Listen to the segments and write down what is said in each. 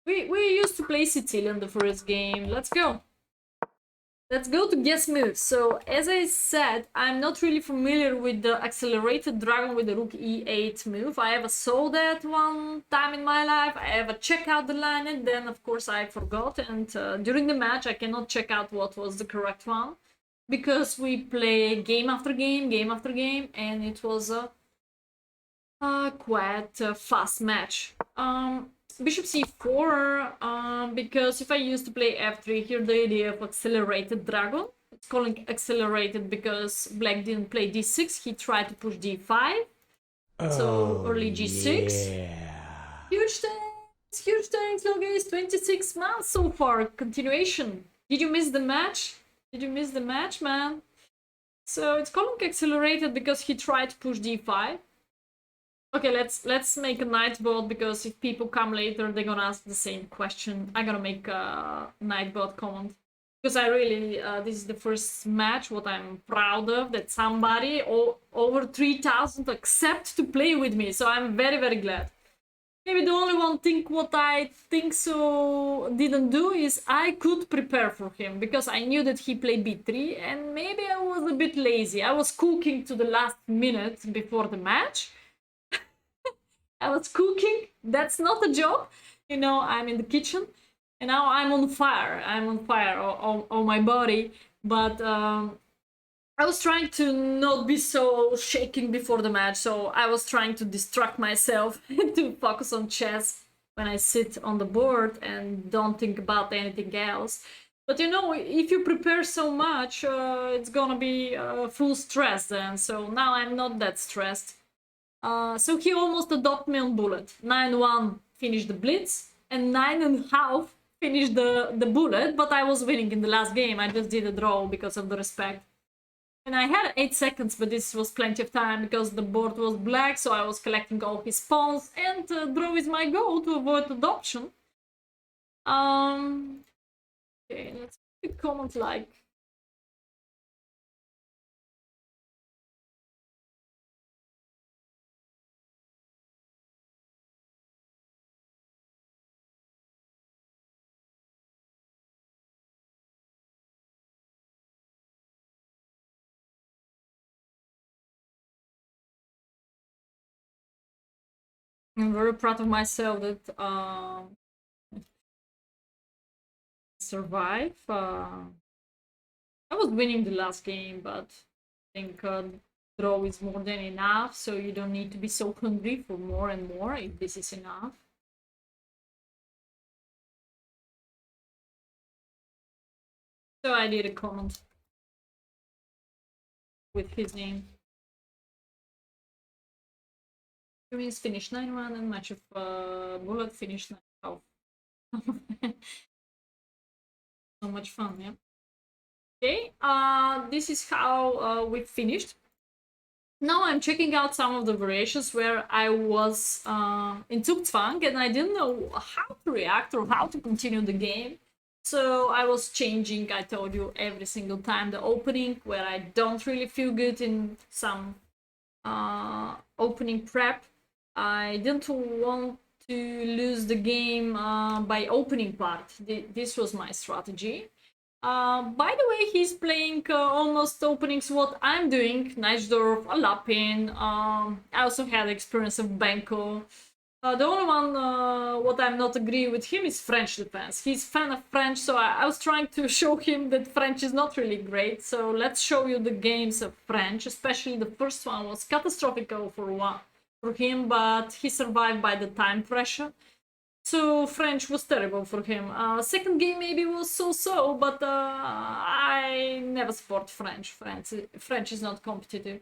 We used to play Sicilian the first game. Let's go. Let's go to guess moves. So, as I said, I'm not really familiar with the accelerated dragon with the rook e8 move. I ever saw that one time in my life. I ever checked out the line and then, of course, I forgot. And during the match, I cannot check out what was the correct one because we play game after game, and it was a quite fast match. Bishop c4, because if I used to play f3, here the idea of accelerated dragon. It's calling accelerated because black didn't play d6, he tried to push d5. So early g6. Yeah. Huge thanks, Logis. 26 months so far. Continuation. Did you miss the match? Did you miss the match, man? So it's calling accelerated because he tried to push d5. Okay, let's make a knight bot because if people come later, they're gonna ask the same question. I'm gonna make a knight bot comment because I really this is the first match what I'm proud of, that somebody over 3,000 accept to play with me. So I'm very glad. Maybe the only one thing what I think so didn't do is I could prepare for him because I knew that he played b3 and maybe I was a bit lazy. I was cooking to the last minute before the match. I was cooking. That's not a job. You know, I'm in the kitchen and now I'm on fire. I'm on fire on my body. But I was trying to not be so shaking before the match. So I was trying to distract myself to focus on chess when I sit on the board and don't think about anything else. But you know, if you prepare so much, it's gonna be full stress then. So now I'm not that stressed. So he almost adopted me on bullet. 9-1 finished the blitz, and 9.5 finished the bullet, but I was winning in the last game. I just did a draw because of the respect. And I had 8 seconds, but this was plenty of time because the board was black, so I was collecting all his pawns, and draw is my goal to avoid adoption. Okay, let's make a comment like... I'm very proud of myself that survive. I was winning the last game, but I think draw is more than enough, so you don't need to be so hungry for more and more if this is enough. So I did a comment with his name. Humans finished 9-1 and match of bullet finished 9-12. So much fun, yeah. Okay, this is how we finished. Now I'm checking out some of the variations where I was in Zugzwang and I didn't know how to react or how to continue the game. So I was changing, I told you, every single time the opening where I don't really feel good in some opening prep. I didn't want to lose the game by opening part. This was my strategy. By the way, he's playing almost openings what I'm doing. Neichdorf, Alapin. I also had experience of Benko. The only one what I'm not agree with him is French defense. He's fan of French, so I was trying to show him that French is not really great. So let's show you the games of French. Especially the first one was catastrophic for him, but he survived by the time pressure. So French was terrible for him. Second game maybe was so-so, but I never support French. French is not competitive.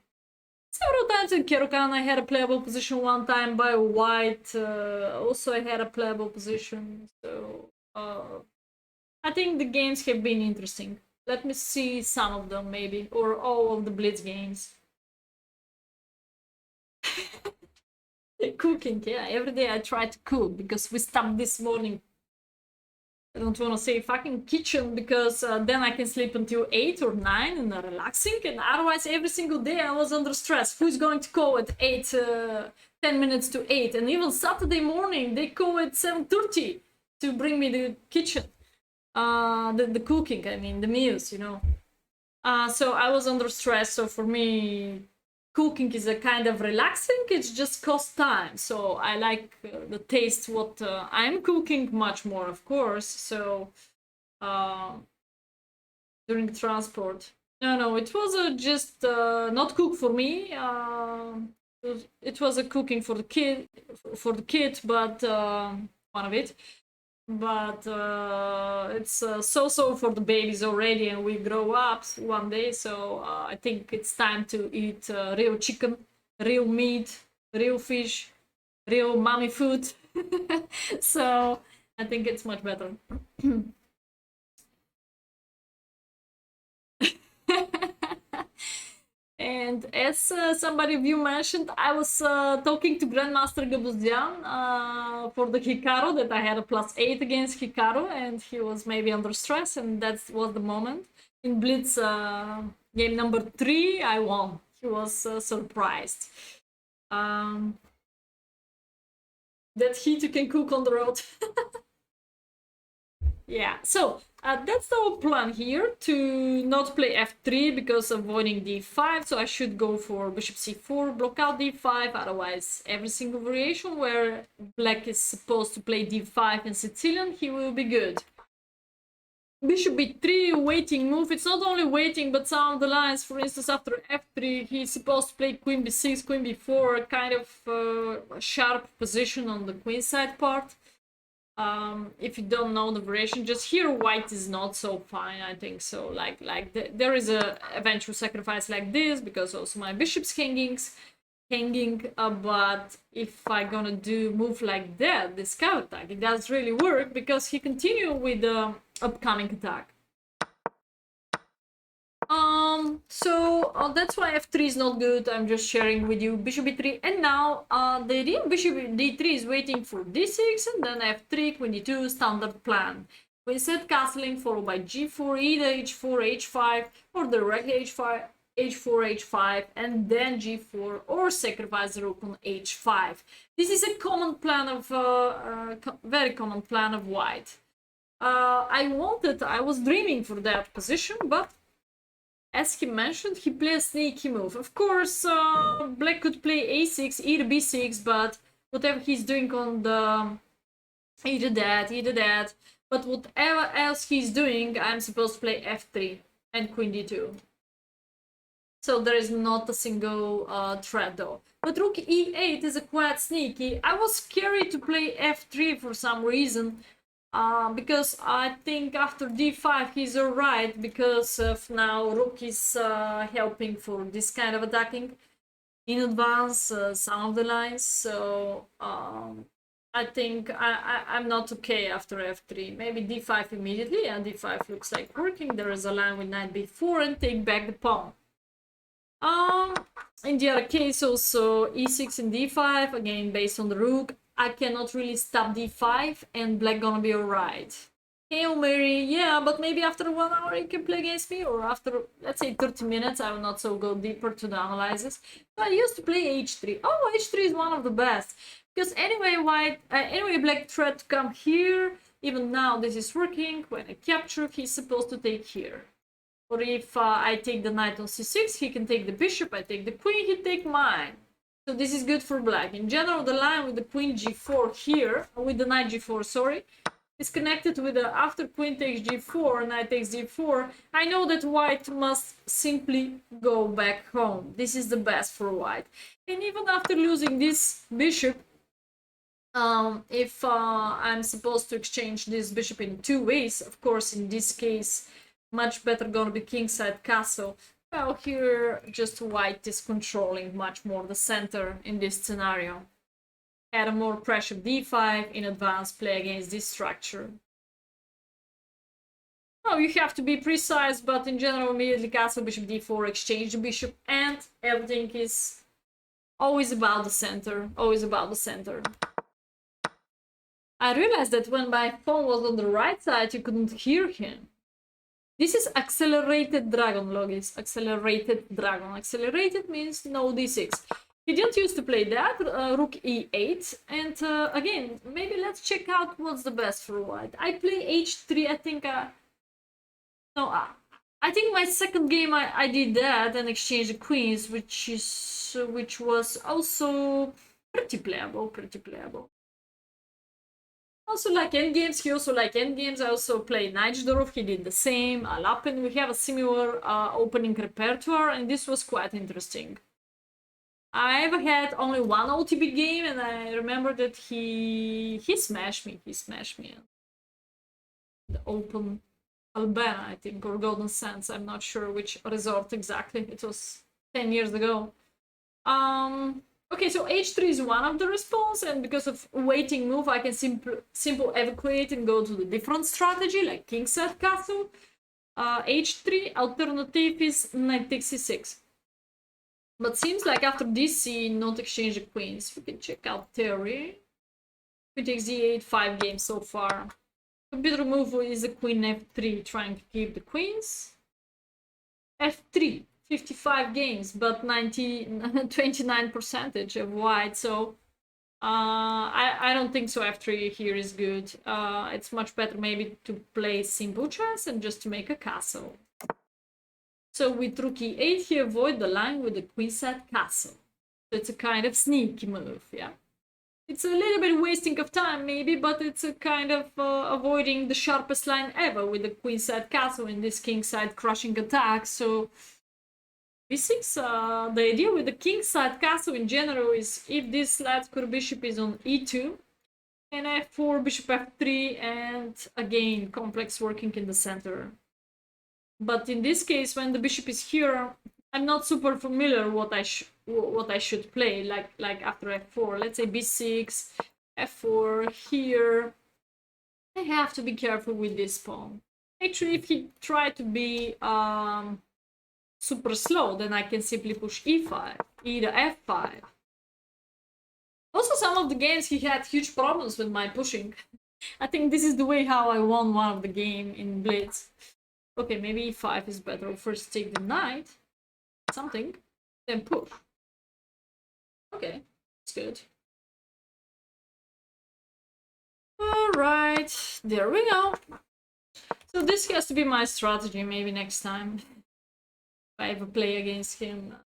Several times in Kerokan I had a playable position, one time by white. Also I had a playable position. So I think the games have been interesting. Let me see some of them maybe, or all of the Blitz games. Cooking, yeah, every day I try to cook because we stopped this morning. I don't want to say fucking kitchen because then I can sleep until 8 or 9 and relaxing, and otherwise every single day I was under stress. Who's going to call at 8, 10 minutes to 8, and even Saturday morning they call at 7:30. to bring me the kitchen, the cooking, I mean, the meals, you know. So I was under stress, so for me, cooking is a kind of relaxing, it's just cost time. So I like the taste what I'm cooking much more, of course. So during transport, no, it was just not cook for me. It was a cooking for the kid, but one of it. But it's so for the babies already, and we grow up one day. So I think it's time to eat real chicken, real meat, real fish, real mommy food. So I think it's much better. And as somebody of you mentioned, I was talking to Grandmaster Gabuzyan for the Hikaru, that I had a +8 against Hikaru, and he was maybe under stress, and that was the moment. In Blitz game number 3, I won. He was surprised. That heat you can cook on the road. Yeah, so that's our plan here, to not play f3 because avoiding d5, so I should go for bishop c4, block out d5, otherwise every single variation where black is supposed to play d5 in Sicilian, he will be good. Bishop b3, waiting move. It's not only waiting, but some of the lines, for instance, after f3, he's supposed to play queen b6, queen b4, kind of sharp position on the queen side part. If you don't know the variation, just here white is not so fine, I think. So there is a eventual sacrifice like this, because also my bishop's hanging, but if I gonna do move like that, this counterattack, it does really work, because he continue with the upcoming attack. So that's why f3 is not good. I'm just sharing with you bishop b3, and now the idea of bishop d3 is waiting for d6 and then f3, queen d2, standard plan. We set castling followed by g4, either h4, h5, or directly h5, h4, h5, and then g4, or sacrifice the rook on h5. This is a common plan of very common plan of white. I was dreaming for that position, but as he mentioned, he played a sneaky move. Of course, black could play a6, either b6, but whatever he's doing on the either that. But whatever else he's doing, I'm supposed to play f3 and queen d2. So there is not a single threat though. But rook e8 is a quite sneaky. I was scared to play f3 for some reason. Because I think after d5 he's alright, because of now rook is helping for this kind of attacking in advance some of the lines. So I think I'm not okay after f3. Maybe d5 immediately, and d5 looks like working. There is a line with knight b4 and take back the pawn. In the other case also e6 and d5, again based on the rook. I cannot really stop d5 and black gonna be alright. Hail Mary, yeah, but maybe after 1 hour he can play against me, or after, let's say, 30 minutes, I will not so go deeper to the analysis. So I used to play h3. Oh, h3 is one of the best, because anyway black tried to come here. Even now this is working. When I capture, he's supposed to take here. Or if I take the knight on c6, he can take the bishop, I take the queen, he take mine. So this is good for black. In general, the line with the queen g4 here, with the knight g4, sorry, is connected with the after queen takes g4, knight takes g4. I know that white must simply go back home. This is the best for white. And even after losing this bishop, if I'm supposed to exchange this bishop in 2 ways, of course, in this case, much better gonna be kingside castle. Well, here just white is controlling much more the center in this scenario. Add a more pressure d5 in advance, play against this structure. Oh, you have to be precise, but in general, immediately castle, bishop d4, exchange the bishop, and everything is always about the center, always about the center. I realized that when my phone was on the right side, you couldn't hear him. This is accelerated dragon, Logis. Accelerated dragon. Accelerated means no d6. He didn't used to play that, rook e8, and again, maybe let's check out what's the best for white. I play h3, I think, no, I think my second game I did that and exchanged the queens, which was also pretty playable, Also like endgames, he also like endgames. I also play Najdorov, he did the same. Alapin, we have a similar opening repertoire, and this was quite interesting. I've had only one OTB game, and I remember that he smashed me. The Open Albana, I think, or Golden Sands. I'm not sure which resort exactly. It was 10 years ago. Okay, so h3 is one of the response, and because of waiting move, I can simple evacuate and go to the different strategy, like king set castle. h3, alternative is knight takes c6. But seems like after dc, not exchange the queens. We can check out theory. Queen takes d8, 5 games so far. Computer move is the queen f3, trying to keep the queens. f3, 55 games, but 29% of white, so I don't think so. f3 here is good. It's much better maybe to play simple chess and just to make a castle. So with rook e8, he avoid the line with the queen set castle. So it's a kind of sneaky move, yeah. It's a little bit wasting of time maybe, but it's a kind of avoiding the sharpest line ever with the queen side castle and this king side crushing attack. So b6, the idea with the king side castle in general is if this Latkur bishop is on e2 and f4, bishop f3, and again complex working in the center. But in this case, when the bishop is here, I'm not super familiar what I should play, like after f4. Let's say b6, f4 here. I have to be careful with this pawn. Actually, if he tried to be super slow, then I can simply push e5, e to f5. Also, some of the games he had huge problems with my pushing. I think this is the way how I won one of the game in Blitz. Okay, maybe e5 is better. First take the knight, something, then push. Okay, it's good. Alright, there we go. So this has to be my strategy maybe next time. If I ever play against him.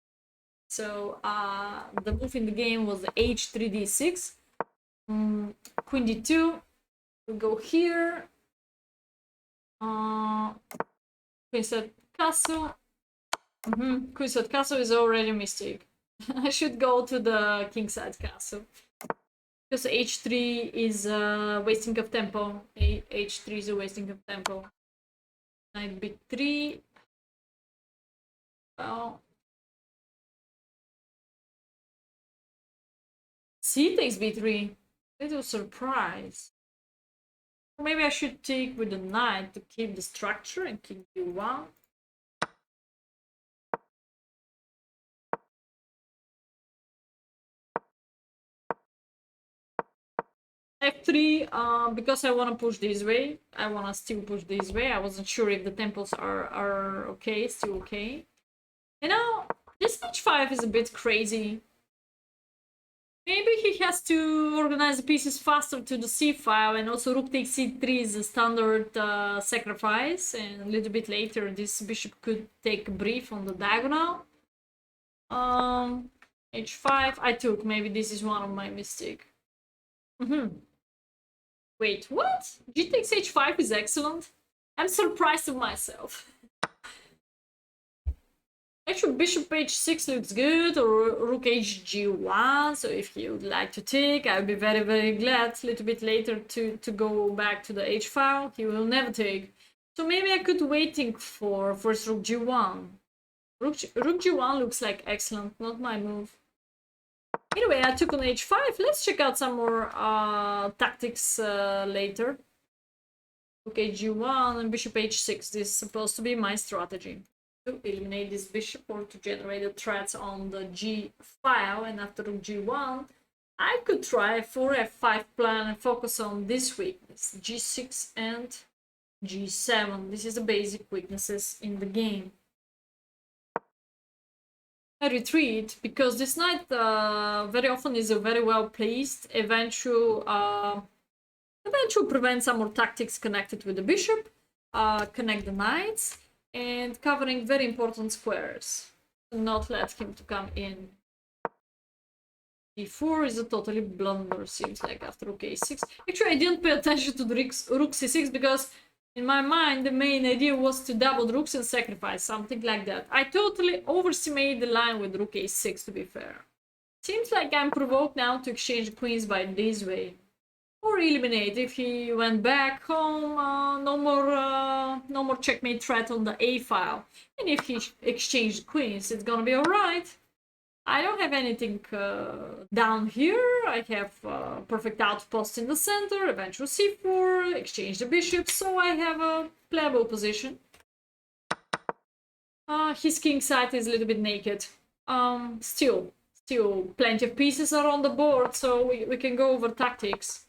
So the move in the game was the h3 d6. Queen d2. We go here. Queen set castle. Queen set castle is already a mistake. I should go to the kingside castle. Because h3 is a wasting of tempo. h3 is a wasting of tempo. Knight b3. Well, c takes b3. Little surprise. Or maybe I should take with the knight to keep the structure and king d1. f3, because I want to push this way. I want to still push this way. I wasn't sure if the tempos are okay, still okay. You know, this h5 is a bit crazy. Maybe he has to organize the pieces faster to the c file, and also rook takes c3 is a standard sacrifice, and a little bit later this bishop could take a brief on the diagonal. h5 I took. Maybe this is one of my mistakes. Wait, what? G takes h5 is excellent? I'm surprised of myself. Actually, bishop h6 looks good, or rook hg1, so if you would like to take, I would be very, very glad a little bit later to go back to the h file. He will never take. So maybe I could waiting for first rook g1. Rook g1 looks like excellent, not my move. Anyway, I took on h5. Let's check out some more tactics later. Rook hg1 and bishop h6. This is supposed to be my strategy. To eliminate this bishop or to generate the threats on the g file, and after rook g1 I could try for f5 plan and focus on this weakness, g6 and g7. This is the basic weaknesses in the game. I retreat because this knight very often is a very well placed eventual prevent some more tactics connected with the bishop, connect the knights, and covering very important squares. Not let him to come in. D4 is a totally blunder, seems like, after rook a6. Actually, I didn't pay attention to the rook c6 because in my mind the main idea was to double the rooks and sacrifice, something like that. I totally overestimated the line with rook a6, to be fair. Seems like I'm provoked now to exchange queens by this way. Or eliminate if he went back home, no more checkmate threat on the a file. And if he exchanged queens, it's gonna be alright. I don't have anything down here. I have perfect outpost in the center, eventual c4, exchange the bishop, so I have a playable position. His king side is a little bit naked. Still plenty of pieces are on the board, so we can go over tactics.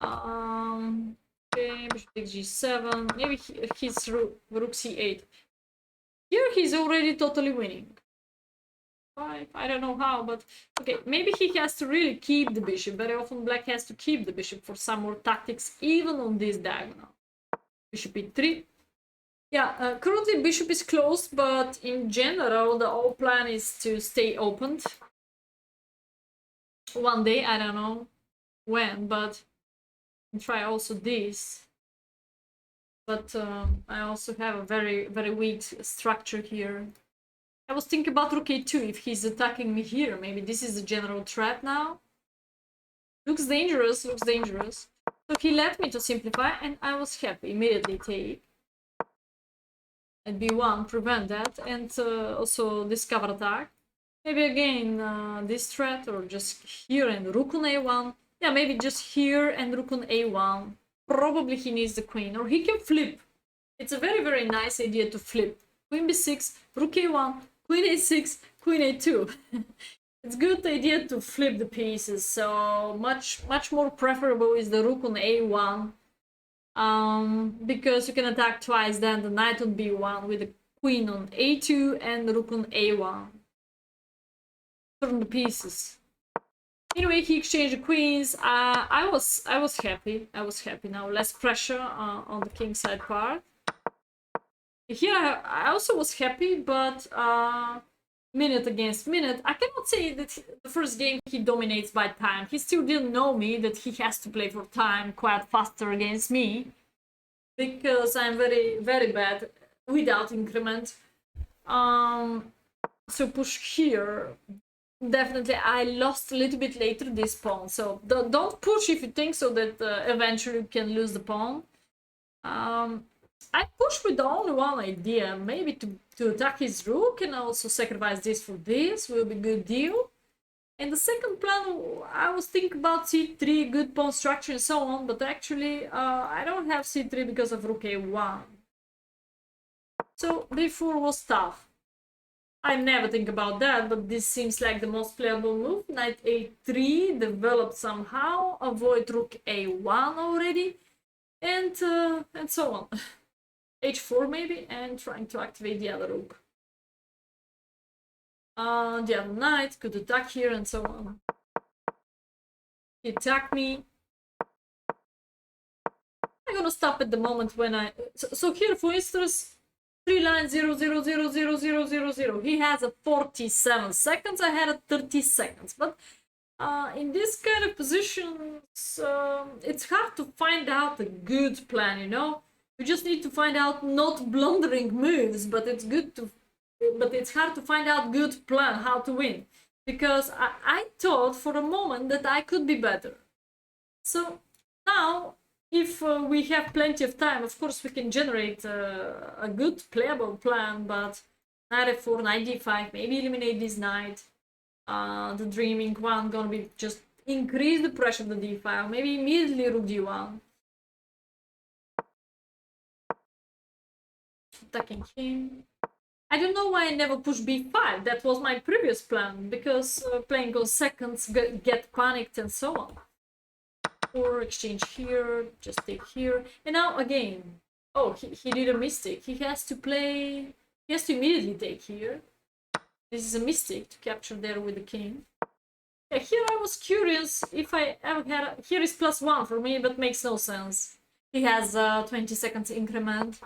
Okay, bishop takes g7, maybe he's rook c8. Here he's already totally winning. I don't know how, but okay, maybe he has to really keep the bishop. Very often black has to keep the bishop for some more tactics, even on this diagonal. Bishop e3. Yeah, currently bishop is closed, but in general the whole plan is to stay opened. One day, I don't know when, but try also this. But I also have a very, very weak structure here. I was thinking about rook a2 if he's attacking me here. Maybe this is a general threat now. Looks dangerous, looks dangerous. So he let me to simplify and I was happy. Immediately take. At b1, prevent that. And also discover attack. Maybe again this threat or just here and rook on a1. Yeah, maybe just here and rook on a1. Probably he needs the queen, or he can flip. It's a very, very nice idea to flip. Queen b6, rook a1, queen a6, queen a2. It's a good idea to flip the pieces, so much more preferable is the rook on a1. Because you can attack twice, then the knight on b1 with the queen on a2 and the rook on a1. Turn the pieces. Anyway, he exchanged the queens. I was happy. I was happy now. Less pressure on the king side part. Here I also was happy, but minute against minute, I cannot say that the first game he dominates by time. He still didn't know me that he has to play for time quite faster against me, because I'm very, very bad without increment. So push here. Definitely, I lost a little bit later this pawn, so don't push if you think so that eventually you can lose the pawn. I push with the only one idea, maybe to attack his rook and also sacrifice this for this, will be a good deal. And the second plan, I was thinking about c3, good pawn structure and so on, but actually I don't have c3 because of rook a1. So d4 was tough. I never think about that, but this seems like the most playable move. Knight a3 developed somehow, avoid rook a1 already, and so on. h4 maybe, and trying to activate the other rook. The other knight could attack here and so on. He attacked me. I'm gonna stop at the moment when I... So here, for instance, 3 lines 0, 0, 0, 0, 0, 0, 0. He has a 47 seconds, I had a 30 seconds. But in this kind of positions, it's hard to find out a good plan, you know? You just need to find out not blundering moves, but it's hard to find out good plan, how to win. Because I thought for a moment that I could be better. So now, if we have plenty of time, of course we can generate a good playable plan, but knight f4, knight d5, maybe eliminate this knight. The dreaming one gonna be just increase the pressure of the d file, maybe immediately rook d1. Attacking him. I don't know why I never pushed b5, that was my previous plan, because playing on seconds, get panicked and so on. Or exchange here, just take here. And now again, oh, he did a mistake. He has to immediately take here. This is a mistake to capture there with the king. Yeah, here I was curious if I ever had... Here is +1 for me, but makes no sense. He has 20 seconds increment.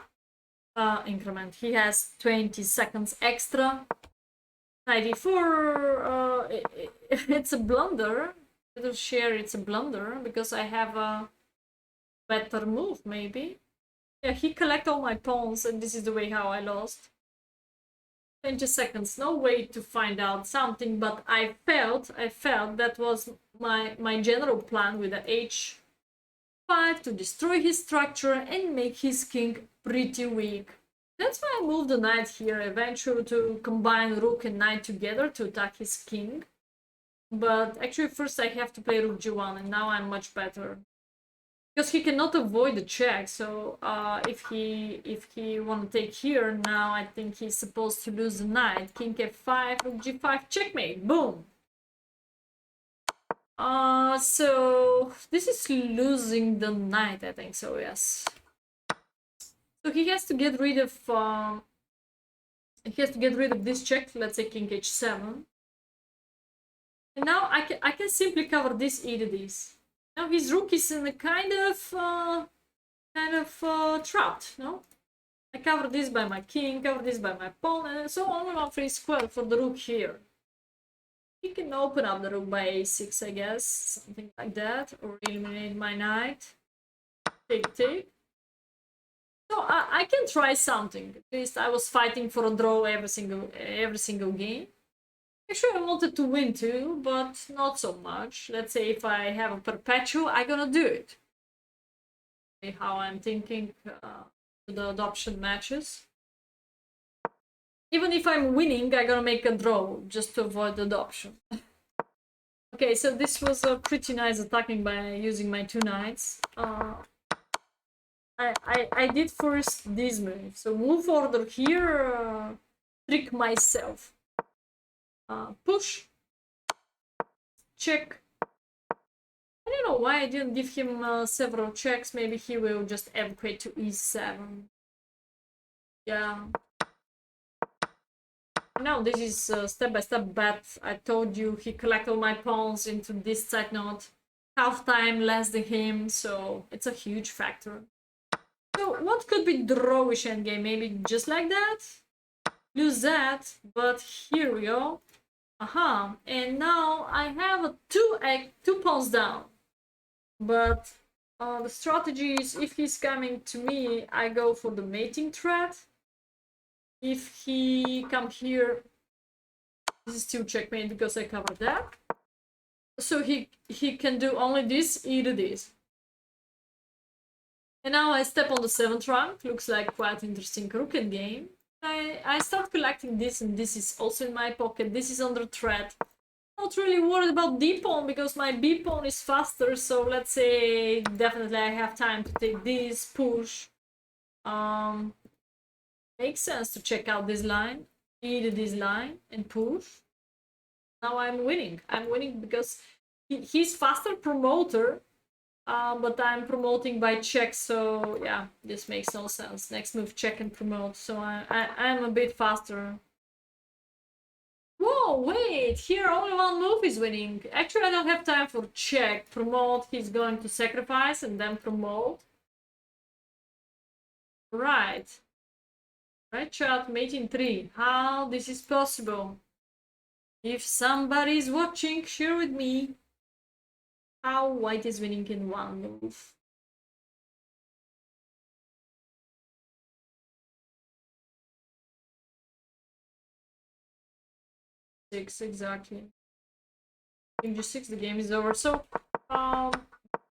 He has 20 seconds extra. 94, it's a blunder. Little share, it's a blunder, because I have a better move, maybe. Yeah, he collect all my pawns, and this is the way how I lost. 20 seconds, no way to find out something, but I felt that was my general plan with the h5 to destroy his structure and make his king pretty weak. That's why I moved the knight here, eventually to combine rook and knight together to attack his king. But actually first I have to play rook g1, and now I'm much better. Because he cannot avoid the check, so if he want to take here, now I think he's supposed to lose the knight. King f5, rook g5, checkmate, boom! So this is losing the knight, I think so, yes. So he has to get rid of this check. Let's say king h7. And now I can simply cover this e to this. Now his rook is in a kind of trapped, no? I cover this by my king, cover this by my pawn, and so only one free square for the rook here. He can open up the rook by a6, I guess, something like that, or eliminate my knight. Take. So I can try something. At least I was fighting for a draw every single game. Actually, I wanted to win too, but not so much. Let's say if I have a perpetual, I'm gonna do it. How I'm thinking the adoption matches. Even if I'm winning, I'm gonna make a draw just to avoid adoption. Okay, so this was a pretty nice attacking by using my two knights. I did first this move. So move order here, trick myself. Push. Check. I don't know why I didn't give him several checks. Maybe he will just evacuate to e7. Yeah. Now this is step-by-step bet. I told you he collected all my pawns into this side knot. Half time less than him, so it's a huge factor. So what could be drawish endgame? Maybe just like that? Lose that, but here we go. And now I have a two pawns down. But the strategy is, if he's coming to me, I go for the mating threat. If he come here, this is still checkmate because I covered that. So he can do only this, either this. And now I step on the 7th rank. Looks like quite interesting rook game. I start collecting this, and this is also in my pocket. This is under threat. Not really worried about d pawn because my b pawn is faster. So let's say definitely I have time to take this, push. Makes sense to check out this line, either this line, and push. Now I'm winning. I'm winning because he's faster promoter. But I'm promoting by check, so yeah, this makes no sense. Next move, check and promote, so I'm a bit faster. Whoa, wait, here only one move is winning. Actually, I don't have time for check, promote, he's going to sacrifice and then promote. Right, chat, mating 3, how this is possible? If somebody is watching, share with me how white is winning in one move. Six, exactly. King g6, the game is over. So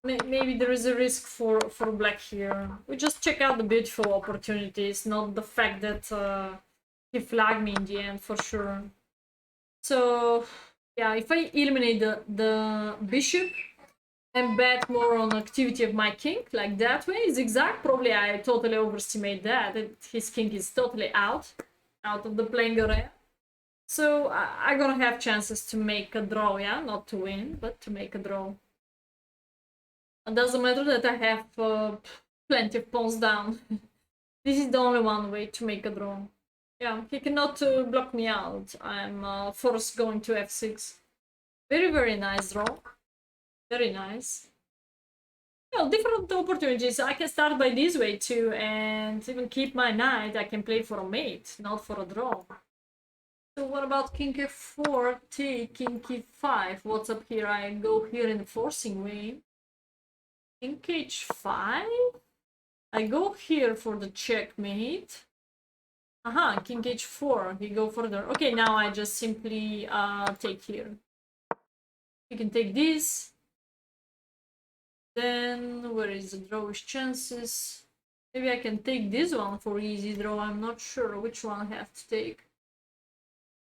maybe there is a risk for black here. We just check out the beautiful opportunities, not the fact that he flagged me in the end, for sure. So yeah, if I eliminate the bishop and bet more on activity of my king, like that way, zigzag, probably I totally overestimate that his king is totally out of the playing area. So I'm gonna have chances to make a draw, yeah? Not to win, but to make a draw. It doesn't matter that I have plenty of pawns down. This is the only one way to make a draw. Yeah, he cannot block me out. I'm forced going to f6. Very, very nice draw. Very nice. Well, different opportunities. I can start by this way too, and even keep my knight. I can play for a mate, not for a draw. So what about king f4, take king e5? What's up here? I go here in the forcing way. King h5? I go here for the checkmate. Aha, king h4. We go further. Okay, now I just simply take here. We can take this. Then where is the drawish chances? Maybe I can take this one for easy draw. I'm not sure which one I have to take.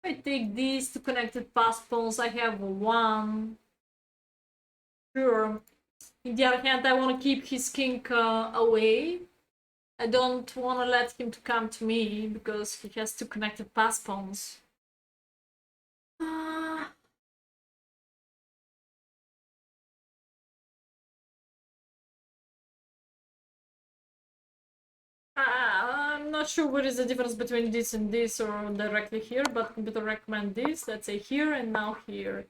If I take these two connected pass pawns, I have one. Sure. On the other hand, I want to keep his king away. I don't want to let him to come to me because he has two connected pass pawns. I'm not sure what is the difference between this and this or directly here, but computer recommend this. Let's say here and now here.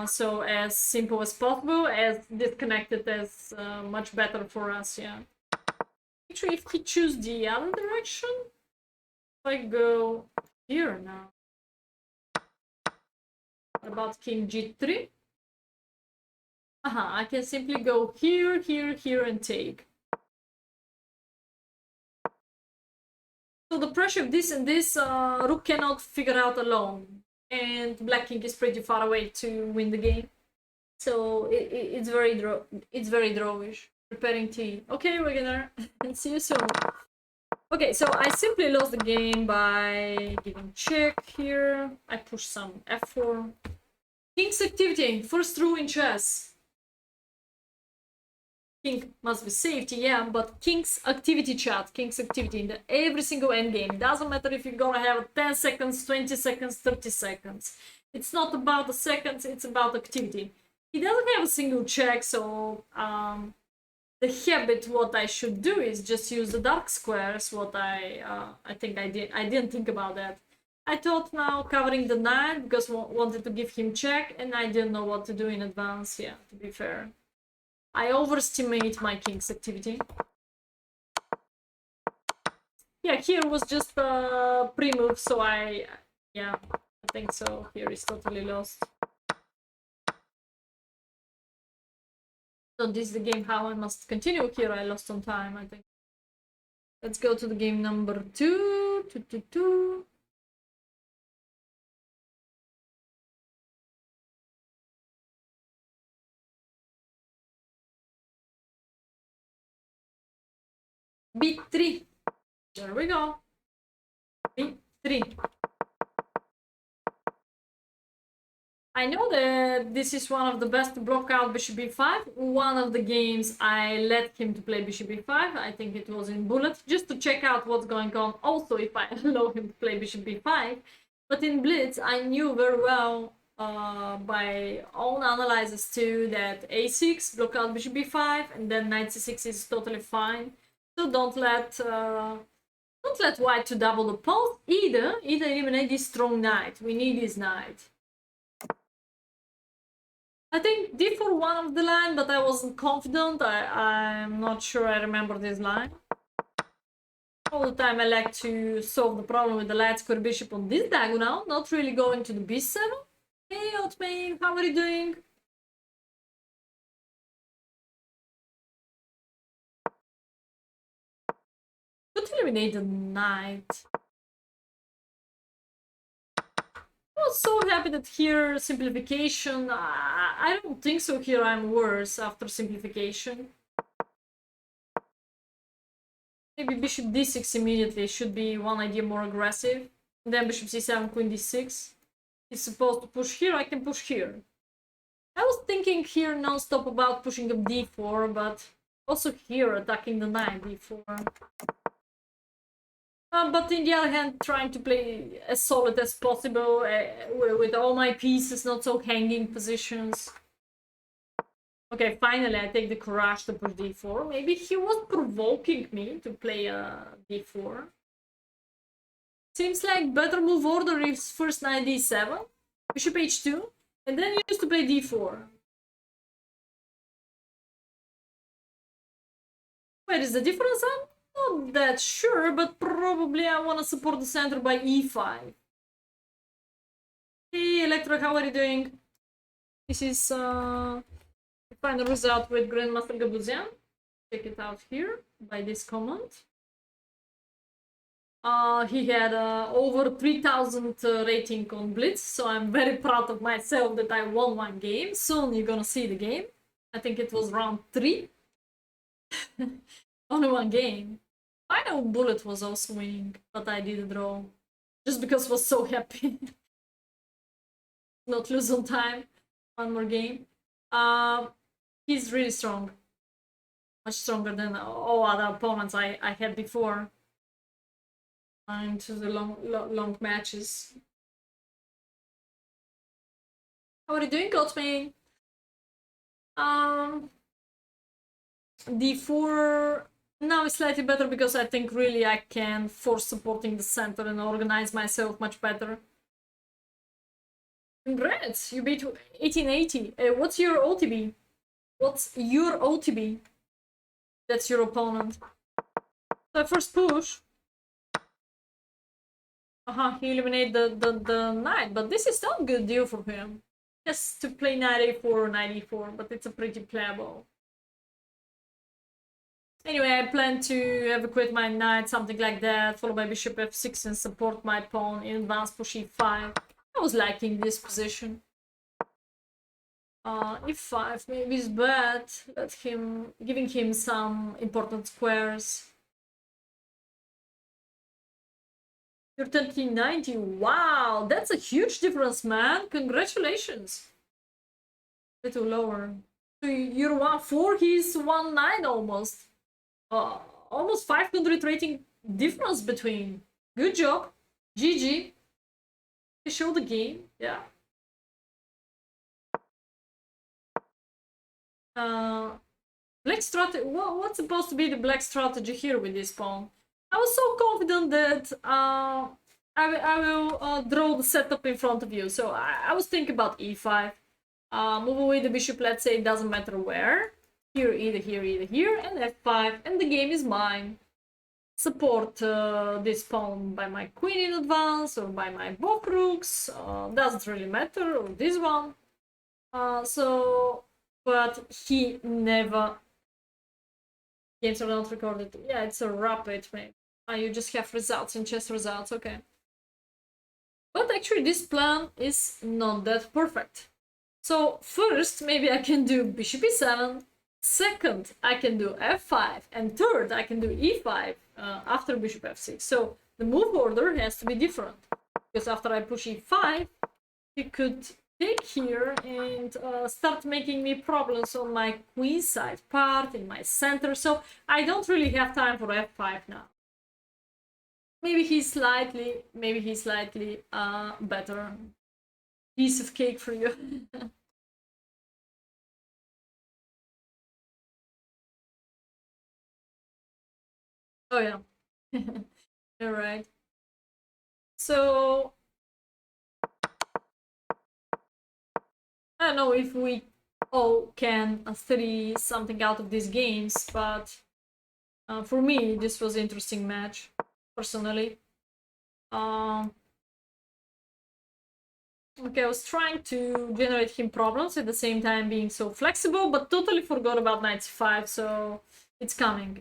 So as simple as possible, as disconnected as much better for us, yeah. Actually, if he choose the other direction, if I go here now. What about king g3? I can simply go here, here, here, and take. So the pressure of this and this rook cannot figure out alone. And black king is pretty far away to win the game. So it's very drawish. Preparing tea. Okay, we're gonna see you soon. Okay, so I simply lost the game by giving check here. I push some f4. King's activity, first rule in chess. King must be safety, yeah, but king's activity chat, king's activity in every single endgame. Doesn't matter if you're gonna have 10 seconds, 20 seconds, 30 seconds. It's not about the seconds, it's about activity. He doesn't have a single check, so the habit, what I should do is just use the dark squares, what I think I didn't think about that. I thought now covering the knight because wanted to give him check, and I didn't know what to do in advance, yeah, to be fair. I overestimate my king's activity. Yeah, here was just a pre-move, so yeah, I think so. Here is totally lost. So this is the game how I must continue. Here I lost on time, I think. Let's go to the game number 2. B3. There we go. B3. I know that this is one of the best to block out bishop b5. One of the games I let him to play bishop b5. I think it was in Bullet, just to check out what's going on. Also, if I allow him to play bishop b5. But in Blitz, I knew very well by own analysis too that a6 block out bishop b5, and then knight c6 is totally fine. So don't let white to double the pawns. Either eliminate this strong knight. We need this knight. I think d4 one of the line, but I wasn't confident. I'm not sure I remember this line. All the time I like to solve the problem with the light square bishop on this diagonal, not really going to the b7. Hey Otmane, how are you doing? Could eliminate the knight. I was so happy that here simplification. I don't think so. Here I'm worse after simplification. Maybe bishop d6 immediately should be one idea more aggressive. And then bishop c7, queen d6. He's supposed to push here, I can push here. I was thinking here non-stop about pushing up d4, but also here attacking the knight d4. But in the other hand, trying to play as solid as possible with all my pieces, not so hanging positions. Okay, finally I take the courage to push d4. Maybe he was provoking me to play a d4. Seems like better move order is first knight d7, bishop h2, and then you used to play d4. Where is the difference? I'm not that sure, but probably I want to support the center by e5. Hey, Electra, how are you doing? This is the final result with Grandmaster Gabuzyan. Check it out here by this comment. He had over 3000 rating on Blitz, so I'm very proud of myself that I won one game. Soon you're gonna see the game. I think it was round 3. Only one game. I know Bullet was also winning, but I did a draw. Just because I was so happy. Not lose on time. One more game. He's really strong. Much stronger than all other opponents I had before. Into the long matches. How are you doing, Coachman? D4 now is slightly better because I think really I can force supporting the center and organize myself much better. Congrats, you beat 1880. What's your OTB? What's your OTB? That's your opponent. So I first push. He eliminated the knight, but this is still a good deal for him. Just to play knight a4 or knight e4, but it's a pretty playable. Anyway, I plan to evacuate my knight, something like that, followed by bishop f6 and support my pawn in advance push e5. I was liking this position. E5 maybe is bad, giving him some important squares. You're 1390. Wow, that's a huge difference, man. Congratulations. A little lower. So you're 1-4, he's 1-9 almost. Almost 500 rating difference between. Good job. GG. You show the game. Yeah. Black strategy. What's supposed to be the black strategy here with this pawn? I was so confident that I will draw the setup in front of you. So I was thinking about e5. Move away the bishop, let's say, it doesn't matter where. Here, either here, and f5, and the game is mine. Support this pawn by my queen in advance, or by my both rooks. Doesn't really matter, or this one. But he never... Games are not recorded. Yeah, it's a rapid, maybe. You just have results and chess results, okay. But actually this plan is not that perfect. So first, maybe I can do bishop e7, second, I can do f5, and third, I can do e5 after bishop f6. So the move order has to be different, because after I push e5, he could take here and start making me problems on my queen side part, in my center, so I don't really have time for f5 now. Maybe he's slightly better. Piece of cake for you. Oh yeah. All right. So I don't know if we all can study something out of these games, but for me this was an interesting match, personally. Okay, I was trying to generate him problems at the same time being so flexible, but totally forgot about knight c5, so it's coming,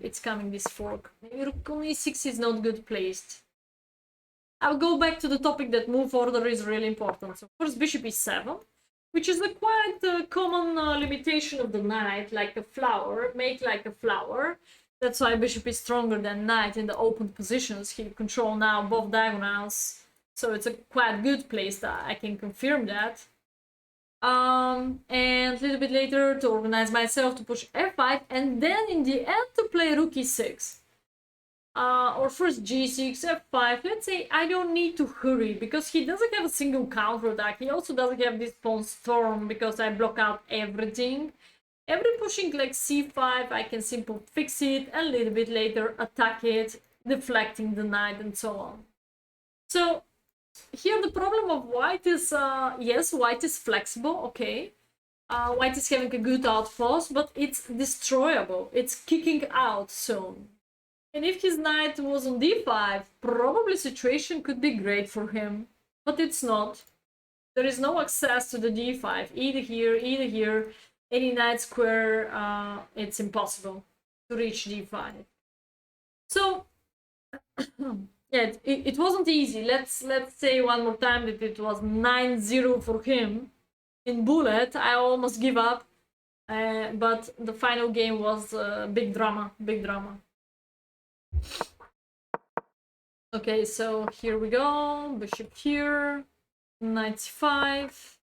this fork. Maybe rook on e6 is not good placed. I'll go back to the topic that move order is really important. So first bishop e7, which is a quite common limitation of the knight, like a flower, make like a flower. That's why bishop is stronger than knight in the open positions. He controls now both diagonals, so it's a quite good place, I can confirm that. And a little bit later to organize myself to push f5, and then in the end to play rook e6. Or first g6, f5. Let's say I don't need to hurry, because he doesn't have a single counterattack. He also doesn't have this pawn storm, because I block out everything. Every pushing like c5, I can simply fix it, and a little bit later attack it, deflecting the knight and so on. So here the problem of white is, yes, white is flexible, okay. White is having a good outpost, but it's destroyable. It's kicking out soon. And if his knight was on d5, probably situation could be great for him. But it's not. There is no access to the d5, either here, any knight square, it's impossible to reach d5. So, yeah, it wasn't easy. Let's say one more time that it was 9-0 for him. In bullet, I almost give up, but the final game was big drama. Okay, so here we go, bishop here, knight c5.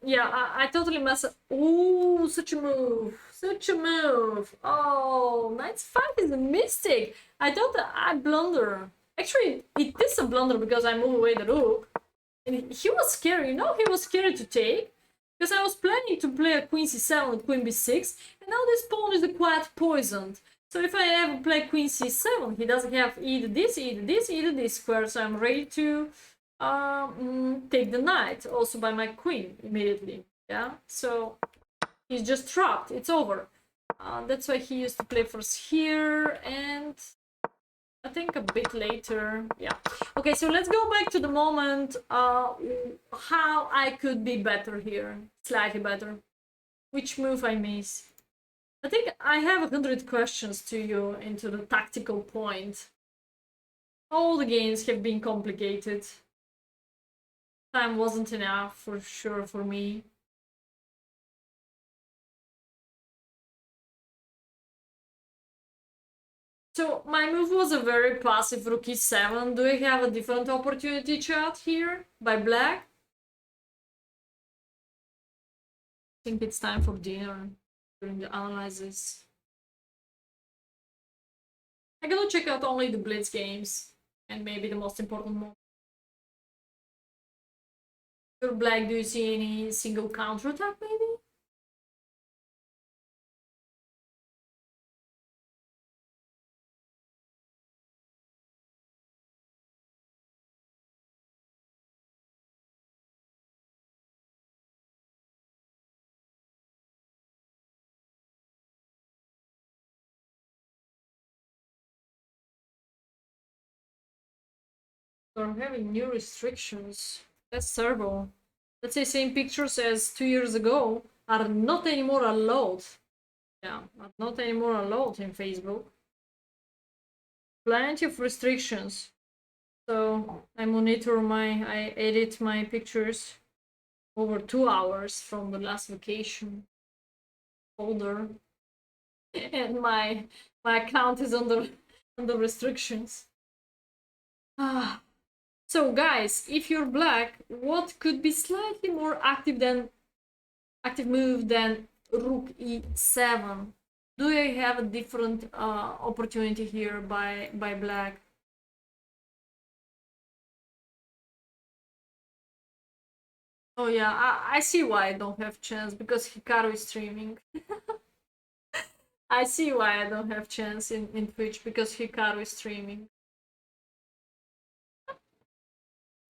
Yeah, I totally mess up. Ooh, such a move. Oh, knight c5 is a mistake. I thought that I blunder. Actually, it is a blunder because I move away the rook. And he was scary, he was scary to take. Because I was planning to play a queen c7 and queen b6, and now this pawn is quite poisoned. So if I ever play queen c7, he doesn't have either this square, so I'm ready to take the knight, also by my queen, immediately. Yeah, so he's just trapped, it's over. That's why he used to play first here, and I think a bit later, yeah. Okay, so let's go back to the moment how I could be better here, slightly better. Which move I miss? I think I have 100 questions to you into the tactical point. All the games have been complicated. Time wasn't enough, for sure, for me. So my move was a very passive rook e7. Do I have a different opportunity chat here by black? I think it's time for dinner during the analysis. I'm gonna check out only the Blitz games and maybe the most important move. For black, do you see any single counter attack maybe? We're having new restrictions. That's terrible. Let's say same pictures as 2 years ago are not anymore allowed. Yeah, not anymore allowed in Facebook. Plenty of restrictions. So I edit my pictures over 2 hours from the last vacation folder. And my account is under restrictions. So guys, if you're black, what could be slightly more active move than rook e7? Do I have a different opportunity here by black? Oh yeah, I see why I don't have chance, because Hikaru is streaming. I see why I don't have chance in Twitch, because Hikaru is streaming.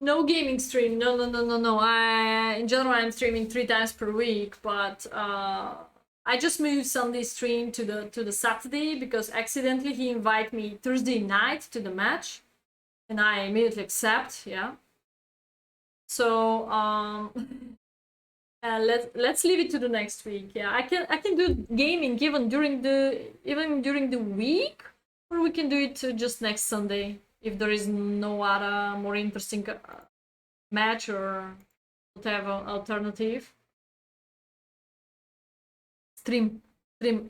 No gaming stream. No. In general, I'm streaming 3 times per week, but I just moved Sunday stream to the Saturday because accidentally he invited me Thursday night to the match, and I immediately accept. Yeah. So let's leave it to the next week. Yeah, I can do gaming even during the week, or we can do it just next Sunday if there is no other more interesting match or whatever alternative. Stream. I'm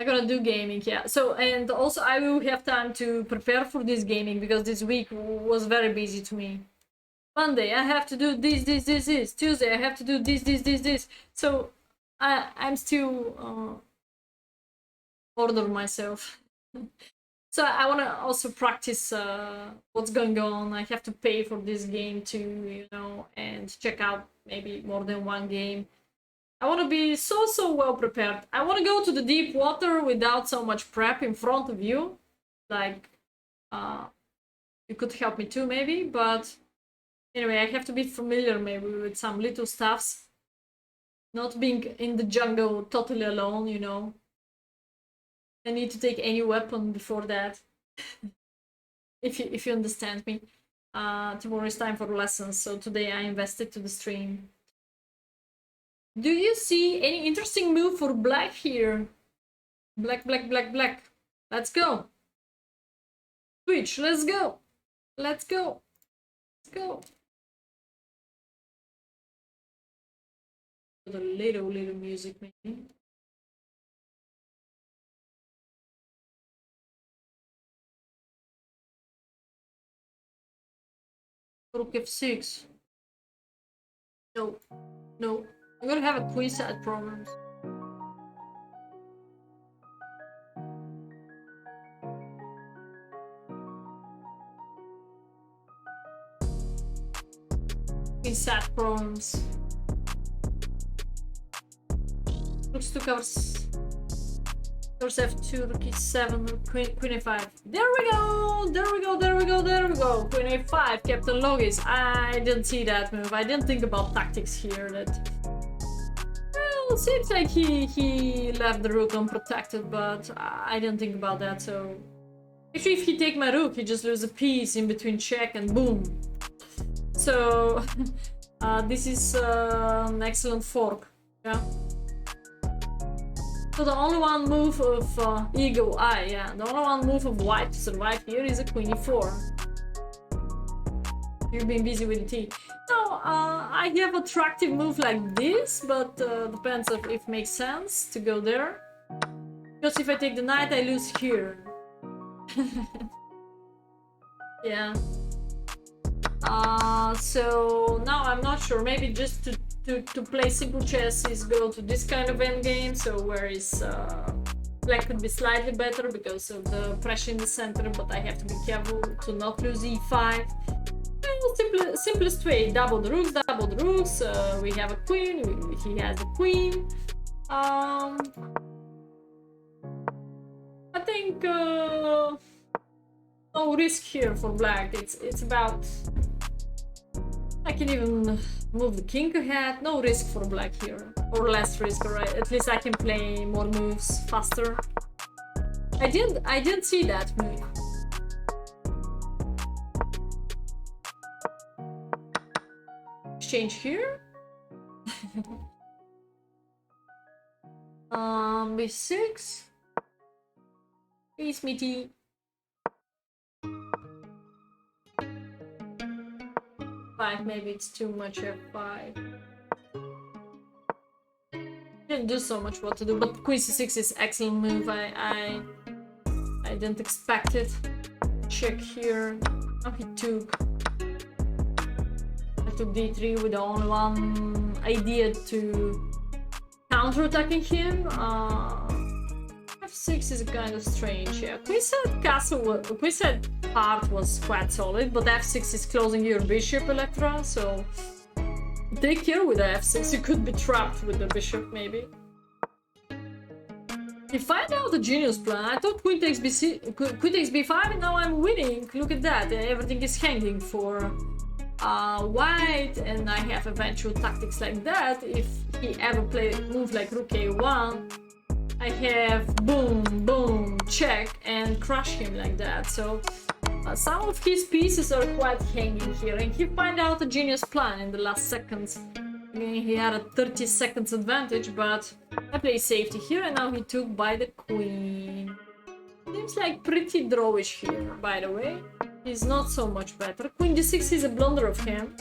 gonna do gaming, yeah. So, and also I will have time to prepare for this gaming because this week was very busy to me. Monday I have to do this. Tuesday I have to do this. So I'm still order myself. So I want to also practice what's going on. I have to pay for this game too, and check out maybe more than one game. I want to be so well prepared. I want to go to the deep water without so much prep in front of you. like you could help me too, maybe. But anyway, I have to be familiar maybe with some little stuffs. Not being in the jungle totally alone, you know. I need to take any weapon before that. if you understand me. Tomorrow is time for lessons, so today I invested to the stream. Do you see any interesting move for black here? Black, black, black, black. Let's go. Twitch, let's go. Let's go. Let's go. A little music maybe. Rook f6. No. No. I'm gonna have a queen side problems. Queen side problems. Looks to covers f2, rook e7, queen a5. There we go! There we go, there we go, there we go! Queen a5, Captain Logis. I didn't see that move. I didn't think about tactics here. That, well, seems like he left the rook unprotected, but I didn't think about that, so... Actually, if he take my rook, he just loses a piece in between check and boom. So, this is an excellent fork, yeah? So the only one move of Eagle Eye, yeah, the only one move of white to survive here is a queen e4. You've been busy with the T. Now, I have attractive move like this, but depends if it makes sense to go there. Because if I take the knight, I lose here. Yeah. So now I'm not sure. Maybe just to play simple chess is go to this kind of endgame. So where is black could be slightly better because of the pressure in the center, but I have to be careful to not lose e5. Well, simplest way: double the rooks, double the rooks. We have a queen. He has a queen. I think no risk here for black. It's about. I can even move the king ahead. No risk for black here, or less risk. Right? At least I can play more moves faster. I didn't see that move. Exchange here. B6. Peace, meaty. Maybe it's too much f5. Didn't do so much what to do, but queen c6 is excellent move. I didn't expect it. Check here. Oh, he took. I took d3 with the only one idea to counter-attacking him. f6 is kind of strange. Yeah, queen side part was quite solid, but f6 is closing your bishop, Electra, so take care with the f6. You could be trapped with the bishop, maybe. You find out the genius plan. I thought queen takes b5, and now I'm winning. Look at that. Everything is hanging for white, and I have eventual tactics like that. If he ever play move like rook a1, I have boom, boom, check, and crush him like that. So some of his pieces are quite hanging here, and he find out a genius plan in the last seconds. I mean, he had a 30 seconds advantage, but I play safety here, and now he took by the queen. Seems like pretty drawish here, by the way. He's not so much better. Queen d6 is a blunder of him.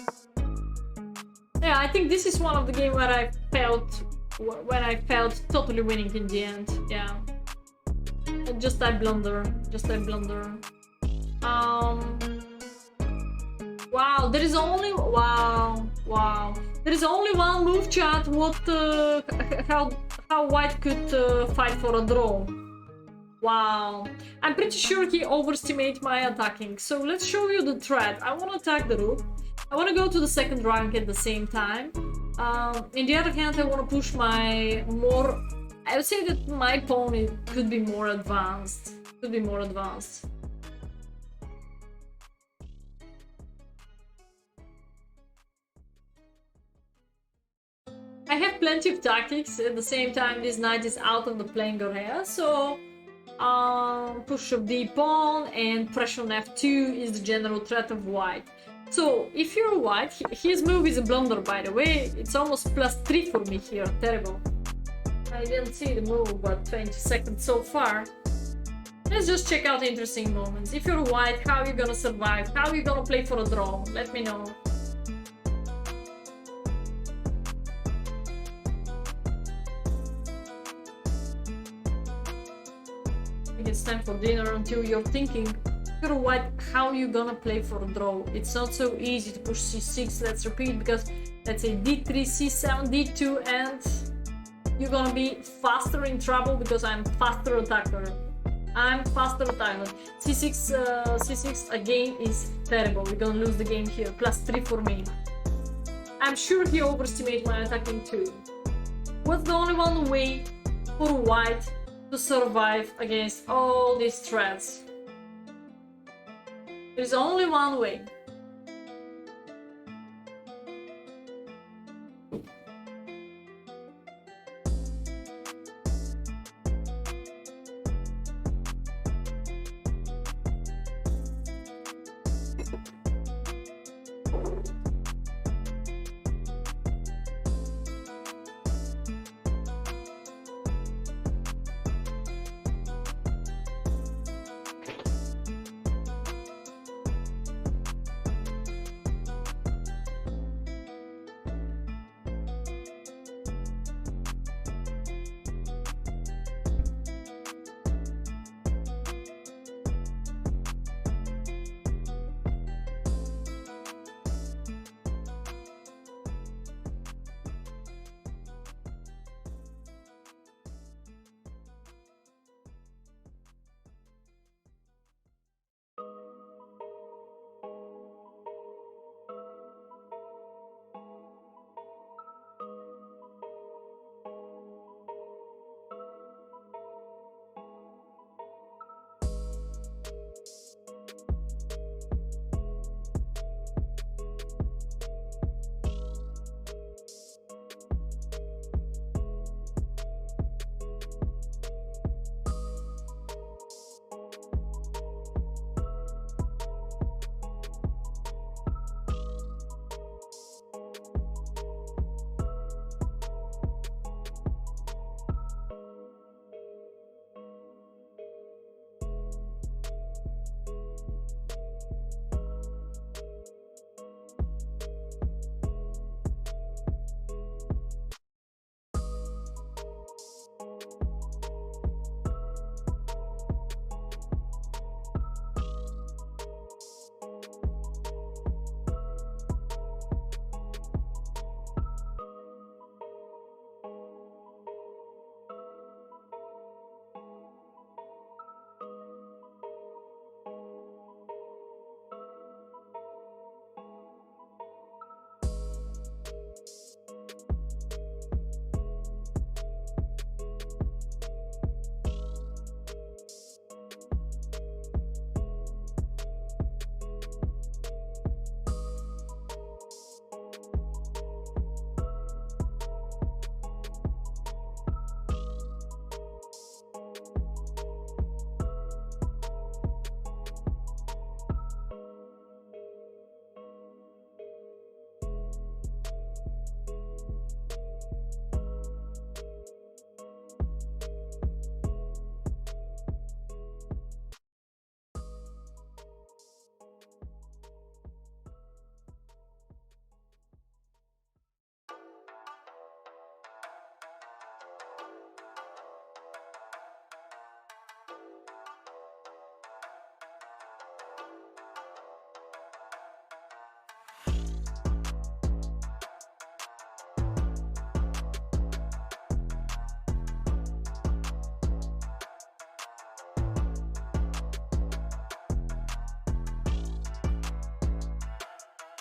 Yeah, I think this is one of the games where I felt totally winning in the end. Yeah, just I blunder. Wow, there is only there is only one move, chat. What how white could fight for a draw? Wow, I'm pretty sure he overestimated my attacking. So let's show you the threat. I want to attack the rook. I want to go to the second rank at the same time. In the other hand, I want to push my more. I would say that my pawn could be more advanced. I have plenty of tactics. At the same time, this knight is out of the playing area, so push of the pawn and pressure on f2 is the general threat of white. So if you're white, his move is a blunder, by the way. It's almost +3 for me here. Terrible. I didn't see the move, but 20 seconds so far. Let's just check out interesting moments. If you're white, how are you gonna survive? How are you gonna play for a draw? Let me know. It's time for dinner until you're thinking, if you're white, how are you gonna play for a draw? It's not so easy to push c6. Let's repeat, because let's say d3, c7, d2, and you're gonna be faster in trouble because I'm faster attacker. I'm faster attacker. c6 again is terrible. We're gonna lose the game here. +3 for me. I'm sure he overestimated my attacking too. What's the only one way for white to survive against all these threats? There's only one way.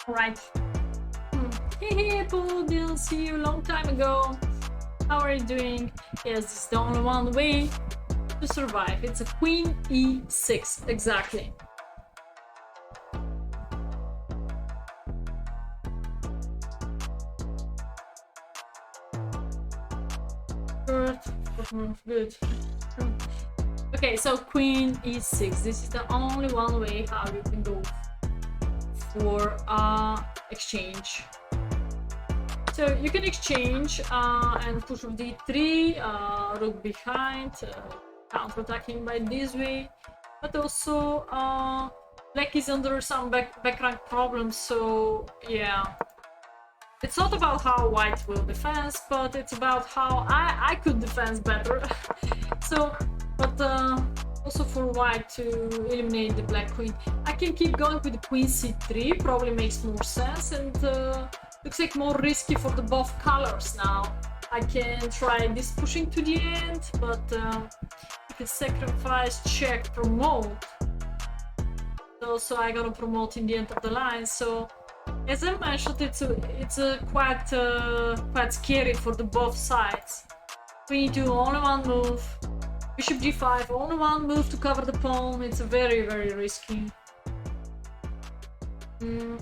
Alright. Hey, Paul, didn't see you a long time ago. How are you doing? Yes, this is the only one way to survive. It's a queen e6, exactly. Good. Okay, so queen e6. This is the only one way how you can go for exchange. So you can exchange and push with d3, rook behind, counter-attacking by this way. But also, black is under some back rank problems, so yeah. It's not about how white will defend, but it's about how I could defend better. So, but also for white to eliminate the black queen. I can keep going with the queen c3, probably makes more sense, and looks like more risky for the buff colors now. I can try this pushing to the end, but if it's sacrifice, check, promote. Also, I gotta promote in the end of the line, so as I mentioned, it's quite scary for the both sides. We need to only one move. Bishop g5, only one move to cover the pawn. It's very, very risky. To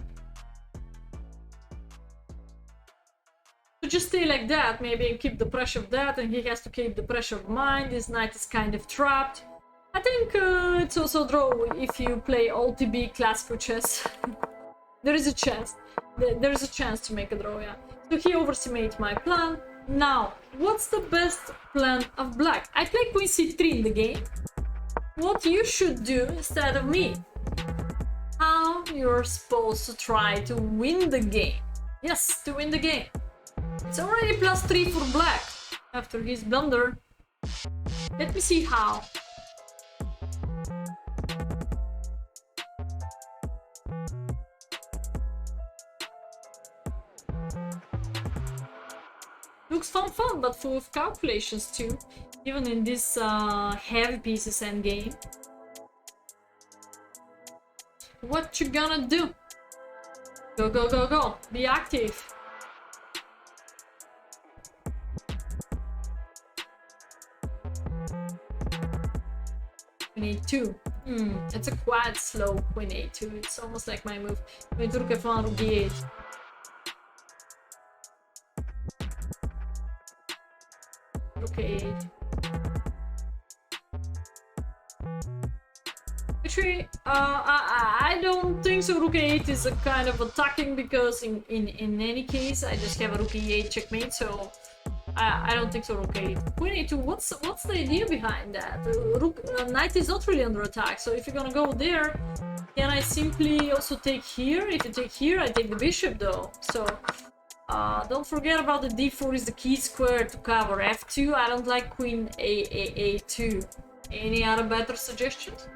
just stay like that, maybe keep the pressure of that, and he has to keep the pressure of mine. This knight is kind of trapped. I think it's also a draw if you play OTB classical chess. There is a chance. There is a chance to make a draw, yeah. So he overestimated my plan. Now, what's the best plan of black? I play queen c3 in the game. What you should do instead of me? How you're supposed to try to win the game. Yes, to win the game. It's already +3 for black after his blunder. Let me see how. Looks fun, but full of calculations too, even in this heavy pieces endgame. What you gonna do? Go, go, go, go! Be active! Queen a2. It's a quite slow queen a2. It's almost like my move. Queen rook f1, rook d8. Rook a8. Actually, I don't think so. Rook a8 is a kind of attacking, because in any case I just have a rook e8 checkmate, so I don't think so. Rook a8. Queen a2. What's the idea behind that? Knight is not really under attack, so if you're gonna go there, can I simply also take here? If you take here, I take the bishop though. So don't forget about the d4 is the key square to cover f2. I don't like queen a2. Any other better suggestions?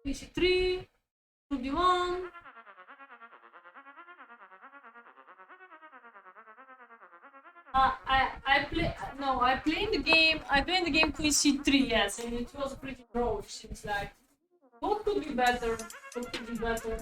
Queen c3, rook d1. I played the game. I played the game Queen c3, yes, and it was pretty broke. Seems like. What could be better? What could be better?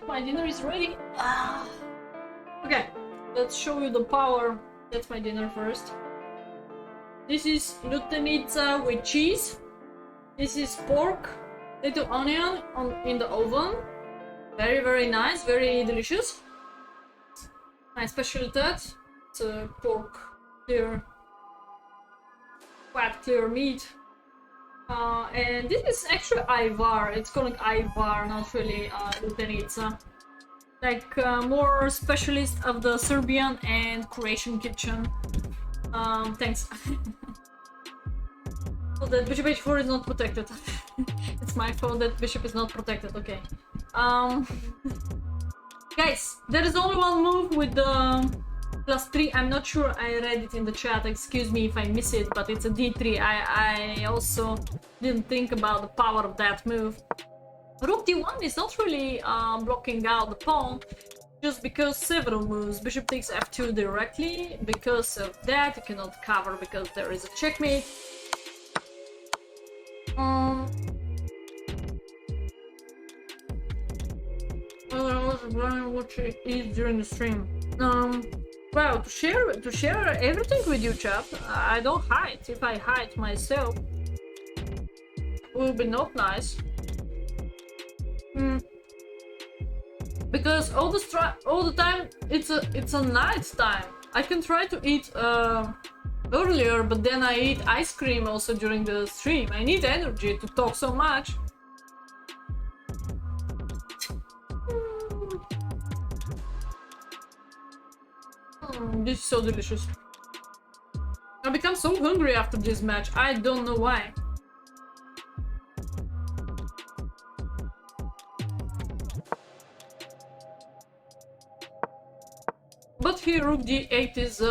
My dinner is ready. Okay, let's show you the power. That's my dinner first. This is lutenica with cheese. This is pork, little onion in the oven. Very, very nice, very delicious. My specialty, it's pork, clear, quite clear meat. And this is actually Ivar. It's called Ivar, not really lutenica. Like more specialist of the Serbian and Croatian kitchen. Thanks. So that bishop h4 is not protected. It's my fault that bishop is not protected. Okay. Guys, there is only one move with the +3. I'm not sure I read it in the chat. Excuse me if I miss it, but it's a d3. I also didn't think about the power of that move. Rook d1 is not really blocking out the pawn, just because several moves. Bishop takes f2 directly. Because of that, you cannot cover because there is a checkmate. I was wondering what she is during the stream. Well, to share everything with you, chat. I don't hide. If I hide myself, it will be not nice. Because all the time it's a night time. I can try to eat earlier, but then I eat ice cream also during the stream. I need energy to talk so much. This is so delicious. I become so hungry after this match. I don't know why. But here Rook d8 is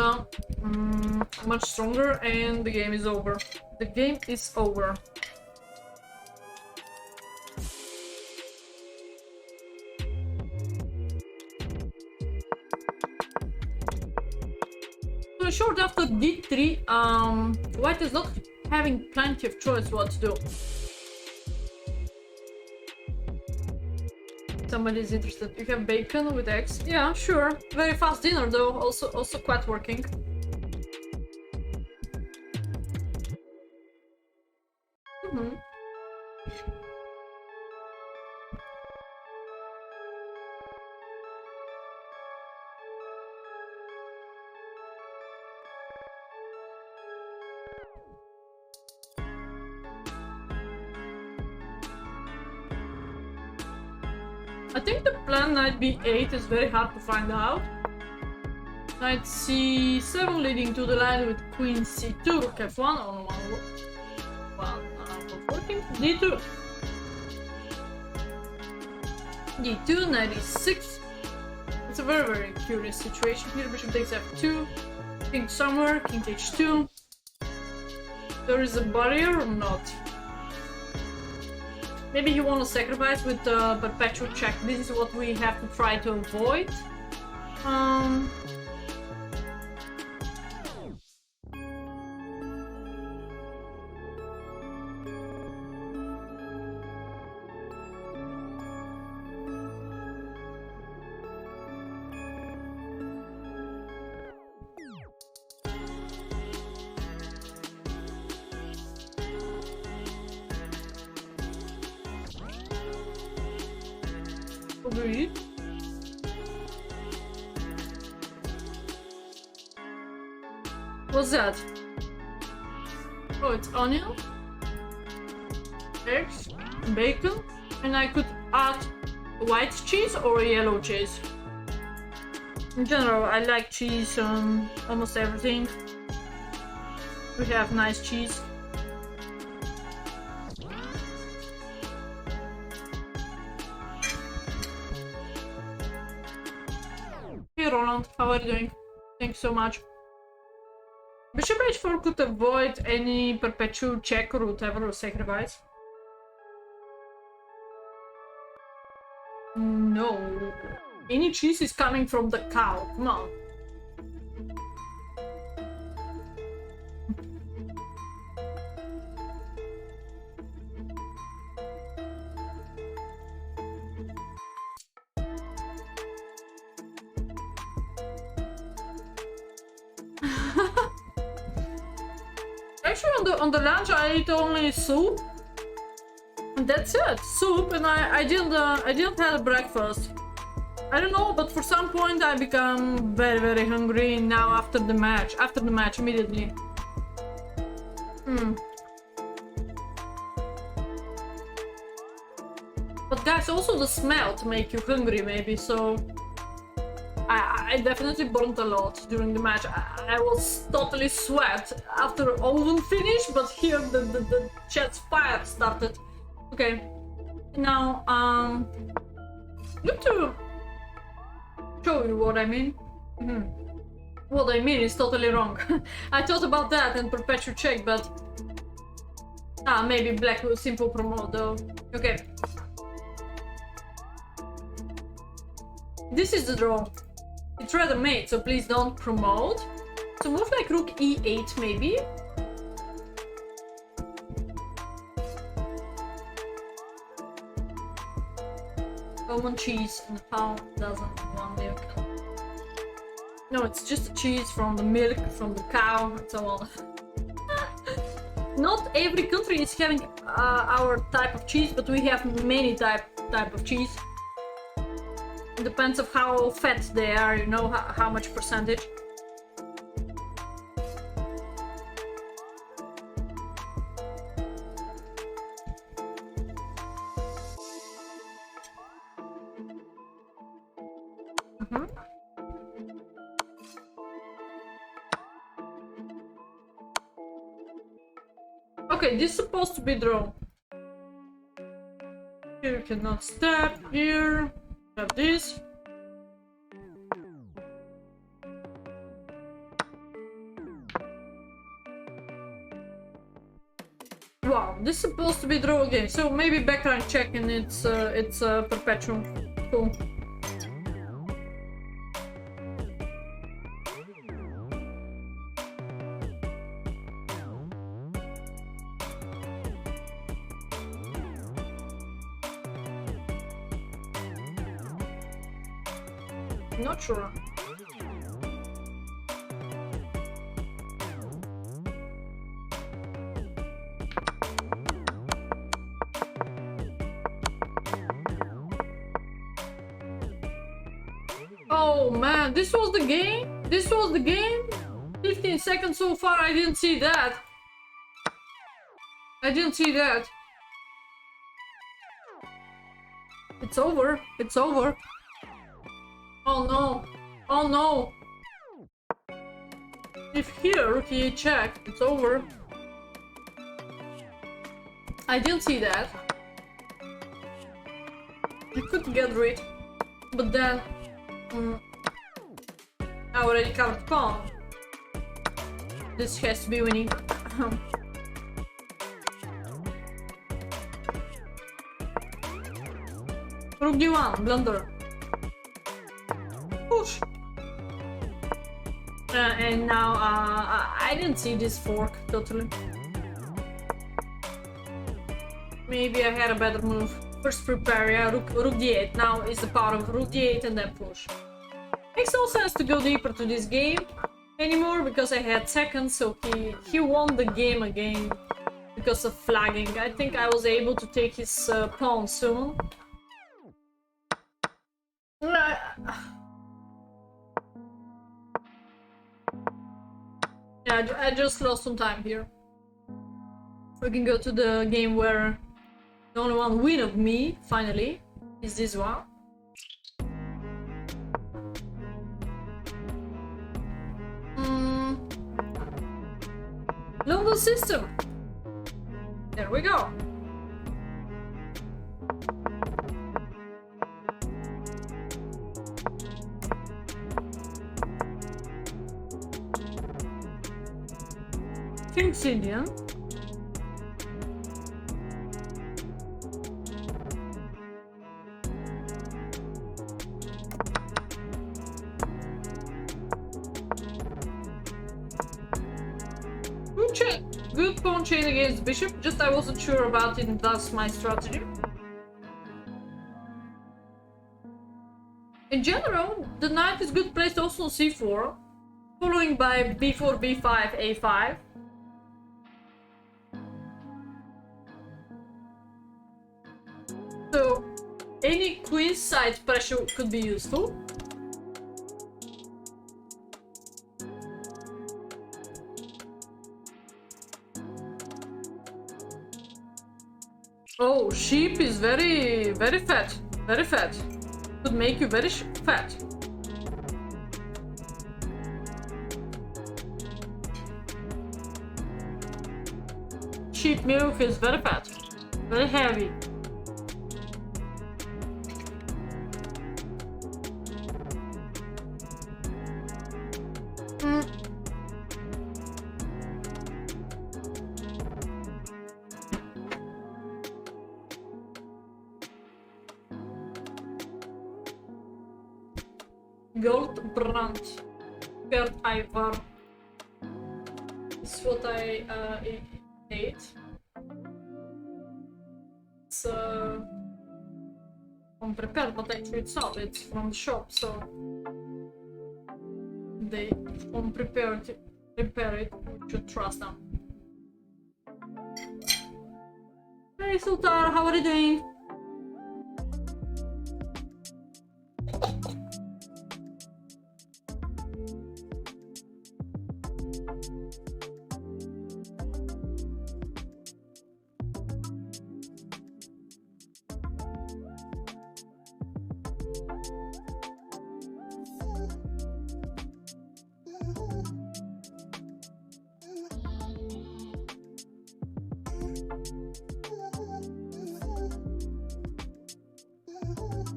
much stronger and the game is over. The game is over. So short after d3, White is not having plenty of choice what to do. Somebody's interested. You have bacon with eggs? Yeah, sure. Very fast dinner though, also quite working. I think the plan knight b8 is very hard to find out. Knight c7 leading to the line with queen c2, rook f1 on one working. d2. d2, knight e6. It's a very curious situation here. Bishop takes f2. King somewhere, king h2. There is a barrier or not? Maybe he wants to sacrifice with the perpetual check. This is what we have to try to avoid. Agreed. What's that? Oh, it's onion, eggs, bacon, and I could add white cheese or yellow cheese. In general, I like cheese on almost everything. We have nice cheese. Hey Roland, how are you doing? Thanks so much. Bishop h4 could avoid any perpetual check or whatever, or sacrifice. No. Any cheese is coming from the cow, come on. Actually, on the lunch I ate only soup, and that's it. Soup, and I didn't have a breakfast. I don't know, but for some point I become very hungry now after the match. After the match, immediately. But guys, also the smell to make you hungry, maybe. So I definitely burnt a lot during the match. I was totally sweat after oven finish, but here the chat's fire started. Okay, now good to show you what I mean. What I mean is totally wrong. I thought about that and perpetual check, but... maybe black will simple promote though. Okay. This is the draw. It's rather made, so please don't promote. So move like rook e8 maybe. Common cheese and the pound doesn't want milk. No, it's just a cheese from the milk, from the cow, and so on. Not every country is having our type of cheese, but we have many type of cheese. It depends of how fat they are, you know, how much percentage. Okay, this is supposed to be draw. Here you cannot step, here. Have this. Wow, this is supposed to be draw again. So maybe backline check and it's perpetual. Cool. Not sure. Oh man, this was the game? This was the game? 15 seconds so far, I didn't see that. I didn't see that. It's over. It's over. Oh no! Oh no! If here, rook e8 check, it's over. I didn't see that. I could get rid, but then I already covered pawn. This has to be winning. Rook d1, blunder. Push. And now I didn't see this fork totally. Maybe I had a better move. First prepare, yeah, rook d8. Now is the part of rook d8 and then push. Makes no sense to go deeper to this game anymore because I had second, so he won the game again because of flagging. I think I was able to take his pawn soon. Yeah, I just lost some time here. We can go to the game where the only one win of me, finally, is this one. London system. There we go. King's Indian. Good pawn chain against bishop, just I wasn't sure about it and that's my strategy. In general, the knight is good placed also on c4, following by b4, b5, a5. So, any queen side pressure could be useful. Oh, sheep is very fat. Very fat. Could make you very fat. Sheep milk is very fat. Very heavy. Gold brand. Third Ivar. This is what I ate. So unprepared, but actually it's not. It's from the shop, so they unprepared prepare it. We should trust them. Hey Sultan, how are you doing?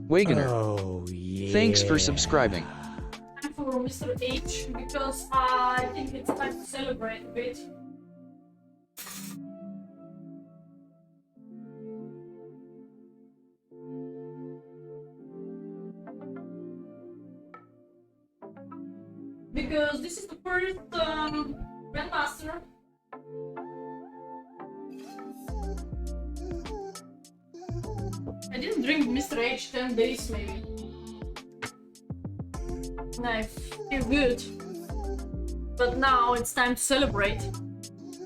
Wagoner, Oh, yeah. thanks for subscribing. Time for Mr. H because I think it's time to celebrate a bit. Because this is the first Grandmaster. I didn't drink Mr. H 10 days maybe. And I feel good. But now it's time to celebrate.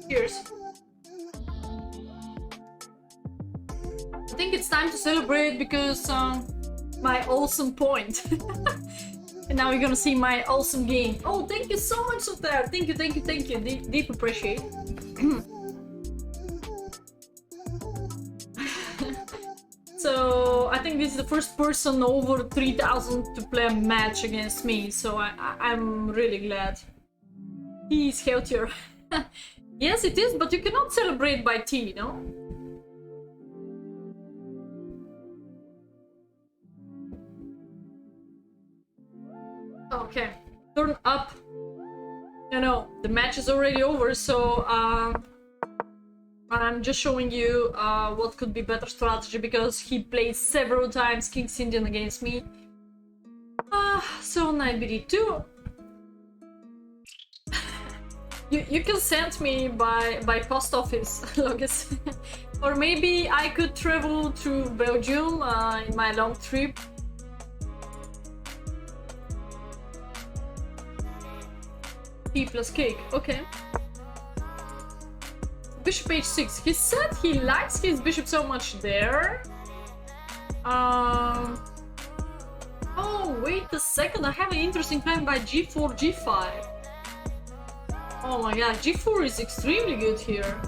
Cheers. I think it's time to celebrate because my awesome point. And now you're gonna see my awesome game. Oh, thank you so much of that. Thank you, thank you, thank you. Deep appreciate. So I think this is the first person over 3,000 to play a match against me. So I'm really glad. He's healthier. Yes, it is, but you cannot celebrate by tea, you know? Okay, turn up. No, the match is already over, so I'm just showing you what could be better strategy because he played several times King's Indian against me. So knight bd2. You can send me by post office, Logis. Or maybe I could travel to Belgium in my long trip. Tea plus cake, okay. Bishop h6. He said he likes his bishop so much there. Oh, wait a second. I have an interesting plan by g4, g5. Oh my god, g4 is extremely good here.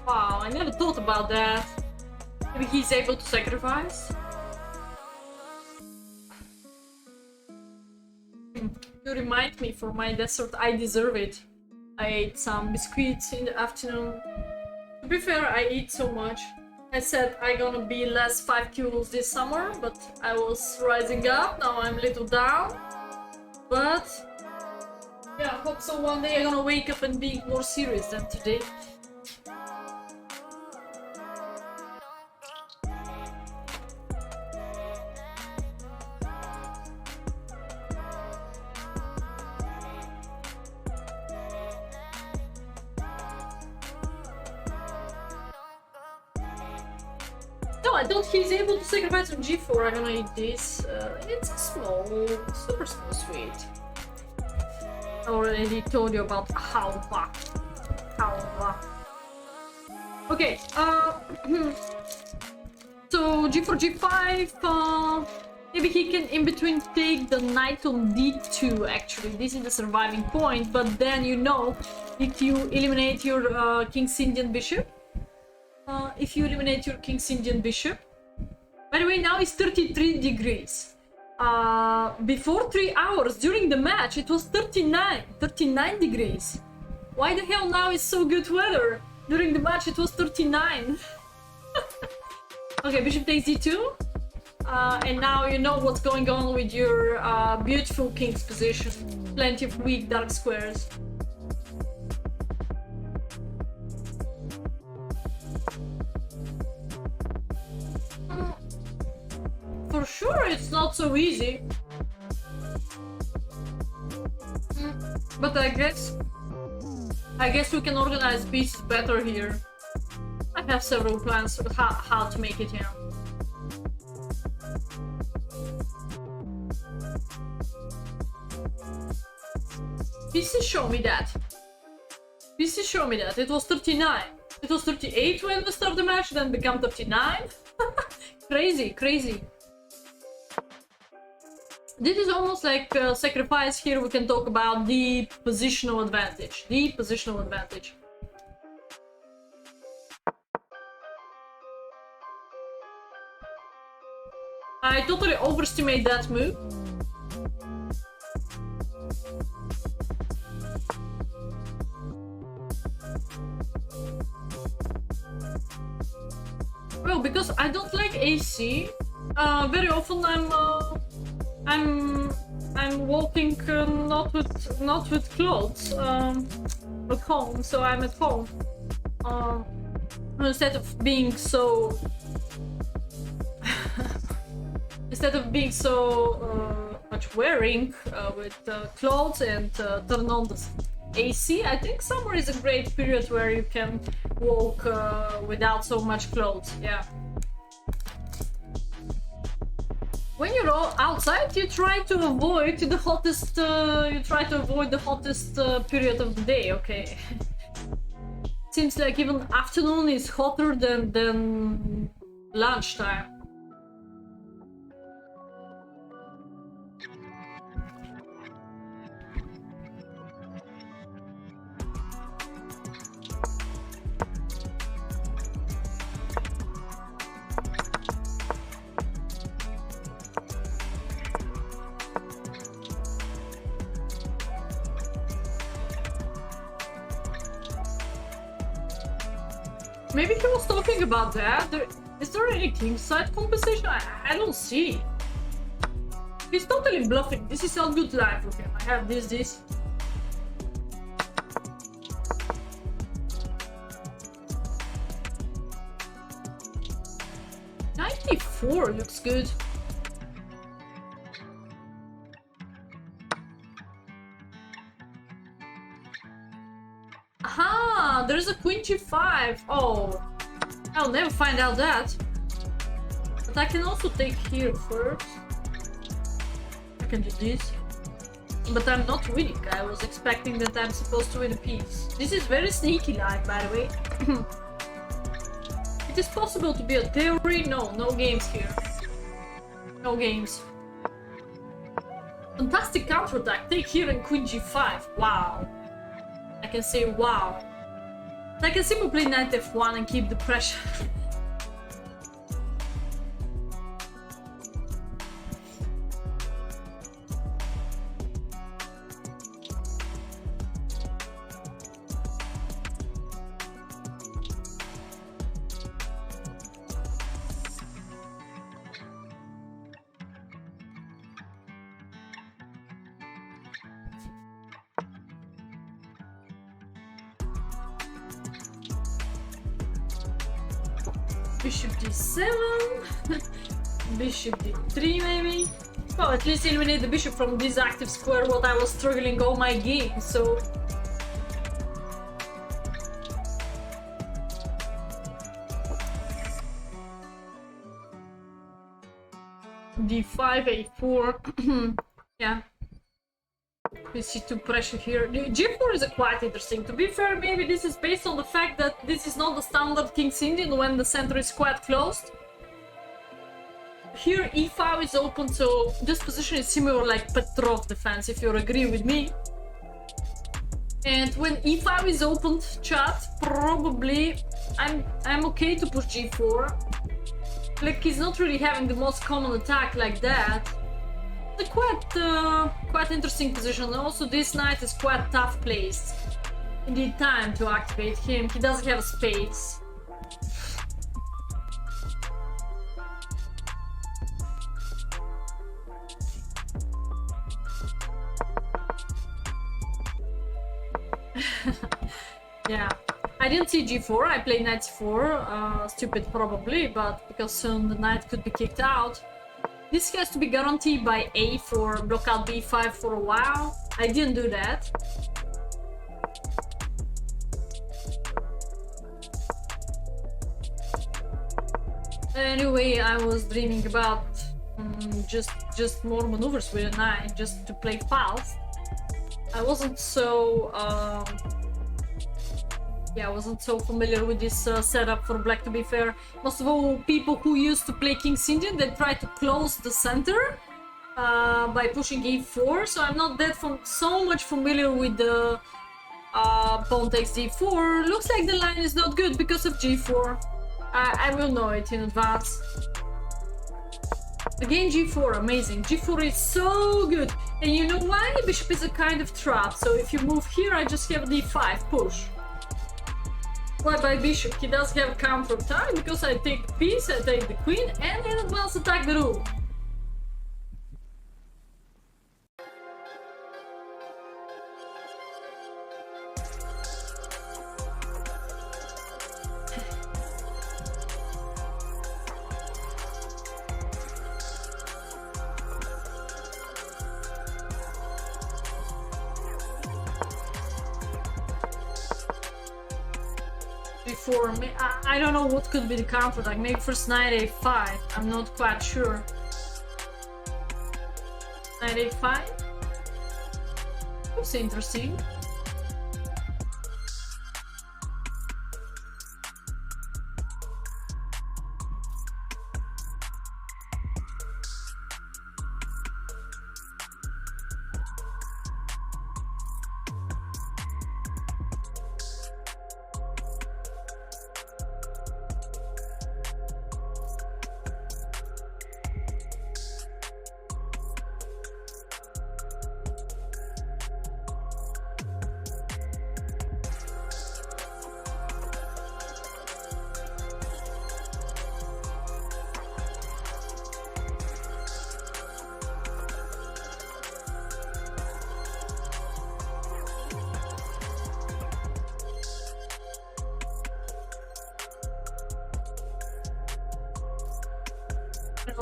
Wow, I never thought about that. Maybe he's able to sacrifice. You remind me for my dessert. I deserve it. I ate some biscuits in the afternoon. To be fair, I eat so much. I said I'm gonna be less 5 kilos this summer, but I was rising up. Now I'm a little down. But yeah, I hope so one day I'm gonna wake up and be more serious than today. No, I don't. He's able to sacrifice on g4. I'm gonna eat this. It's a small, super small sweet. I already told you about halva. Halva. Okay. So g4, g5. Maybe he can in between take the knight on d2. Actually, this is the surviving point. But then you know, if you eliminate your King's Indian bishop. If you eliminate your King's Indian bishop. By the way, now it's 33 degrees. Before 3 hours during the match, it was 39 degrees. Why the hell now it's so good weather? During the match, it was 39. Okay, bishop takes d2. And now you know what's going on with your beautiful king's position. Plenty of weak dark squares. For sure, it's not so easy. But I guess we can organize pieces better here. I have several plans of how to make it, yeah. PC show me that. PC show me that. It was 39. It was 38 when we started the match, then become 39. Crazy, crazy. This is almost like sacrifice. Here we can talk about the positional advantage. The positional advantage. I totally overestimate that move. Well, because I don't like AC, very often I'm walking not with clothes at home, so I'm at home instead of being so much wearing with clothes and turn on the AC. I think summer is a great period where you can walk without so much clothes. Yeah. When you're outside, you try to avoid the hottest. Period of the day. Okay. Seems like even afternoon is hotter than lunchtime. Maybe he was talking about that. Is there any kingside compensation? I don't see. He's totally bluffing. This is not good life for him. I have this. $94 looks good. Aha! There's a queen g5. Oh, I'll never find out that. But I can also take here first. I can do this. But I'm not winning. I was expecting that I'm supposed to win a piece. This is very sneaky like, by the way. It is possible to be a theory. No games here. No games. Fantastic counterattack. Take here and queen g5. Wow. I can say wow. I can simply play knight f1 and keep the pressure. Bishop d7, bishop d3 maybe. Well, at least eliminate the bishop from this active square, what I was struggling all my game, so... d5, a4, yeah. We see two pressure here. G4 is quite interesting. To be fair, maybe this is based on the fact that this is not the standard King's Indian when the center is quite closed. Here e5 is open, so this position is similar like Petrov defense, if you agree with me. And when e5 is opened, chat, probably I'm okay to push g4. Like, he's not really having the most common attack like that. Quite interesting position, and also this knight is quite tough placed. You need time to activate him. He doesn't have spades. Yeah, I didn't see g4. I played knight c4. Stupid probably, but because soon the knight could be kicked out. This has to be guaranteed by a for block out b5 for a while. I didn't do that. Anyway, I was dreaming about just more maneuvers with a knight, just to play fast. I wasn't so yeah, I wasn't so familiar with this setup for black, to be fair. Most of all, people who used to play King's Indian, they try to close the center by pushing e4, so I'm not that so much familiar with the pawn takes d4. Looks like the line is not good because of g4. I will know it in advance. Again, g4, amazing. g4 is so good. And you know why? Bishop is a kind of trap, so if you move here, I just have d5, push. Why by bishop? He does have counter attack because I take the piece, I take the queen, and in advance attack the rook. Before me, I don't know what could be the counter attack. Maybe first knight a5. I'm not quite sure. Knight a5. Looks interesting.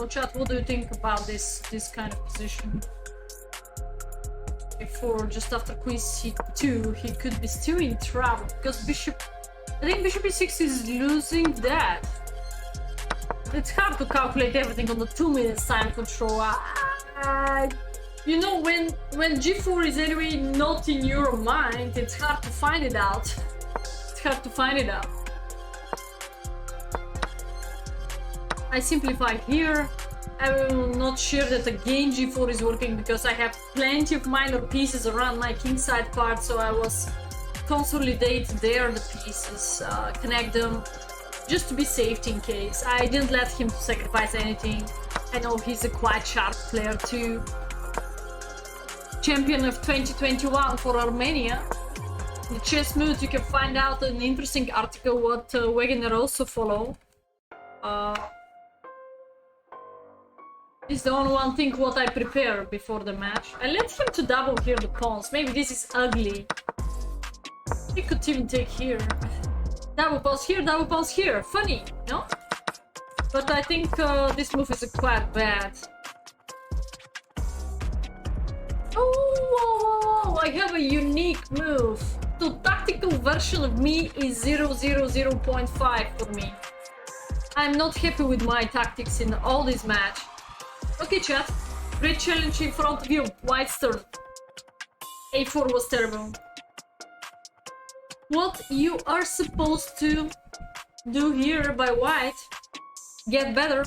Chat, what do you think about this kind of position? Before, just after queen c2, he could be still in trouble because bishop. I think bishop e6 is losing that. It's hard to calculate everything on the 2 minutes time control. You know, when g4 is anyway not in your mind, it's hard to find it out. It's hard to find it out. I simplify here. I'm not sure that again g4 is working because I have plenty of minor pieces around my kingside part, so I was consolidate there the pieces, connect them, just to be safe in case. I didn't let him sacrifice anything. I know he's a quite sharp player too. Champion of 2021 for Armenia. In the chess mood you can find out an interesting article what Wegener also follow. It's the only one thing what I prepare before the match. I let him to double here the pawns. Maybe this is ugly. He could even take here. Double pawns here. Funny, no? But I think this move is quite bad. Oh, I have a unique move. The tactical version of me is 0.5 for me. I'm not happy with my tactics in all this match. Okay, chat. Great challenge in front of you. White's turn. A4 was terrible. What you are supposed to do here by white? Get better.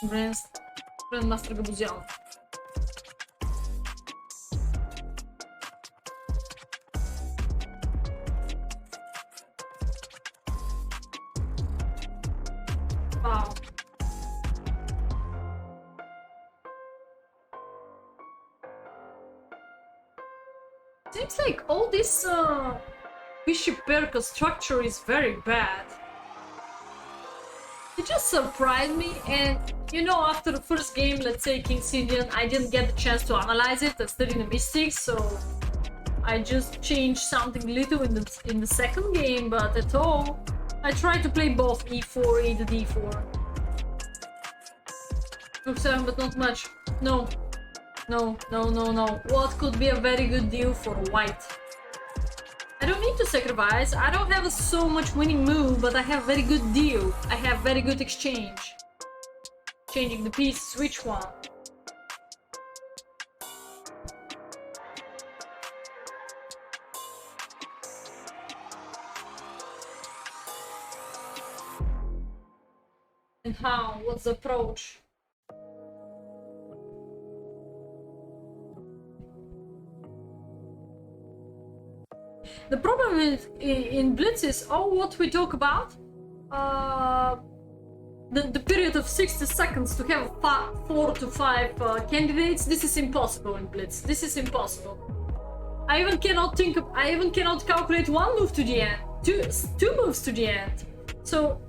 Grandmaster Gabuzyan. Wow. Seems like all this bishop pair structure is very bad. It just surprised me, and you know, after the first game, let's say King's Indian, I didn't get the chance to analyze it. I studied the mistakes, so I just changed something little in the second game, but at all, I tried to play both e4, e to d4. Rook 7, but not much. No. No. What could be a very good deal for white? I don't need to sacrifice. I don't have so much winning move, but I have very good deal. I have very good exchange. Changing the pieces, which one? And how? What's the approach? The problem in Blitz is, what we talk about, the period of 60 seconds to have 4 to 5 candidates. This is impossible in Blitz. This is impossible. I even cannot calculate one move to the end, two moves to the end. So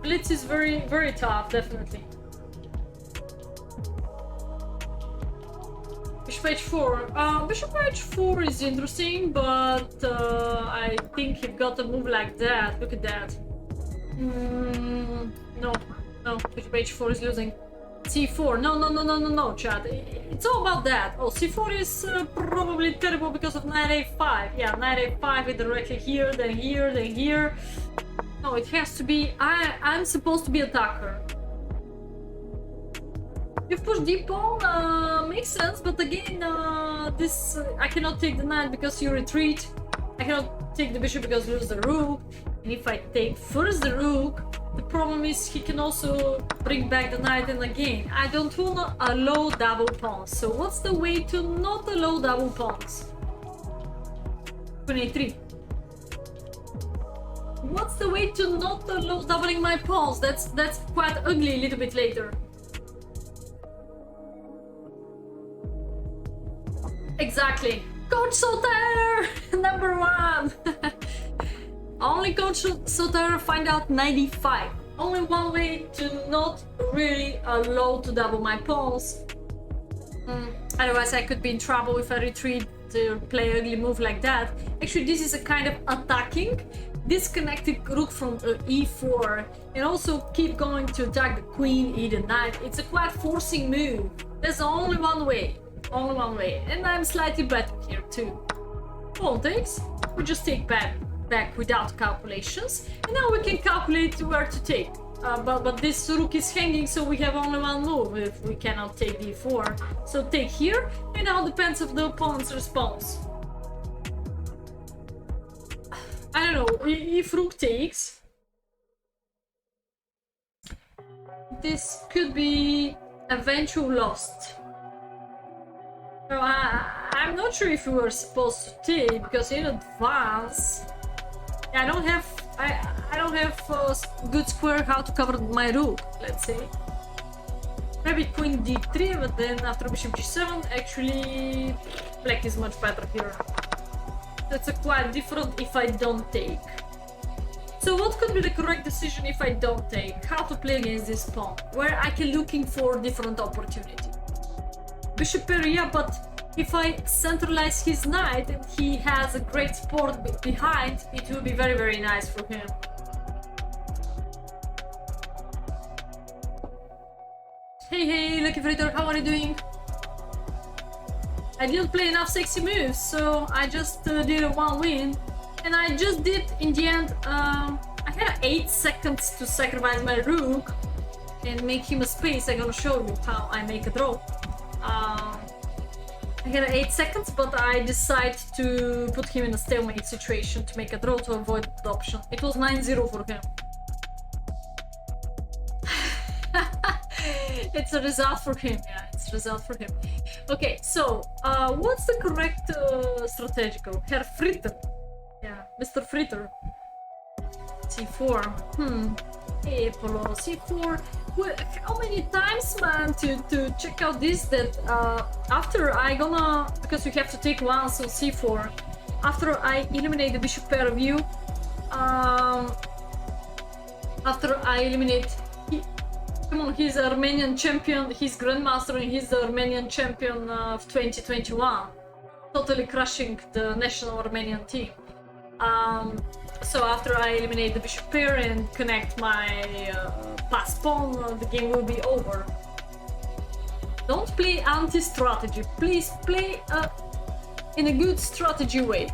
Blitz is very, very tough, definitely. Bishop h4. Bishop h4 is interesting, but I think he got a move like that. Look at that. No, Bishop h4 is losing. c4. No, chat. It's all about that. Oh, c4 is probably terrible because of knight a5. Yeah, knight a5 directly here, then here, then here. No, it has to be. I'm supposed to be attacker. You've pushed d pawn, makes sense, but again, this I cannot take the knight because you retreat. I cannot take the bishop because you lose the rook. And if I take first the rook, the problem is he can also bring back the knight, and again, I don't want to allow double pawns. So what's the way to not allow double pawns? 23. What's the way to not allow doubling my pawns? That's quite ugly a little bit later. Exactly. Coach Soter! Number 1! Only Coach Soter find out 95. Only one way to not really allow to double my pawns. Otherwise I could be in trouble if I retreat to play ugly move like that. Actually, this is a kind of attacking, disconnected rook from e4, and also keep going to attack the queen, e the knight. It's a quite forcing move. There's only one way. Only one way. And I'm slightly better here too. Pawn takes. We just take back without calculations. And now we can calculate where to take. But this rook is hanging, so we have only one move if we cannot take d4. So take here, and now depends on the opponent's response. I don't know, if rook takes, this could be eventually lost. So I'm not sure if we were supposed to take, because in advance I don't have good square how to cover my rook, let's say. Maybe queen d3, but then after bishop g7, actually black is much better here. That's a quite different if I don't take. So what could be the correct decision if I don't take? How to play against this pawn? Where I can looking for different opportunity. Bishop pair, yeah, but if I centralize his knight and he has a great support behind, it will be very, very nice for him. Hey, Lucky Fritter, how are you doing? I didn't play enough sexy moves, so I just did a 1 win. And I just did, in the end, I had 8 seconds to sacrifice my rook and make him a space. I'm gonna show you how I make a draw. I had 8 seconds, but I decided to put him in a stalemate situation to make a draw to avoid the option. It was 9-0 for him. It's a result for him, yeah, it's a result for him. Okay, so, what's the correct strategical? Herr Fritter. Yeah, Mr. Fritter. c4. Hey, Polo, c4. Well, how many times, man, to check out this, that after I gonna, because we have to take one, so c4, after I eliminate the bishop pair view, after I eliminate, come on, he's Armenian champion, he's grandmaster, and he's the Armenian champion of 2021, totally crushing the national Armenian team. So after I eliminate the bishop pair and connect my pass pawn, the game will be over. Don't play anti-strategy, please play in a good strategy way.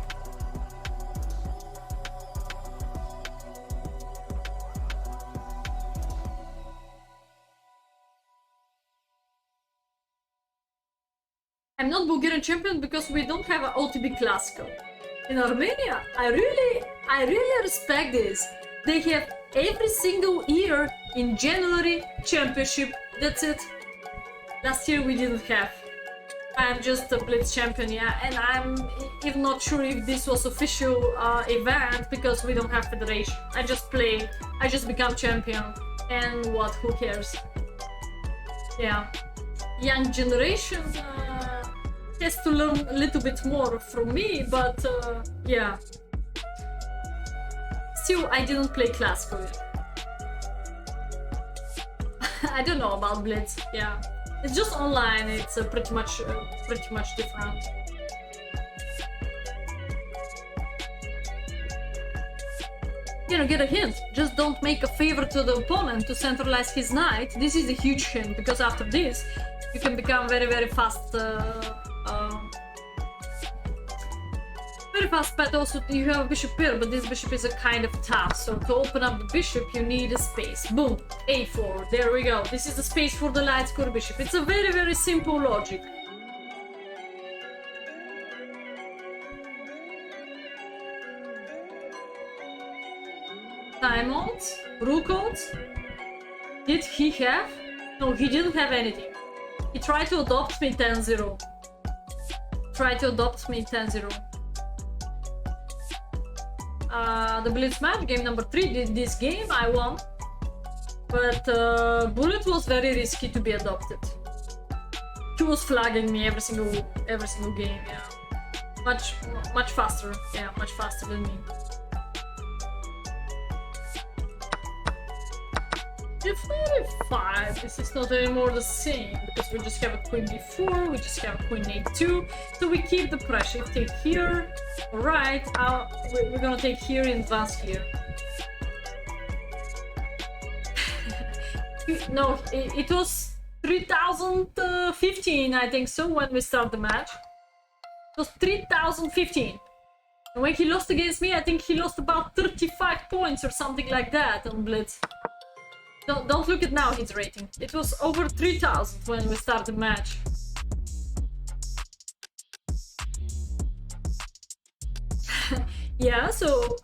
I'm not Bulgarian champion because we don't have an OTB Classical. In Armenia, I really respect this. They have every single year in January championship. That's it. Last year we didn't have. I'm just a Blitz champion, yeah, and I'm even not sure if this was official event because we don't have federation. I just play, I just become champion, and what? Who cares? Yeah, young generation has to learn a little bit more from me, but yeah. Still, I didn't play classical yet. I don't know about Blitz. Yeah, it's just online. It's pretty much different. You know, get a hint. Just don't make a favor to the opponent to centralize his knight. This is a huge hint because after this, you can become very fast. Very fast, but also you have a bishop here, but this bishop is a kind of tough. So to open up the bishop, you need a space. Boom, a4. There we go. This is the space for the light square bishop. It's a very simple logic. Timeout, rook out. Did he have? No, he didn't have anything. He tried to adopt me 10-0. Tried to adopt me 10-0. The Blitz match, game number 3, did this game, I won. But Bullet was very risky to be adopted. He was flagging me every single game, yeah. Much faster, yeah, much faster than me. F5, this is not anymore the same, because we just have a queen b4, we just have a queen a2, so we keep the pressure. Take here, alright, we're gonna take here and advance here. No, it was 3015, I think so, when we start the match. It was 3015. And when he lost against me, I think he lost about 35 points or something like that on Blitz. Don't look at now his rating. It was over 3000 when we started the match. Yeah, so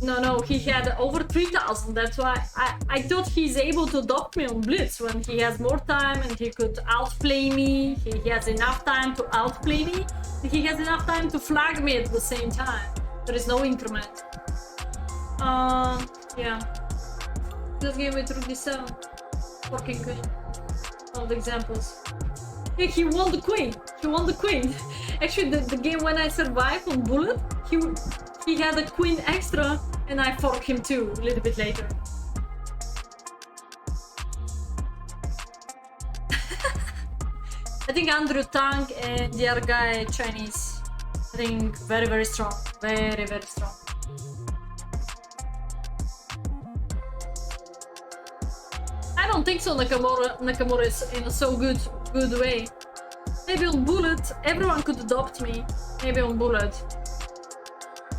no, he had over 3000. That's why I thought he's able to adopt me on Blitz when he has more time and he could outplay me. He has enough time to outplay me. He has enough time to flag me at the same time. There is no increment. Yeah. Just gave me through d7. Fucking queen. One of the examples. Yeah, he won the queen. He won the queen. Actually, the game when I survived on Bullet, he had a queen extra, and I forked him too a little bit later. I think Andrew Tang and the other guy Chinese. I think very strong. Very strong. I don't think so. Nakamura is in a so good way. Maybe on Bullet everyone could adopt me. Maybe on Bullet,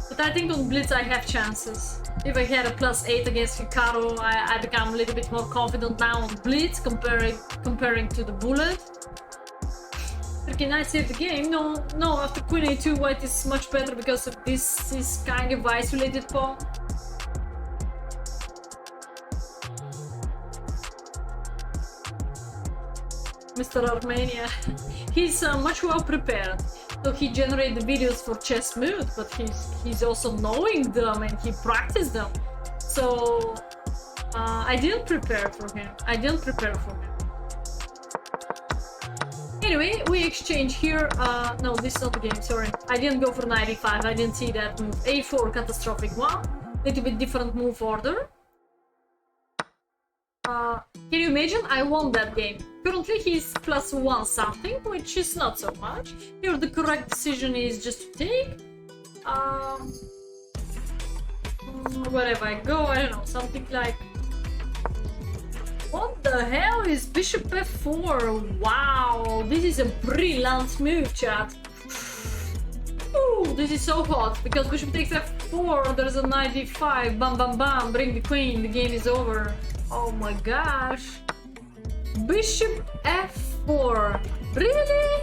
but I think on Blitz I have chances. If I had a +8 against Hikaru, I become a little bit more confident now on Blitz comparing to the Bullet. Can I save the game? No. After Queen A2, White is much better because of this is kind of isolated pawn. Mr. Armenia. He's much well prepared. So he generated the videos for chess mood, but he's also knowing them and he practiced them. So I didn't prepare for him. Anyway, we exchange here. No, this is not the game, sorry. I didn't go for 95, I didn't see that move. A4, catastrophic one. Little bit different move order. Can you imagine? I won that game. Currently he's +1 something, which is not so much. Here the correct decision is just to take. Wherever I go, I don't know, something like... What the hell is bishop f4? Wow, this is a brilliant move, chat. this is so hot, because bishop takes f4, there's a knight d5, bam bam bam, bring the queen, the game is over. Oh my gosh. Bishop f4, really?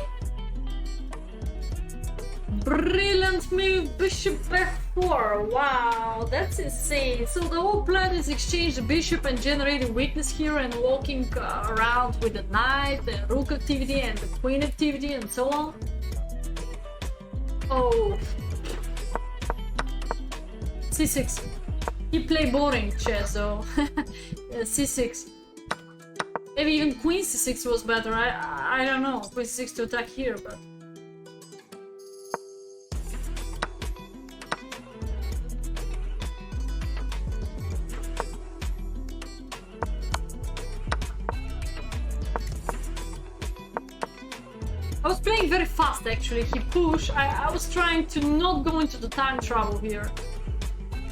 Brilliant move, bishop f4, wow, that's insane. So the whole plan is exchange the bishop and generate a weakness here and walking around with the knight, the rook activity and the queen activity and so on. Oh, c6. He play boring chess though. c6. Maybe even queen c6 was better. I don't know. Queen c6 to attack here, but I was playing very fast actually. He pushed. I was trying to not go into the time trouble here.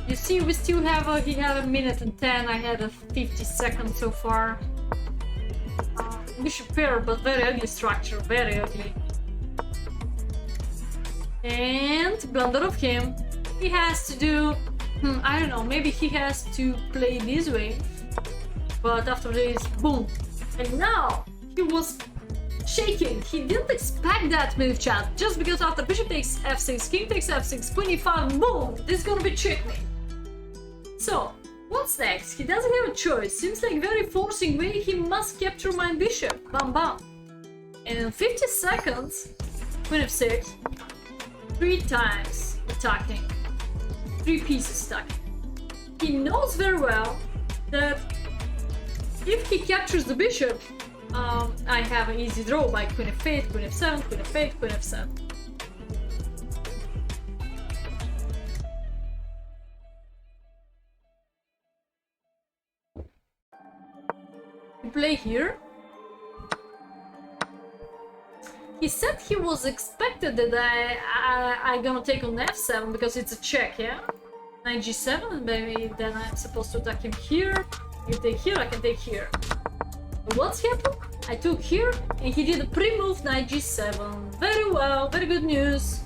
You see, we still have he had a minute and 10. I had a 50 seconds so far. Bishop pair, but very ugly structure, very ugly. And blunder of him. He has to do. I don't know. Maybe he has to play this way. But after this, boom. And now he was shaking. He didn't expect that move, chat. Just because after bishop takes f6, king takes f6, queen e5, boom, this is gonna be checkmate. So, what's next? He doesn't have a choice. Seems like very forcing way. He must capture my bishop. Bam bam. And in 50 seconds, queen f6, 3 times attacking, 3 pieces attacking. He knows very well that if he captures the bishop, I have an easy draw by queen f8, queen f7, queen f8, queen f7. We play here. He said he was expected that I gonna take on f7 because it's a check, yeah? Knight g7, maybe then I'm supposed to attack him here. You take here, I can take here. But what's happened? I took here and he did a pre-move knight g7. Very well, very good news.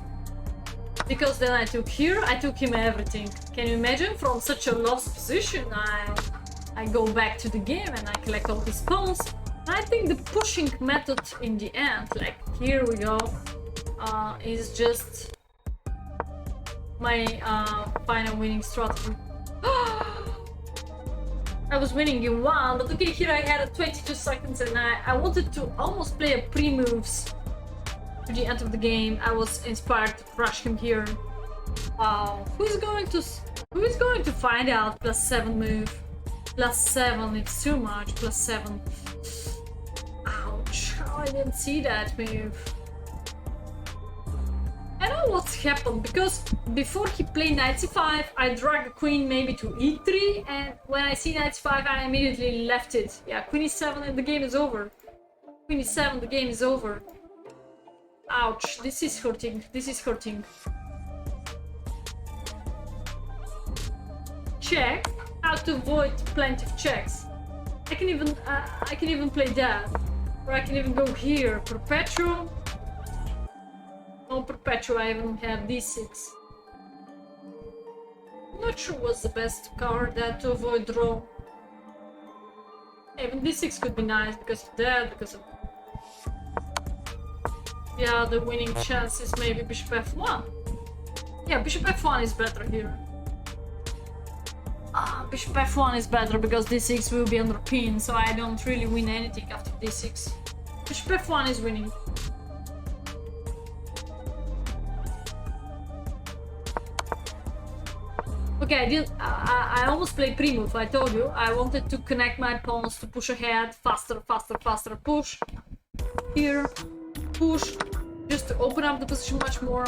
Because then I took here, I took him everything. Can you imagine? From such a lost position, I go back to the game and I collect all his pawns. I think the pushing method in the end, like here we go, is just my final winning strategy. I was winning in 1, but okay, here I had 22 seconds and I wanted to almost play a pre-moves to the end of the game. I was inspired to crush him here. Who is going to find out? +7 move. +7, it's too much. +7. Ouch, I didn't see that move. I know what's happened, because before he played knight c5, I dragged the queen maybe to e3, and when I see knight c5, I immediately left it. Yeah, queen e7 and the game is over. Queen e7, the game is over. Ouch, this is hurting, this is hurting. Check, how to avoid plenty of checks. I can even play that, or I can even go here, perpetual. No perpetual, I even have d6. Not sure what's the best card that to avoid draw. Even d6 could be nice because of that, because of... Yeah, the winning chance is maybe bishop f1. Yeah, bishop f1 is better here. Bishop f1 is better because d6 will be under pin, so I don't really win anything after d6. Bishop f1 is winning. Okay, I almost played pre-move, I told you. I wanted to connect my pawns to push ahead, faster, push. Here, push, just to open up the position much more.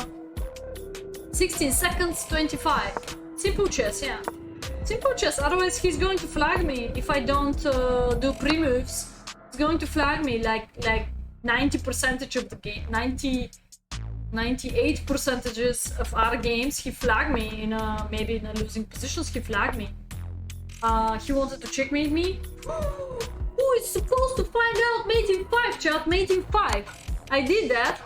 16 seconds, 25. Simple chess, yeah. Simple chess, otherwise he's going to flag me if I don't do pre-moves. He's going to flag me like 90% of the game, 98% of other games he flagged me in maybe in a losing positions. He flagged me. He wanted to checkmate me. Oh, it's supposed to find out mate in 5, chat. Mate in 5. I did that.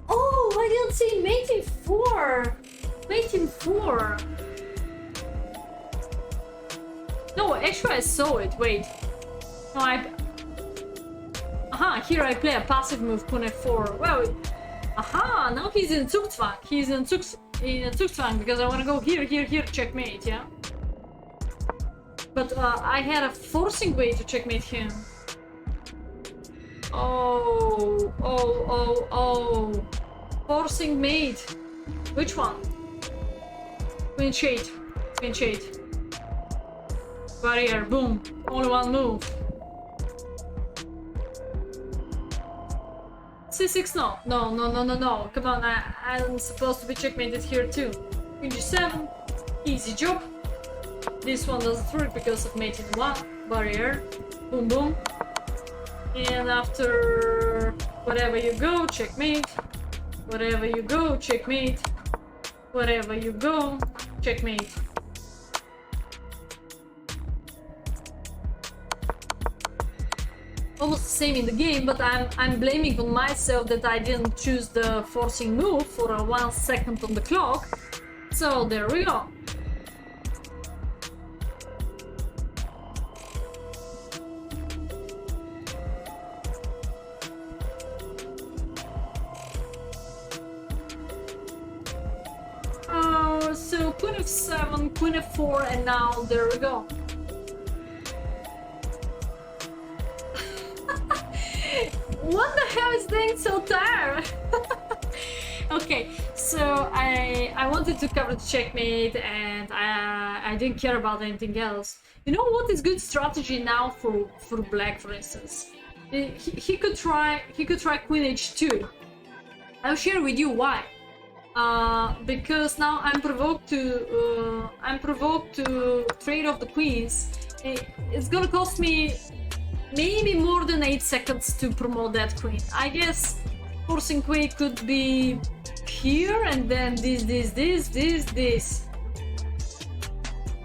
Oh, I didn't see mate in 4. Mate in 4. No, actually I saw it. Wait. No, Aha, here I play a passive move, Queen F4. Well, aha, now he's in Zugzwang. He's in Zugzwang because I want to go here, checkmate, yeah? But I had a forcing way to checkmate him. Oh. Forcing mate. Which one? Queen shade. Barrier, boom. Only one move. C6, no. Come on, I'm supposed to be checkmated here too. Queen G7, easy job. This one doesn't work because of mate in 1. Barrier, boom, boom. And after whatever you go, checkmate. Whatever you go, checkmate. Wherever you go, checkmate. Almost the same in the game, but I'm blaming on myself that I didn't choose the forcing move for a 1 second on the clock. So there we go. So Queen F7, Queen F4, and now there we go. What the hell is doing so tired? Okay, so I wanted to cover the checkmate and I didn't care about anything else. You know what is good strategy now for black, for instance? He could try Queen H2. I'll share with you why. Because now I'm provoked to trade off the queens. It's gonna cost me maybe more than 8 seconds to promote that queen. I guess forcing queen could be here and then this.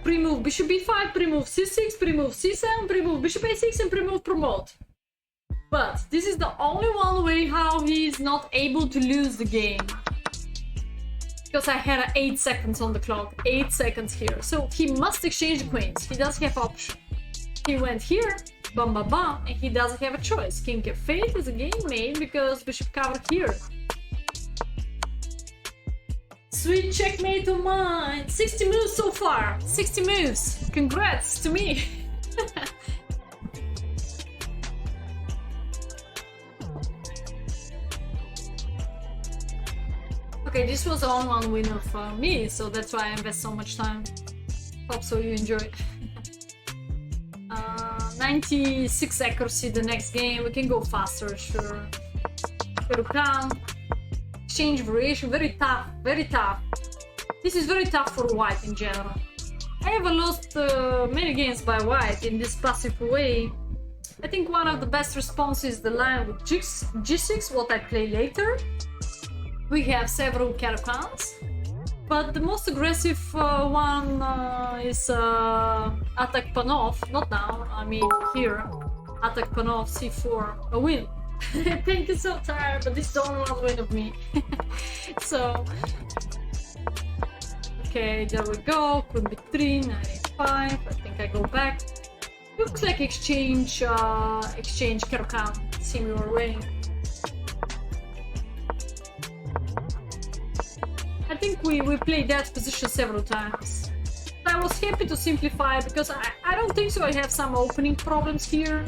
Pre-move bishop b5, pre-move c6, pre-move c7, pre-move bishop a6, and pre-move promote. But this is the only one way how he is not able to lose the game. Because I had 8 seconds on the clock, 8 seconds here. So he must exchange the queens. He doesn't have option. He went here, bam bam bam, and he doesn't have a choice. King f8 is a game made because bishop covered here. Sweet checkmate of mine. 60 moves so far. 60 moves. Congrats to me. Okay, this was the only one winner for me, so that's why I invest so much time. Hope so you enjoy it. 96 accuracy the next game. We can go faster, sure. Perukan. Exchange variation, very tough, very tough. This is very tough for white in general. I haven't lost many games by white in this passive way. I think one of the best responses is the line with G6, what I play later. We have several Caracans, but the most aggressive one is attack Panov, not now, I mean here. Attack Panov C4, a win. Thank you, so tired, but this is the only one win of me. So, okay, there we go. Queen b3, knight a5. I think I go back. Looks like exchange Caracan, similar way. I think we played that position several times. I was happy to simplify because I don't think so I have some opening problems here.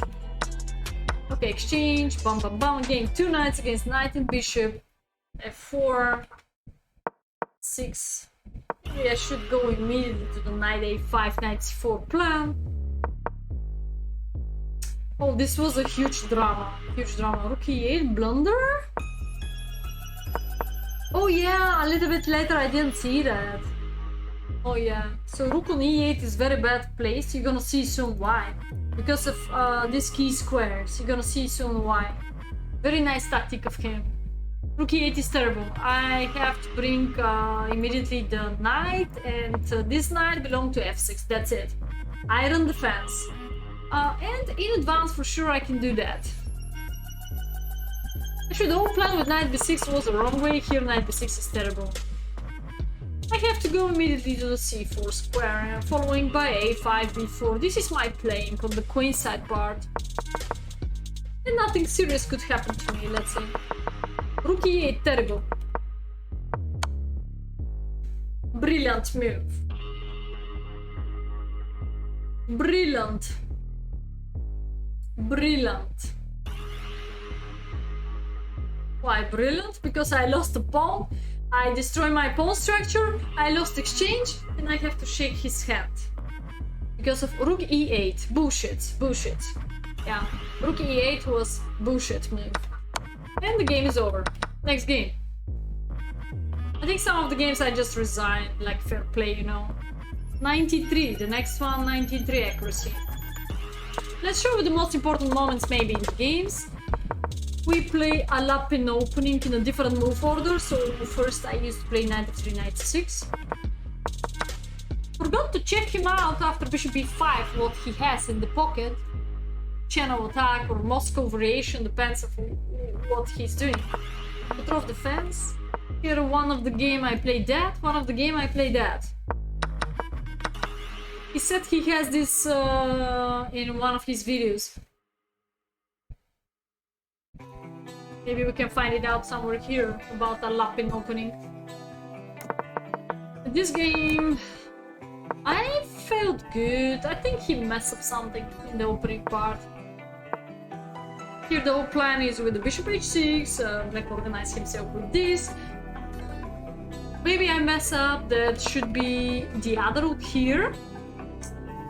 Okay, exchange, bam bam bam, game 2 knights against knight and bishop, f4, 6. Maybe I should go immediately to the knight a5, knight c4 plan. Oh, this was a huge drama, Rook e8, blunder? Oh yeah, a little bit later I didn't see that. Oh yeah, so Rook on e8 is very bad place, you're gonna see soon why. Because of these key squares, you're gonna see soon why. Very nice tactic of him. Rook e8 is terrible. I have to bring immediately the knight, and this knight belongs to f6, that's it. Iron defense. And in advance for sure I can do that. Actually, the whole plan with knight b6 was the wrong way. Here, knight b6 is terrible. I have to go immediately to the c4 square, following by a5, b4. This is my playing on the queenside part. And nothing serious could happen to me, let's say. Rook e8, terrible. Brilliant move. Brilliant. Brilliant. Why brilliant? Because I lost a pawn, I destroy my pawn structure, I lost exchange, and I have to shake his hand. Because of rook e8. Bullshit. Bullshit. Yeah, rook e8 was bullshit move. And the game is over. Next game. I think some of the games I just resigned, like fair play, you know. 93, the next one, 93 accuracy. Let's show you the most important moments maybe in the games. We play a lap in opening in a different move order, so first I used to play knight f3, knight 6. Forgot to check him out after bishop b5, what he has in the pocket. Channel attack or Moscow variation, depends on what he's doing. Control of defense. Here one of the game I play that, one of the game I play that. He said he has this in one of his videos. Maybe we can find it out somewhere here about a Lapin opening. This game, I felt good. I think he messed up something in the opening part. Here the whole plan is with the bishop h6, Black organized himself with this. Maybe I mess up, that should be the other rook here.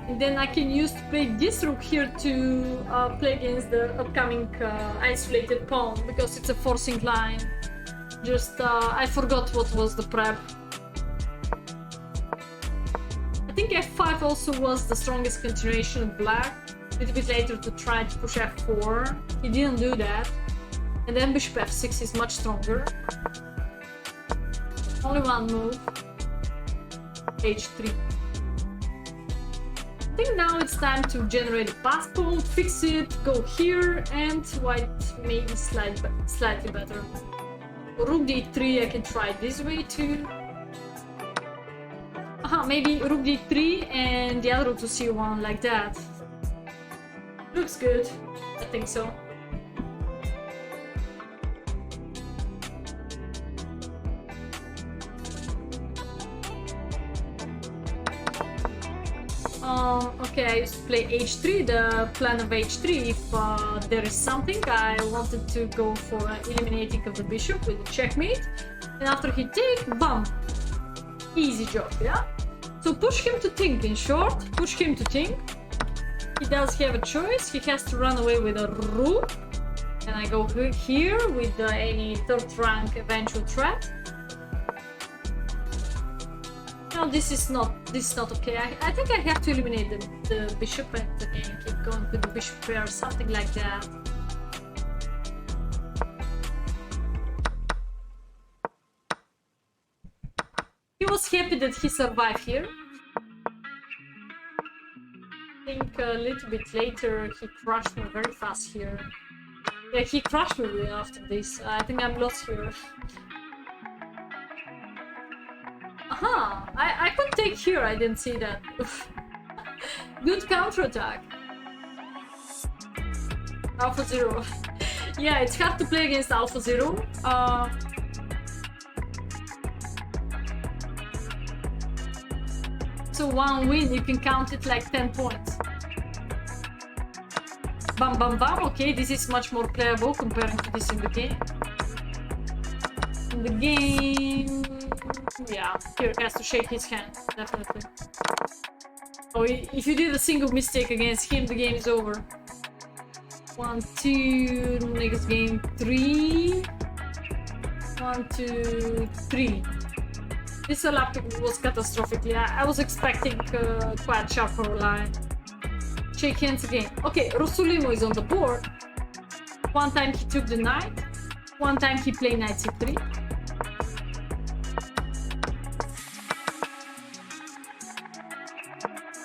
And then I can use to play this rook here to play against the upcoming isolated pawn, because it's a forcing line. Just, I forgot what was the prep. I think f5 also was the strongest continuation of black. A little bit later to try to push f4. He didn't do that. And then bishop f6 is much stronger. Only one move. h3. I think now it's time to generate a pass pawn, fix it, go here, and white maybe slightly better. Rook d3 I can try this way too. Maybe rook d3 and the other rook to c1 like that. Looks good. I think so. Okay, I used to play h3, the plan of h3, if there is something. I wanted to go for eliminating of the bishop with a checkmate. And after he take, bam! Easy job, yeah? So push him to think, in short. Push him to think. He does have a choice. He has to run away with a rook. And I go here with any third rank eventual threat. No, this is not okay. I think I have to eliminate the bishop and again keep going with the bishop pair, something like that. He was happy that he survived here. I think a little bit later he crushed me very fast here. Yeah, he crushed me after this. I think I'm lost here. I could take here, I didn't see that. Good counterattack. Alpha Zero. Yeah, it's hard to play against Alpha Zero. So one win, you can count it like 10 points. Bam bam bam, okay, this is much more playable comparing to this in the game. In the game... yeah, here has to shake his hand, definitely. Oh, if you did a single mistake against him, the game is over. 1, 2, next game 3. 1, 2, 3. This lap was catastrophic. I was expecting quite sharper line. Shake hands again. Okay, Rosulimo is on the board. One time he took the knight. One time he played knight c3.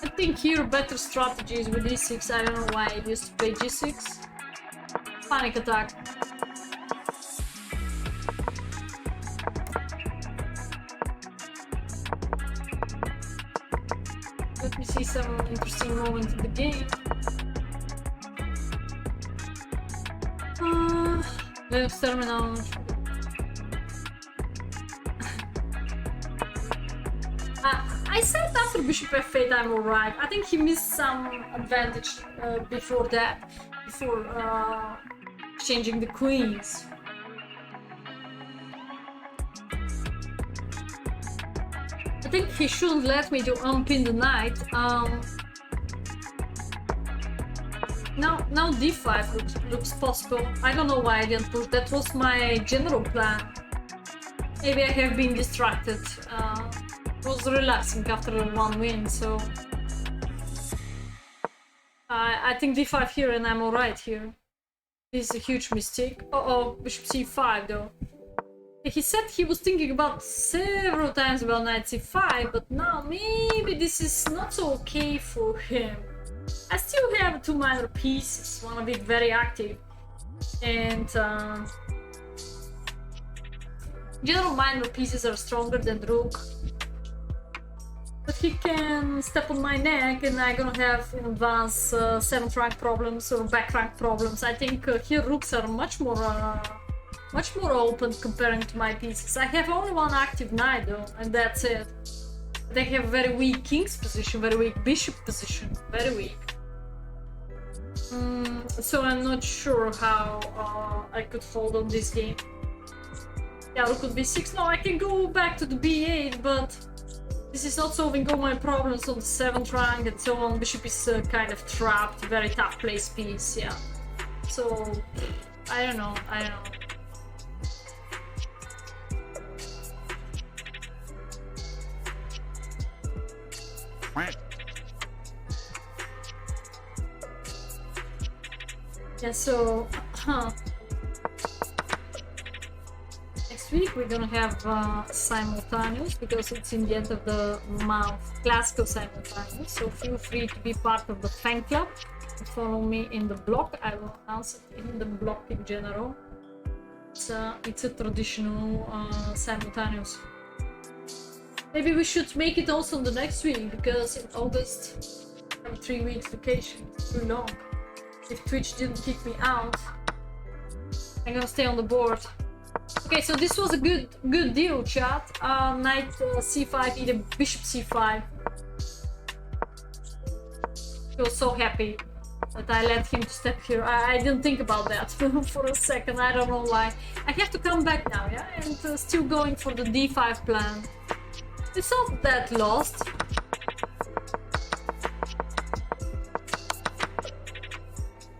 I think here better strategies with e6. I don't know why I used to play g6. Panic attack. some interesting moment in the game. Let's terminal. I said after bishop f8 I'm alright. I think he missed some advantage before that, before changing the queens. I think he shouldn't let me to unpin the knight. Now d5 looks possible. I don't know why I didn't push. That was my general plan. Maybe I have been distracted. It was relaxing after one win, so I think d5 here and I'm alright here. This is a huge mistake. Uh-oh, bishop c5 though. He said he was thinking about several times about knight c5, but now maybe this is not so okay for him. I still have two minor pieces, one of it very active, and general minor pieces are stronger than the rook. But he can step on my neck and I'm gonna have in advance 7th rank problems or back rank problems. I think here rooks are much more open comparing to my pieces. I have only one active knight though, and that's it. They have very weak king's position, very weak bishop position, very weak. So I'm not sure how I could hold on this game. Yeah, rook could b6. No, I can go back to the b8, but this is not solving all my problems on the 7th rank and so on. Bishop is kind of trapped, very tough place piece, yeah. So, I don't know. Yeah, so next week we're gonna have simultaneous because it's in the end of the month, classical simultaneous. So feel free to be part of the fan club and follow me in the blog. I will announce it in the blog in general. It's a traditional simultaneous. Maybe we should make it also the next week because in August I have 3 weeks vacation. It's too long. If Twitch didn't kick me out, I'm gonna stay on the board. Okay, so this was a good deal, chat. Knight c5, either bishop c5. He was so happy that I let him to step here. I didn't think about that for a second. I don't know why. I have to come back now, yeah, and still going for the d5 plan. It's not that lost.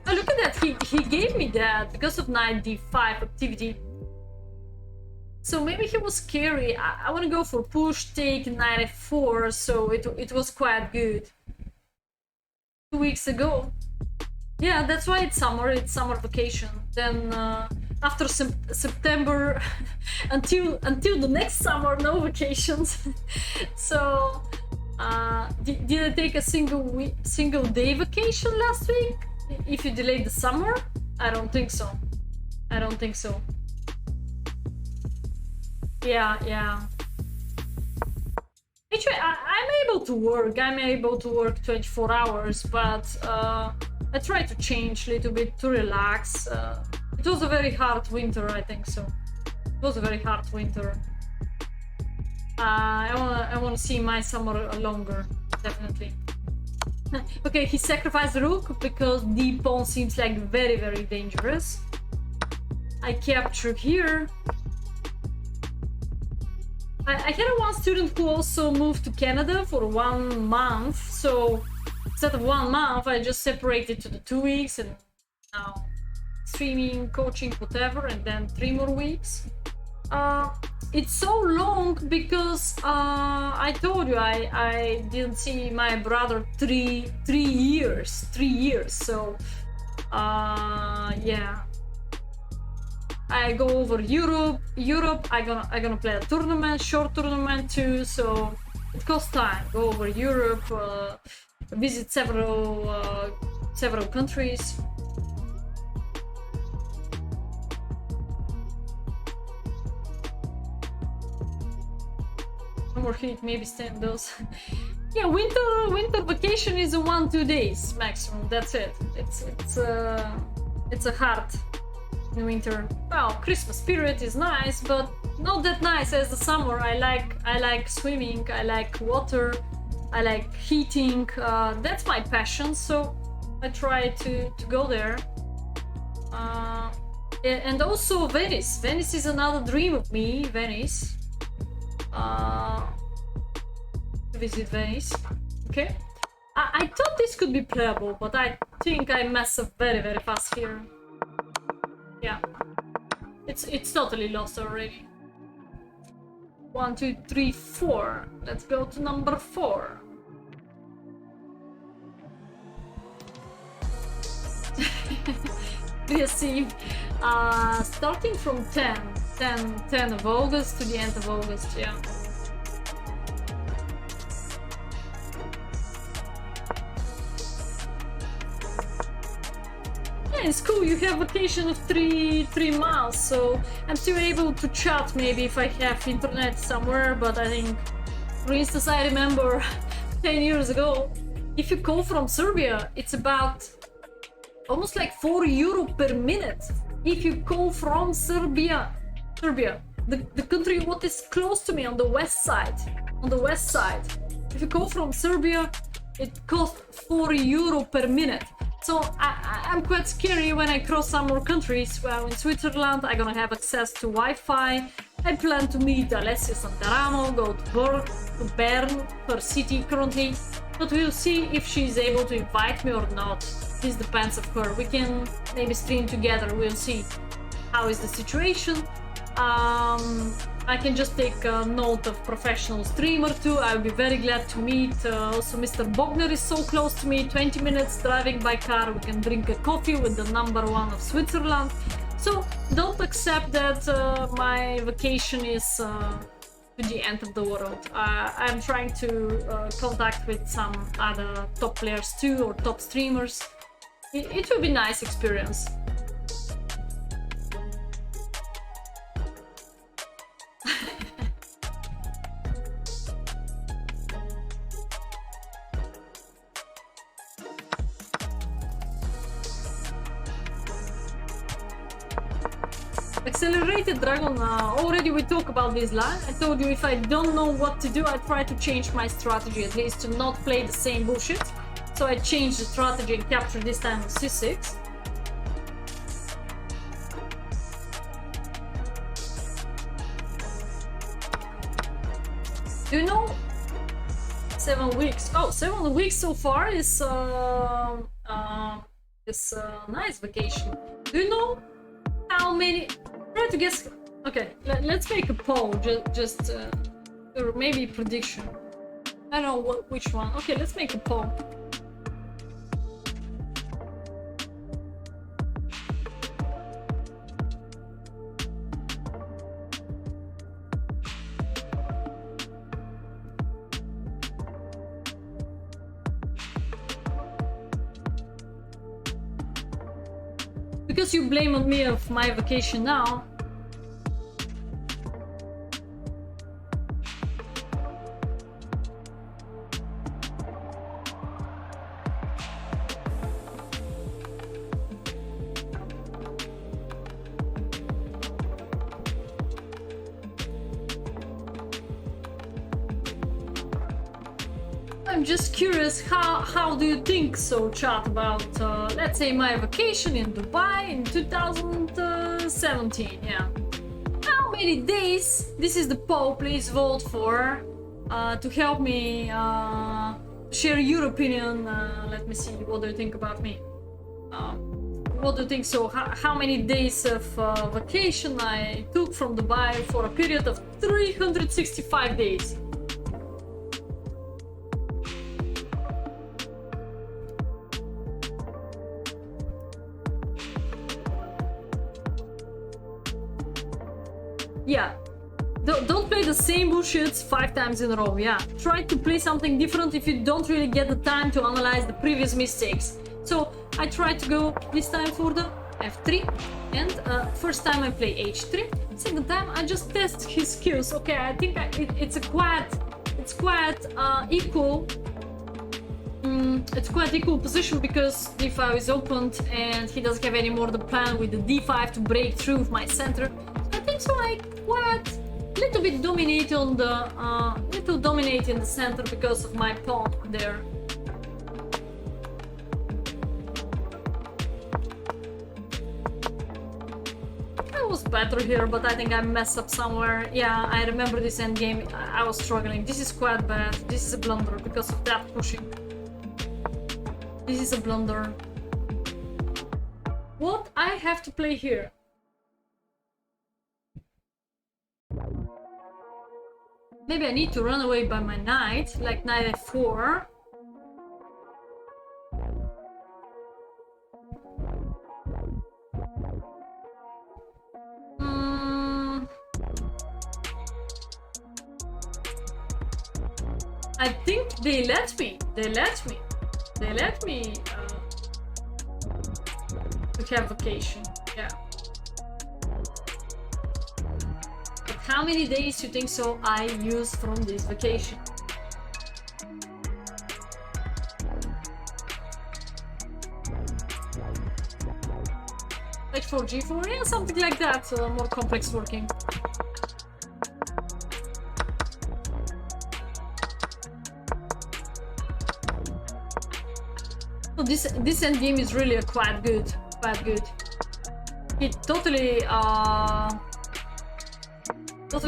Oh, look at that, he gave me that because of knight d5 activity. So maybe he was scary. I want to go for push, take, knight f4, so it was quite good. 2 weeks ago. Yeah, that's why it's summer vacation. Then after September until the next summer, no vacations. So did I take a single day vacation last week? If you delayed the summer? I don't think so. Yeah. Actually, I'm able to work. I'm able to work 24 hours, but I try to change a little bit to relax. It was a very hard winter, I think so. It was a very hard winter. I wanna see my summer longer, definitely. Okay, he sacrificed the rook because the pawn seems like very, very dangerous. I capture here. I had one student who also moved to Canada for 1 month, so instead of 1 month, I just separated to the 2 weeks and now streaming, coaching, whatever, and then 3 more weeks. It's so long because I told you I didn't see my brother three years. So yeah, I go over Europe. I gonna play a tournament, short tournament too. So it costs time. Go over Europe, visit several countries. More heat, maybe stand those. Yeah, winter vacation is 1-2 days maximum. That's it. It's a hard in winter. Well, Christmas period is nice, but not that nice as the summer. I like swimming. I like water. I like heating. That's my passion. So I try to go there. And also Venice. Venice is another dream of me. Venice. Visit Venice. Okay. I thought this could be playable, but I think I mess up very, very fast here. Yeah. It's totally lost already. 1, 2, 3, 4. Let's go to number 4. Receive. Starting from 10 of August to the end of August, yeah. In school you have vacation of 3 months, so I'm still able to chat maybe if I have internet somewhere. But I think, for instance, I remember 10 years ago, if you call from Serbia, it's about almost like €4 per minute. If you call from Serbia, the country what is close to me on the west side, if you call from Serbia, it costs €4 per minute. So I'm quite scary when I cross some more countries. Well, in Switzerland, I'm gonna have access to Wi-Fi. I plan to meet Alessia Santaramo, go to Bern, her city currently. But we'll see if she's able to invite me or not. This depends of her. We can maybe stream together. We'll see how is the situation. I can just take a note of professional streamer too. I'll be very glad to meet. Also, Mr. Bogner is so close to me. 20 minutes driving by car. We can drink a coffee with the #1 of Switzerland. So don't accept that my vacation is to the end of the world. I'm trying to contact with some other top players too, or top streamers. It will be a nice experience. Accelerated Dragon, already we talked about this line. I told you if I don't know what to do, I try to change my strategy, at least to not play the same bullshit. So I changed the strategy and captured this time with C6. Do you know 7 weeks? Oh, 7 weeks so far is nice vacation. Do you know how many? Try to guess. Okay, let's make a poll. Just or maybe prediction. I don't know which one. Okay, let's make a poll. Because you blame on me of my vacation now. I'm just curious, how do you think so, chat, about let's say my vacation in Dubai in 2017? Yeah, how many days? This is the poll. Please vote for to help me share your opinion. Let me see, what do you think about me? What do you think? So how many days of vacation I took from Dubai for a period of 365 days? Yeah, don't play the same bullshits 5 times in a row. Yeah, try to play something different if you don't really get the time to analyze the previous mistakes. So I try to go this time for the f3, and first time I play h3. Second time I just test his skills. Okay, I think it's it's quite equal. It's quite equal position because d5 is opened and he doesn't have any more the plan with the d5 to break through with my center. I think so. I quite little bit dominate on the dominate in the center because of my pawn there. I was better here, but I think I messed up somewhere. Yeah, I remember this endgame. I was struggling. This is quite bad. This is a blunder because of that pushing. This is a blunder. What I have to play here? Maybe I need to run away by my knight, like knight f4. I think they let me. They let me to have vacation. Yeah. But how many days you think so I use from this vacation? H4, G4, yeah, something like that. More complex working. So this endgame is really quite good. He totally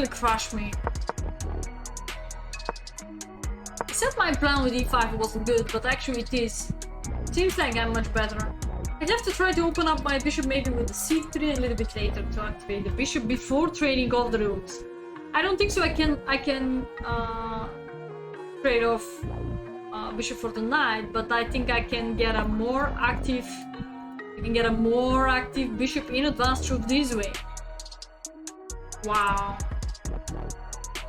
crushed me. He said my plan with e5 wasn't good, but actually it is. Seems like I'm much better. I'd have to try to open up my bishop maybe with the c3 a little bit later to activate the bishop before trading off the rooks. I don't think so. I can trade off bishop for the knight, but I think I can get a more active. I can get a more active bishop in advance through this way. Wow.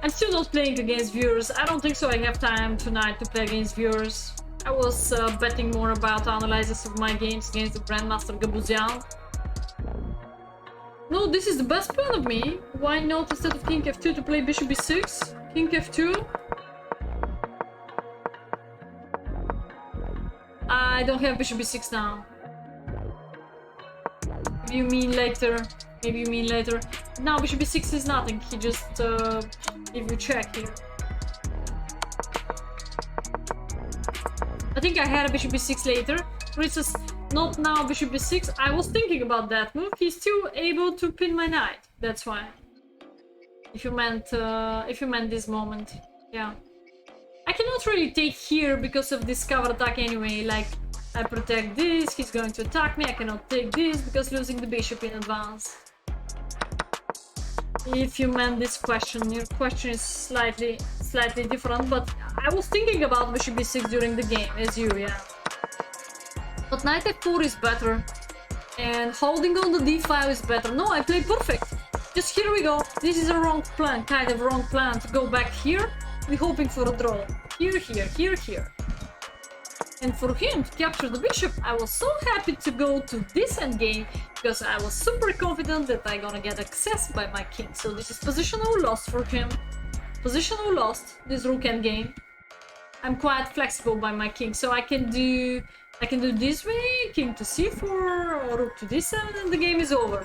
I'm still not playing against viewers. I don't think so. I have time tonight to play against viewers. I was betting more about analysis of my games against the Grandmaster Gabuzyan. No, this is the best plan of me. Why not instead of king f2 to play bishop b6? King f2. I don't have bishop b6 now. Maybe you mean later. Maybe you mean later. Now bishop b6 is nothing. He just give you check here. I think I had a bishop b6 later. Princess, not now bishop b6. I was thinking about that move. He's still able to pin my knight. That's why. If you meant this moment, yeah. I cannot really take here because of this cover attack anyway. Like, I protect this, he's going to attack me. I cannot take this because losing the bishop in advance. If you meant this question, your question is slightly different, but I was thinking about bishop b6 during the game, as you, yeah. But knight f4 is better, and holding on the d5 is better. No, I played perfect. Just here we go. This is a wrong plan, kind of wrong plan to go back here. We're hoping for a draw. Here, here, here, here. And for him to capture the bishop, I was so happy to go to this endgame because I was super confident that I'm gonna get access by my king. So this is positional loss for him. Positional lost, this rook endgame. I'm quite flexible by my king, so I can do this way, king to c4, or rook to d7, and the game is over.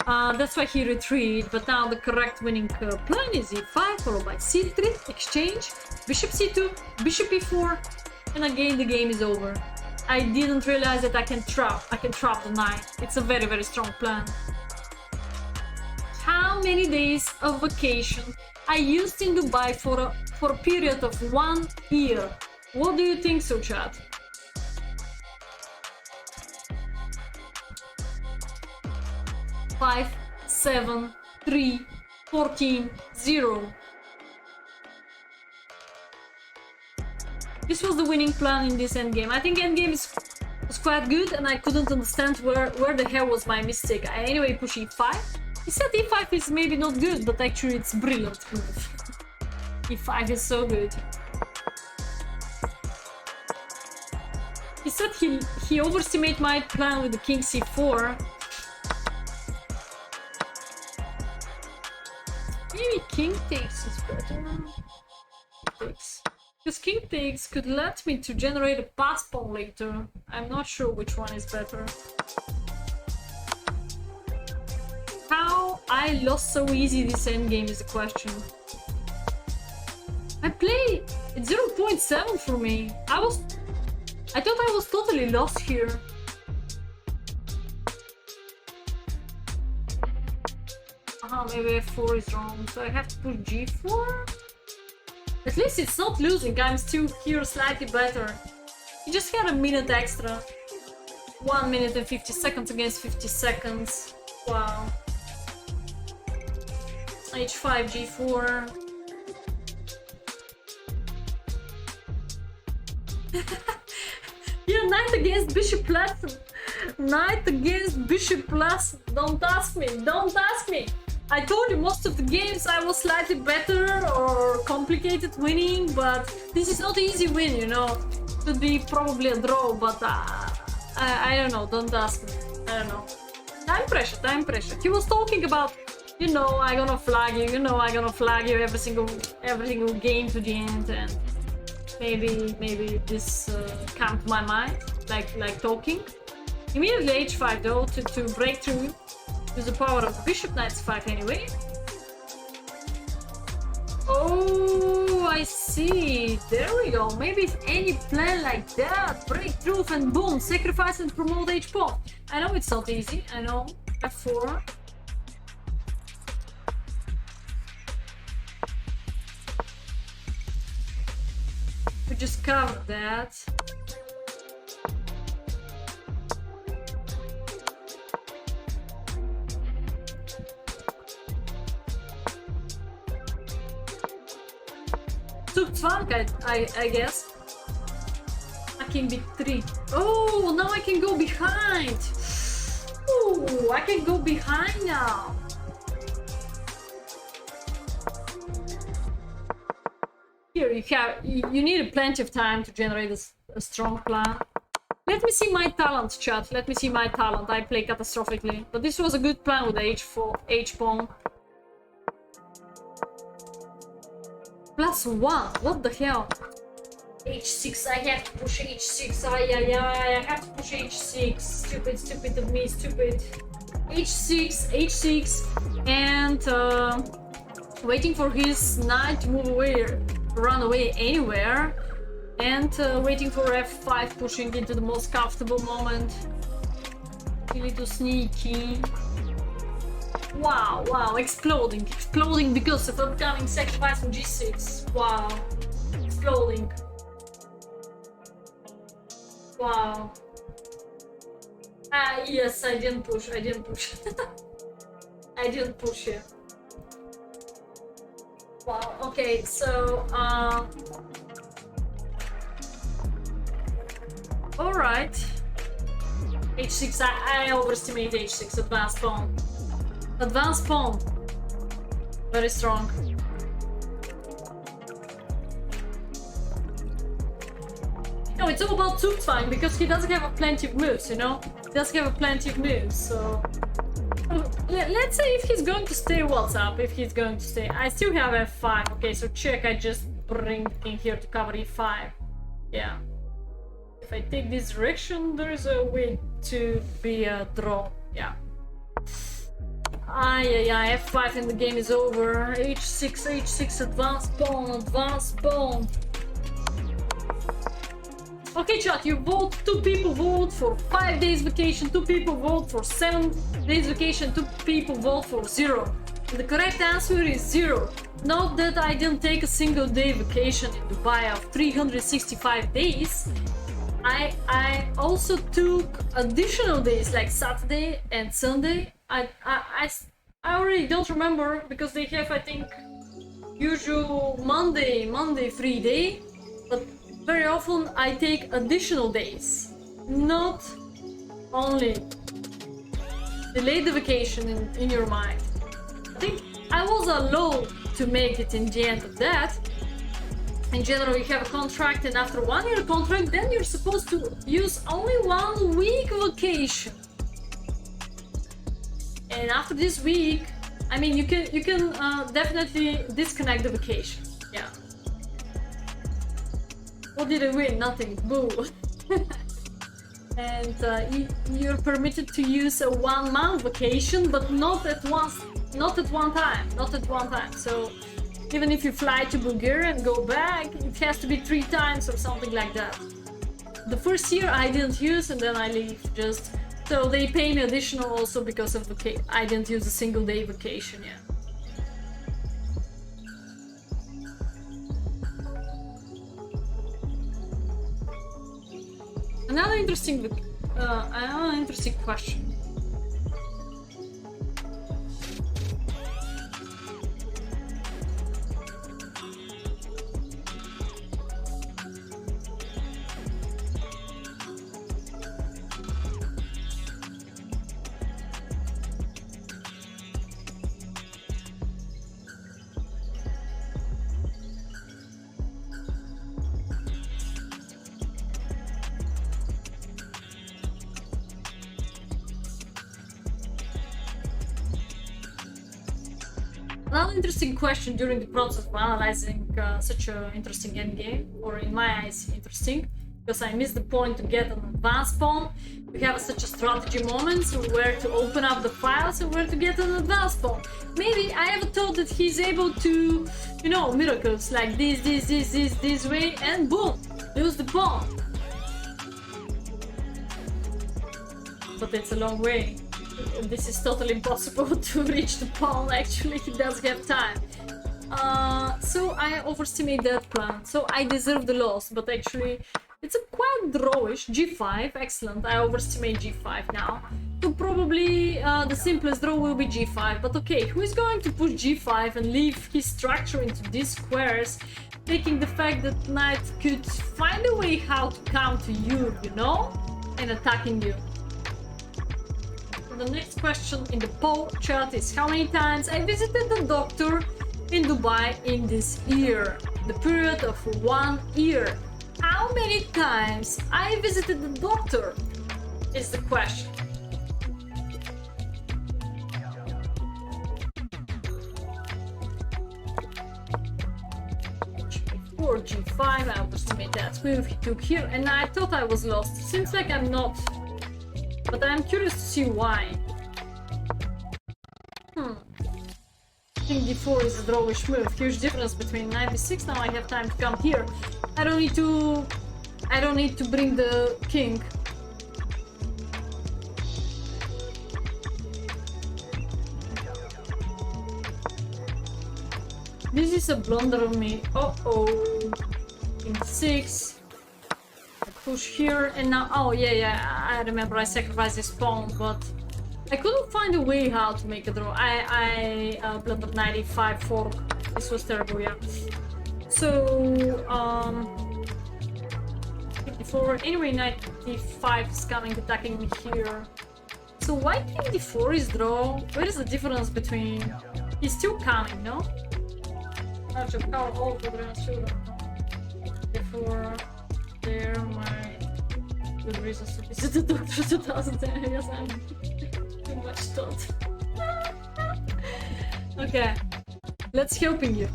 That's why he retreated, but now the correct winning plan is e5 followed by c3, exchange, bishop c2, bishop e4, and again the game is over. I didn't realize that I can trap the knight. It's a very, very strong plan. How many days of vacation I used in Dubai for a period of 1 year? What do you think so, chat? Five, 7, 3, 14, 0. This was the winning plan in this endgame. I think endgame was quite good, and I couldn't understand where the hell was my mistake. I anyway push e5. He said e5 is maybe not good, but actually it's brilliant move. e5 is so good. He said he overestimated my plan with the king c4. Maybe king takes is better. takes. Because king takes could let me to generate a pass pawn later. I'm not sure which one is better. How I lost so easy this endgame is a question. I play at 0.7 for me. I thought I was totally lost here. Maybe f4 is wrong, so I have to push g4? At least it's not losing, I'm still here slightly better. You just had a minute extra. 1 minute and 50 seconds against 50 seconds. Wow. h5, g4. Yeah, knight against bishop lesson. Knight against bishop lesson. Don't ask me, don't ask me. I told you most of the games I was slightly better or complicated winning, but this is not an easy win, you know. Could be probably a draw, but I don't know, don't ask me. I don't know. Time pressure, time pressure. He was talking about, you know, I'm gonna flag you, you know, I'm gonna flag you every single game to the end, and maybe this came to my mind, like talking. Immediately h5 though, to break through. With the power of bishop, knight 5 anyway. Oh, I see. There we go. Maybe if any plan like that, breakthrough and boom, sacrifice and promote h-pawn. I know it's not easy. I know. f4. We just covered that. I guess. King b3. Oh, now I can go behind. Oh, I can go behind now. Here you need plenty of time to generate a strong plan. Let me see my talent, chat. Let me see my talent. I play catastrophically, but this was a good plan with h4, h-pawn. +1, what the hell? h6, I have to push h6, I have to push h6, stupid of me, stupid. h6, and waiting for his knight to move away, run away anywhere, and waiting for f5, pushing into the most comfortable moment. Really too sneaky. Wow, exploding because of upcoming sacrifice from g6. Wow, exploding. Wow. Yes, I didn't push. I didn't push here. Wow, okay, so, alright. h6, I overestimate h6, advanced pawn. Advanced pawn. Very strong. No, it's all about Zugzwang because he doesn't have plenty of moves, you know? He doesn't have plenty of moves, so... Let's say if he's going to stay, what's up? If he's going to stay. I still have f5. Okay, so check, I just bring king here to cover e5. Yeah. If I take this direction, there is a way to be a draw. Yeah. f5 and the game is over. h6, advanced pawn. Okay, chat, you vote. 2 people vote for 5 days vacation, 2 people vote for 7 days vacation, 2 people vote for 0. And the correct answer is 0. Note that I didn't take a single day vacation in Dubai of 365 days. I also took additional days like Saturday and Sunday. I already don't remember because they have, I think, usual Monday free day, but very often I take additional days, not only delay the vacation in your mind. I think I was allowed to make it in the end of that. In general, you have a contract, and after 1 year contract, then you're supposed to use only 1 week vacation. And after this week, I mean, you can definitely disconnect the vacation. Yeah. What did I win? Nothing. Boo. And you're permitted to use a 1 month vacation, but not at once, not at one time. So even if you fly to Bulgaria and go back, it has to be 3 times or something like that. The first year I didn't use, and then I leave. Just so they pay me additional also because of I didn't use a single day vacation yet. Another interesting question. Another interesting question during the process of analyzing such an interesting endgame, or in my eyes interesting, because I missed the point to get an advanced pawn. We have such a strategy moment, so where to open up the files and where to get an advanced pawn. Maybe I ever thought that he's able to, you know, miracles like this way, and boom, lose the pawn. But it's a long way. This is totally impossible to reach the pawn. Actually, he does have time. So I overestimate that plan. So I deserve the loss, but actually it's a quite drawish. G5, excellent. I overestimate G5 now. So probably the simplest draw will be G5. But okay, who is going to push G5 and leave his structure into these squares, taking the fact that knight could find a way how to counter you, you know, and attacking you. The next question in the poll chat is how many times I visited the doctor in Dubai in this year. The period of 1 year. How many times I visited the doctor is the question. G4, G5, I overestimate that move he took here, and I thought I was lost. Seems like I'm not. But I'm curious to see why. I think d4 is a drawish move. Huge difference between knight b6. Now I have time to come here. I don't need to bring the king. This is a blunder on me. Uh-oh. King 6. Push here, and now, oh yeah, I remember I sacrificed this pawn, but I couldn't find a way how to make a draw. I blundered 95 fork. This was terrible, yeah. So 54. Anyway, knight d5 is coming, attacking me here. So why king d4 is draw? Where is the difference between? He's still coming, no? Therefore, there are my good reasons to visit the doctor 2010. Yes, I'm too much thought. Okay, let's helping you.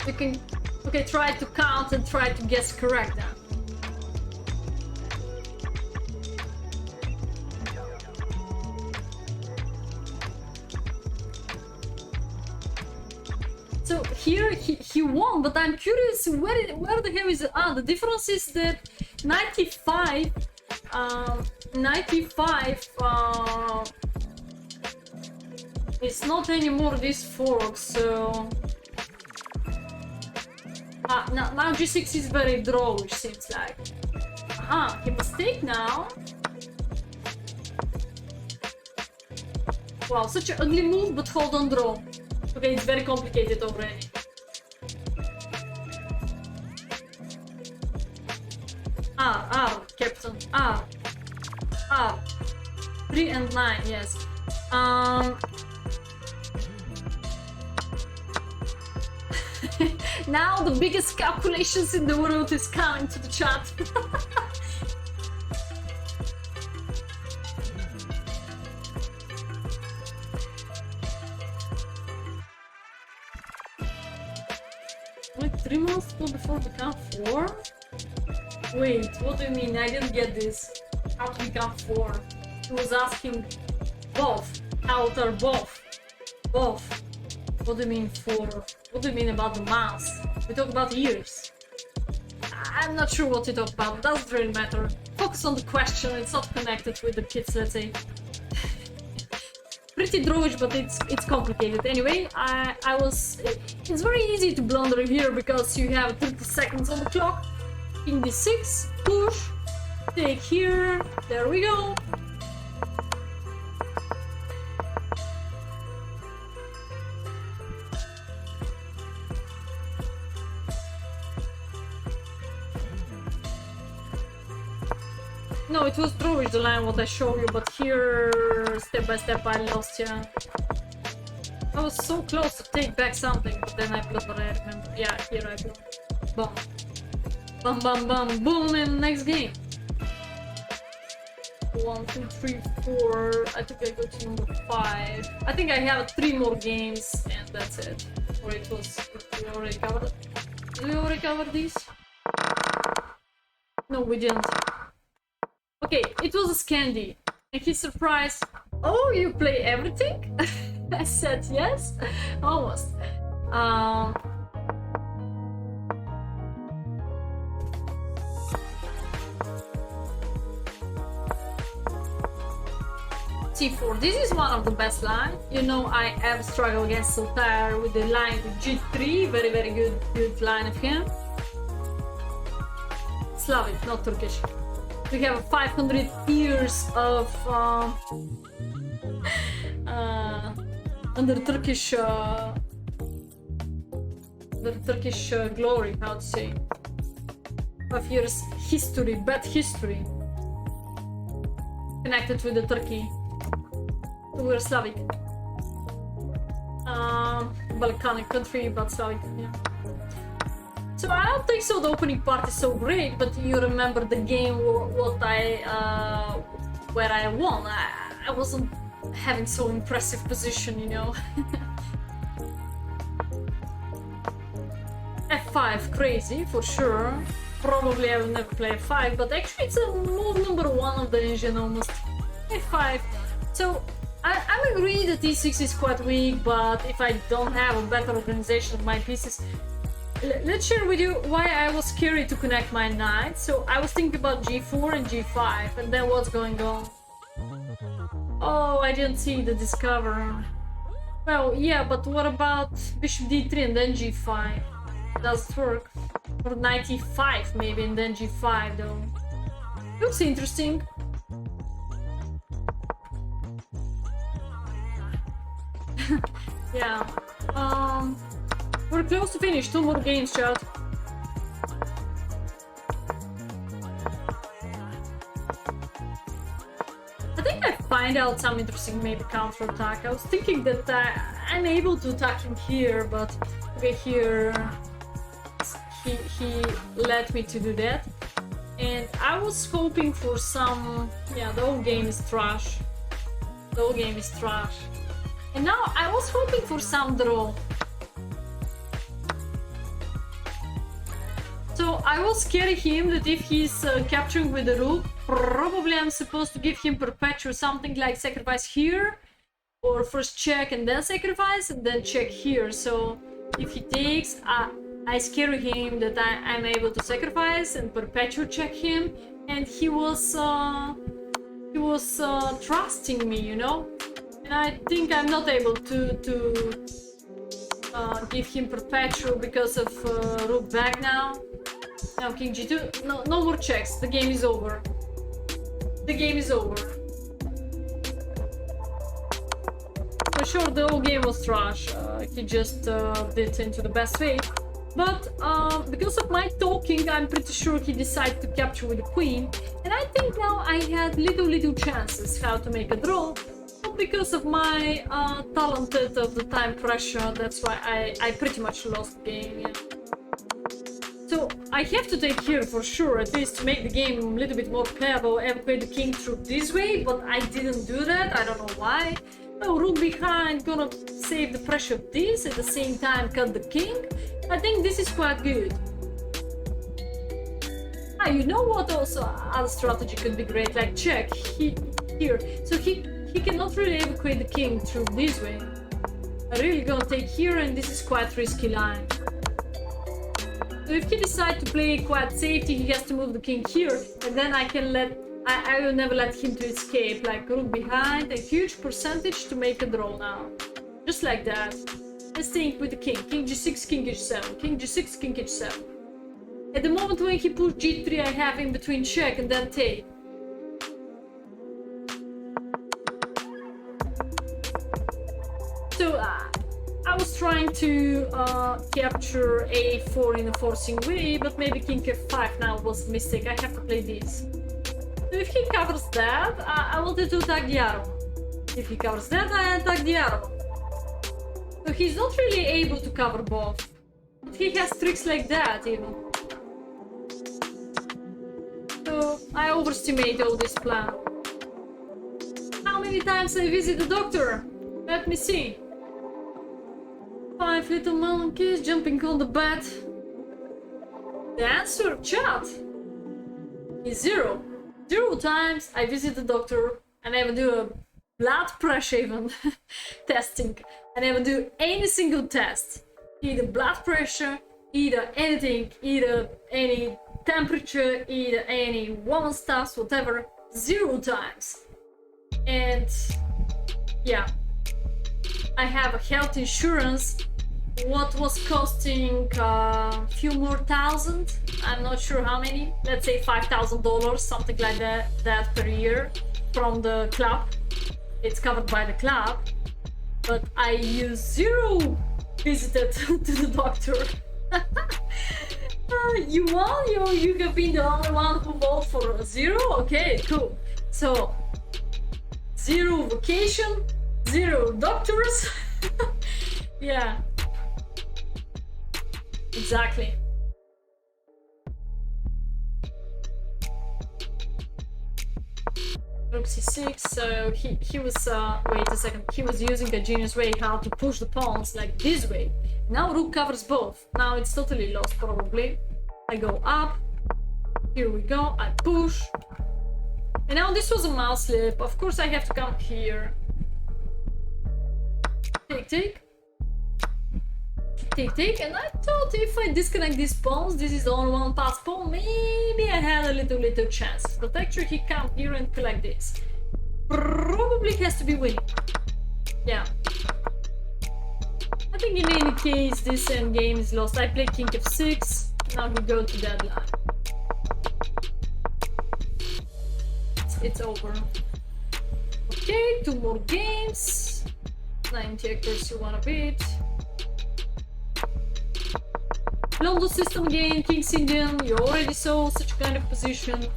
You can try to count and try to guess correct then. So here he won, but I'm curious where the hell is the difference is that 95 it's not anymore this fork, so now g6 is very drawish, seems like. He mistake now. Wow, such an ugly move, but hold on, draw. Okay, it's very complicated already. Captain. 3 and 9, yes. Now the biggest calculations in the world is coming to the chat. must go before become 4? Wait, what do you mean? I didn't get this. How to become 4? He was asking both. Outer both. Both. What do you mean 4? What do you mean about the mass? We talk about years. I'm not sure what you talk about. Doesn't really matter. Focus on the question. It's not connected with the kids, let's say. Pretty drawish, but it's complicated. Anyway, it's very easy to blunder here because you have 30 seconds on the clock. King d6, push, take here, there we go. No, it was drawish the line what I showed you, but here step by step I lost, yeah. I was so close to take back something, but then I blundered, I remember. Yeah, here I go. Boom. Bum bum bum boom, and next game. 1, 2, 3, 4. I think I go to number 5. I think I have 3 more games and that's it. Or it was, we already covered it. Did we already cover these? No, we didn't. Okay, it was a Scandi. And he's surprised. Oh, you play everything? I said yes. Almost. C4. This is one of the best lines. You know, I have struggled against Sultan with the line with G3. Very, very good line of him. Slavic, not Turkish. We have 500 years of under Turkish glory. How to say? 5 years history, bad history, connected with the Turkey. We're Slavic. Balkanic country, but Slavic, yeah. So I don't think so the opening part is so great, but you remember the game where I won. I wasn't having so impressive position, you know. F5, crazy, for sure. Probably I will never play F5, but actually it's a move number 1 of the engine almost. F5. So I agree that E6 is quite weak, but if I don't have a better organization of my pieces, let's share with you why I was scared to connect my knight. So I was thinking about G4 and G5, and then what's going on? Oh, I didn't see the discover. Well, yeah, but what about Bishop D3 and then G5? Does it work? Or Knight E5 maybe, and then G5 though. Looks interesting. Yeah. We're close to finish. 2 more games, chat. I think I find out some interesting maybe counter attack. I was thinking that I'm able to attack him here, but okay, here he let me to do that. And I was hoping for some... Yeah, the whole game is trash. The whole game is trash. And now I was hoping for some draw. So I will scare him that if he's capturing with the rook, probably I'm supposed to give him perpetual something like sacrifice here, or first check and then sacrifice and then check here. So if he takes, I scare him that I'm able to sacrifice and perpetual check him, and he was trusting me, you know. And I think I'm not able to give him perpetual because of rook back now. Now king g2. No more checks. The game is over. The game is over. For sure, the whole game was trash. He just did into the best way. But because of my talking, I'm pretty sure he decided to capture with the queen. And I think now I had little chances how to make a draw. Not because of my talented of the time pressure. That's why I pretty much lost the game. Yeah. So I have to take here for sure, at least to make the game a little bit more playable, evacuate the king through this way, but I didn't do that. I don't know why. No, rook behind, gonna save the pressure of this, at the same time cut the king, I think this is quite good. Ah, you know what also other strategy could be great, like check here. So he cannot really evacuate the king through this way. I really gonna take here, and this is quite risky line. So if he decides to play quite safety, he has to move the king here, and then I will never let him to escape. Like rook behind, a huge percentage to make a draw now. Just like that. Let's think with the king. King g6, king h7, king g6, king h7. At the moment when he pushed g3, I have in between check and then take. So I was trying to capture a4 in a forcing way, but maybe king f5 now was a mistake. I have to play this. So if he covers that, I wanted to attack the arrow. If he covers that, I attack the arrow. So he's not really able to cover both. But he has tricks like that even. So I overestimate all this plan. How many times I visit the doctor? Let me see. 5 little monkeys jumping on the bed. The answer, chat, is 0. 0 times I visit the doctor. I never do a blood pressure even testing. I never do any single test. Either blood pressure, either anything, either any temperature, either any woman stuffs, whatever. 0 times. And yeah, I have a health insurance. What was costing a few more thousand, I'm not sure how many, let's say $5,000, something like that per year from the club. It's covered by the club, but I use 0 visited to the doctor. You won? You have been the only one who voted for 0? Okay, cool. So 0 vacation, 0 doctors. Yeah. Exactly. Rook c6, so he was, wait a second, he was using a genius way how to push the pawns like this way. Now rook covers both. Now it's totally lost probably. I go up, here we go, I push. And now this was a mouse slip, of course I have to come here. Take, take. Take, and I thought if I disconnect these pawns, this is the only one pass pawn, maybe I had a little chance. But actually he come here and play like this. Probably has to be winning. Yeah. I think in any case this endgame is lost. I play king f6, now we go to that line. It's over. Okay, 2 more games. 90 accuracy, 1 a bit. London system again, King's Indian, you already saw such kind of position.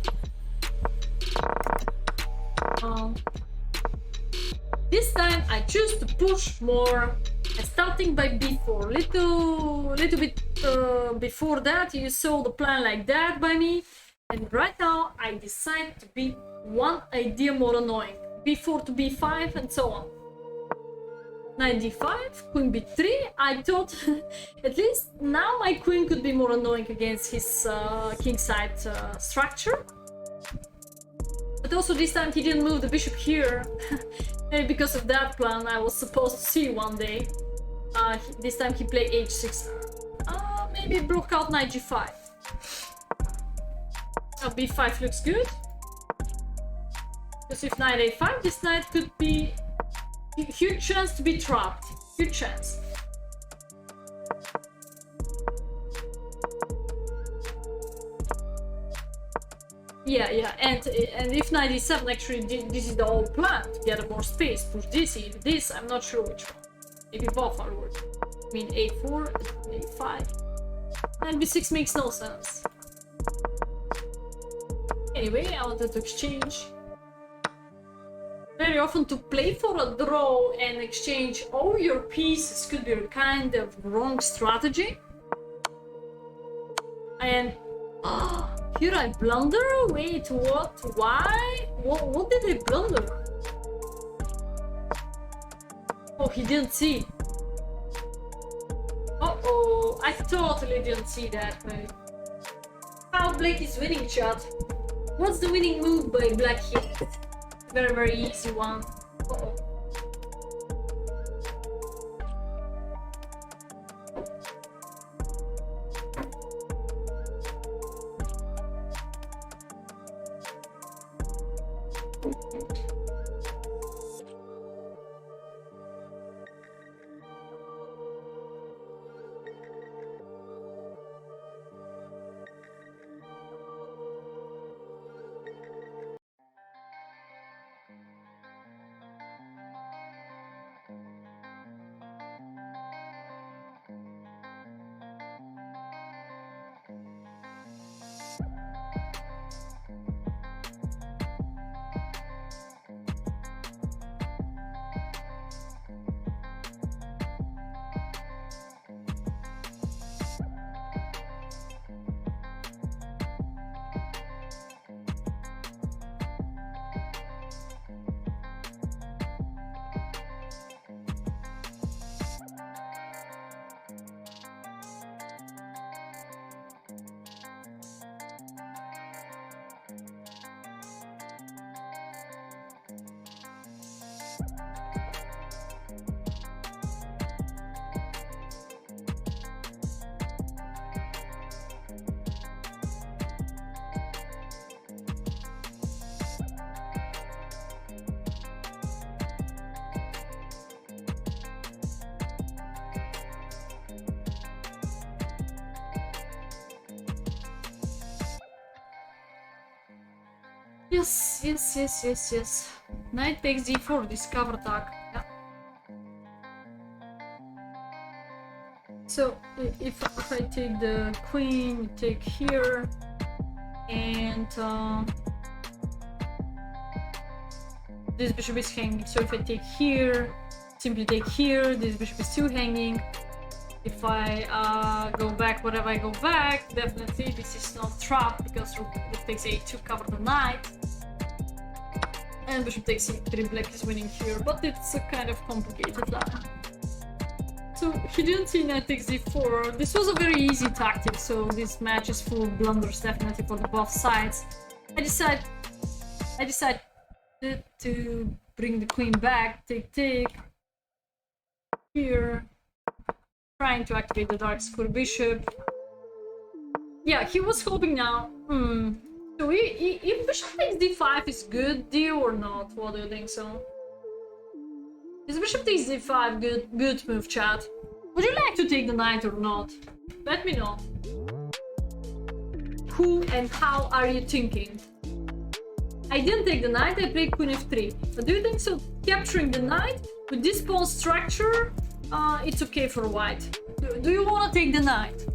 This time I choose to push more, starting by b4. Little bit before that you saw the plan like that by me, and right now I decide to be one idea more annoying. b4 to b5 and so on. Knight d5, queen b3. I thought at least now my queen could be more annoying against his kingside structure. But also this time he didn't move the bishop here. Maybe because of that plan I was supposed to see one day. This time he played h6. Maybe broke out knight g5. Now b5 looks good. Because if knight a5, this knight could be huge chance to be trapped. Huge chance. Yeah, and if knight e7, actually this is the whole plan, to get more space. Push this, either this, I'm not sure which one. Maybe both are working. I mean a4, a5. And b6 makes no sense. Anyway, I wanted to exchange. Very often to play for a draw and exchange all your pieces could be a kind of wrong strategy. And here I blunder? Wait, what? Why? What did I blunder? Oh, he didn't see. Oh, Oh, I totally didn't see that, mate. How Black is winning, chat? What's the winning move by Black here? Very, very easy one. Uh-oh. Yes. Knight takes d4, discover attack. Yeah. So if I take the queen, you take here, and this bishop is hanging. So if I take here, simply take here, this bishop is still hanging. If I go back, whatever I go back, definitely this is not trapped because rook takes a2, cover the knight. And bishop takes e3, black is winning here, but it's a kind of complicated line. So he didn't see knight takes d4. This was a very easy tactic, so this match is full of blunders definitely for the both sides. I decide to bring the queen back, take here, trying to activate the dark square bishop. Yeah, he was hoping now. So if bishop takes d5 is good deal or not? What do you think so? Is bishop takes d5 good move, chat? Would you like to take the knight or not? Let me know. Who and how are you thinking? I didn't take the knight, I played queen f3. But do you think so? Capturing the knight with this pawn structure, it's okay for white. Do you want to take the knight?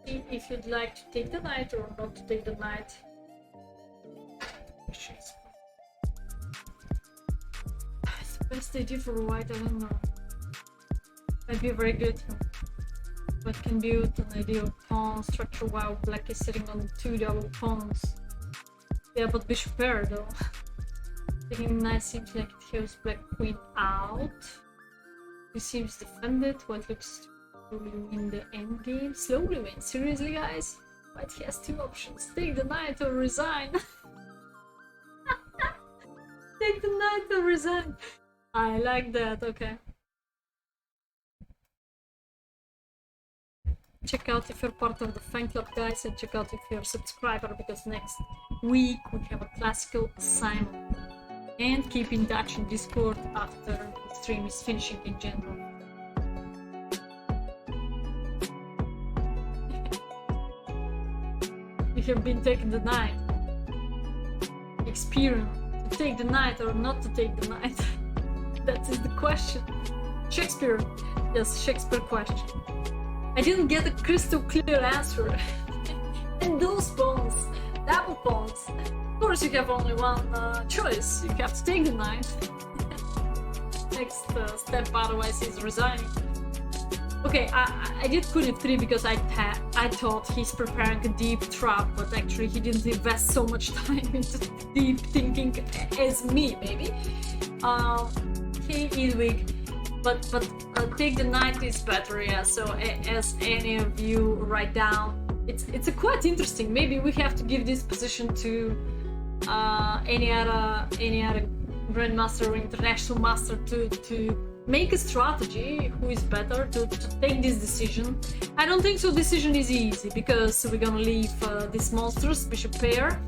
See if you'd like to take the knight or not to take the knight. It's the best idea for white, I don't know. Might be very good. But can build an ideal pawn structure while black is sitting on 2 double pawns. Yeah, but bishop pair though. Taking knight seems like it helps black queen out. He seems defended. What looks to slowly win the endgame. Slowly win? Seriously, guys? White has 2 options. Take the knight or resign. Take the knight or resign. I like that, okay. Check out if you're part of the fan club, guys, and check out if you're a subscriber, because next week we have a classical assignment. And keep in touch in Discord after the stream is finishing in general. You have been taking the knight. Experience to take the knight or not to take the knight. That is the question. Shakespeare. Yes, Shakespeare question. I didn't get a crystal clear answer. And those pawns, double pawns. Of course, you have only one choice. You have to take the knight. Next step, otherwise, is resigning. Okay, I did queen f3 because I thought he's preparing a deep trap, but actually he didn't invest so much time into deep thinking as me, maybe. He is weak, but take the knight is better, yeah. So as any of you write down, it's a quite interesting. Maybe we have to give this position to any other grandmaster or international master to make a strategy who is better to take this decision. I don't think so decision is easy, because we're gonna leave this monstrous bishop pair.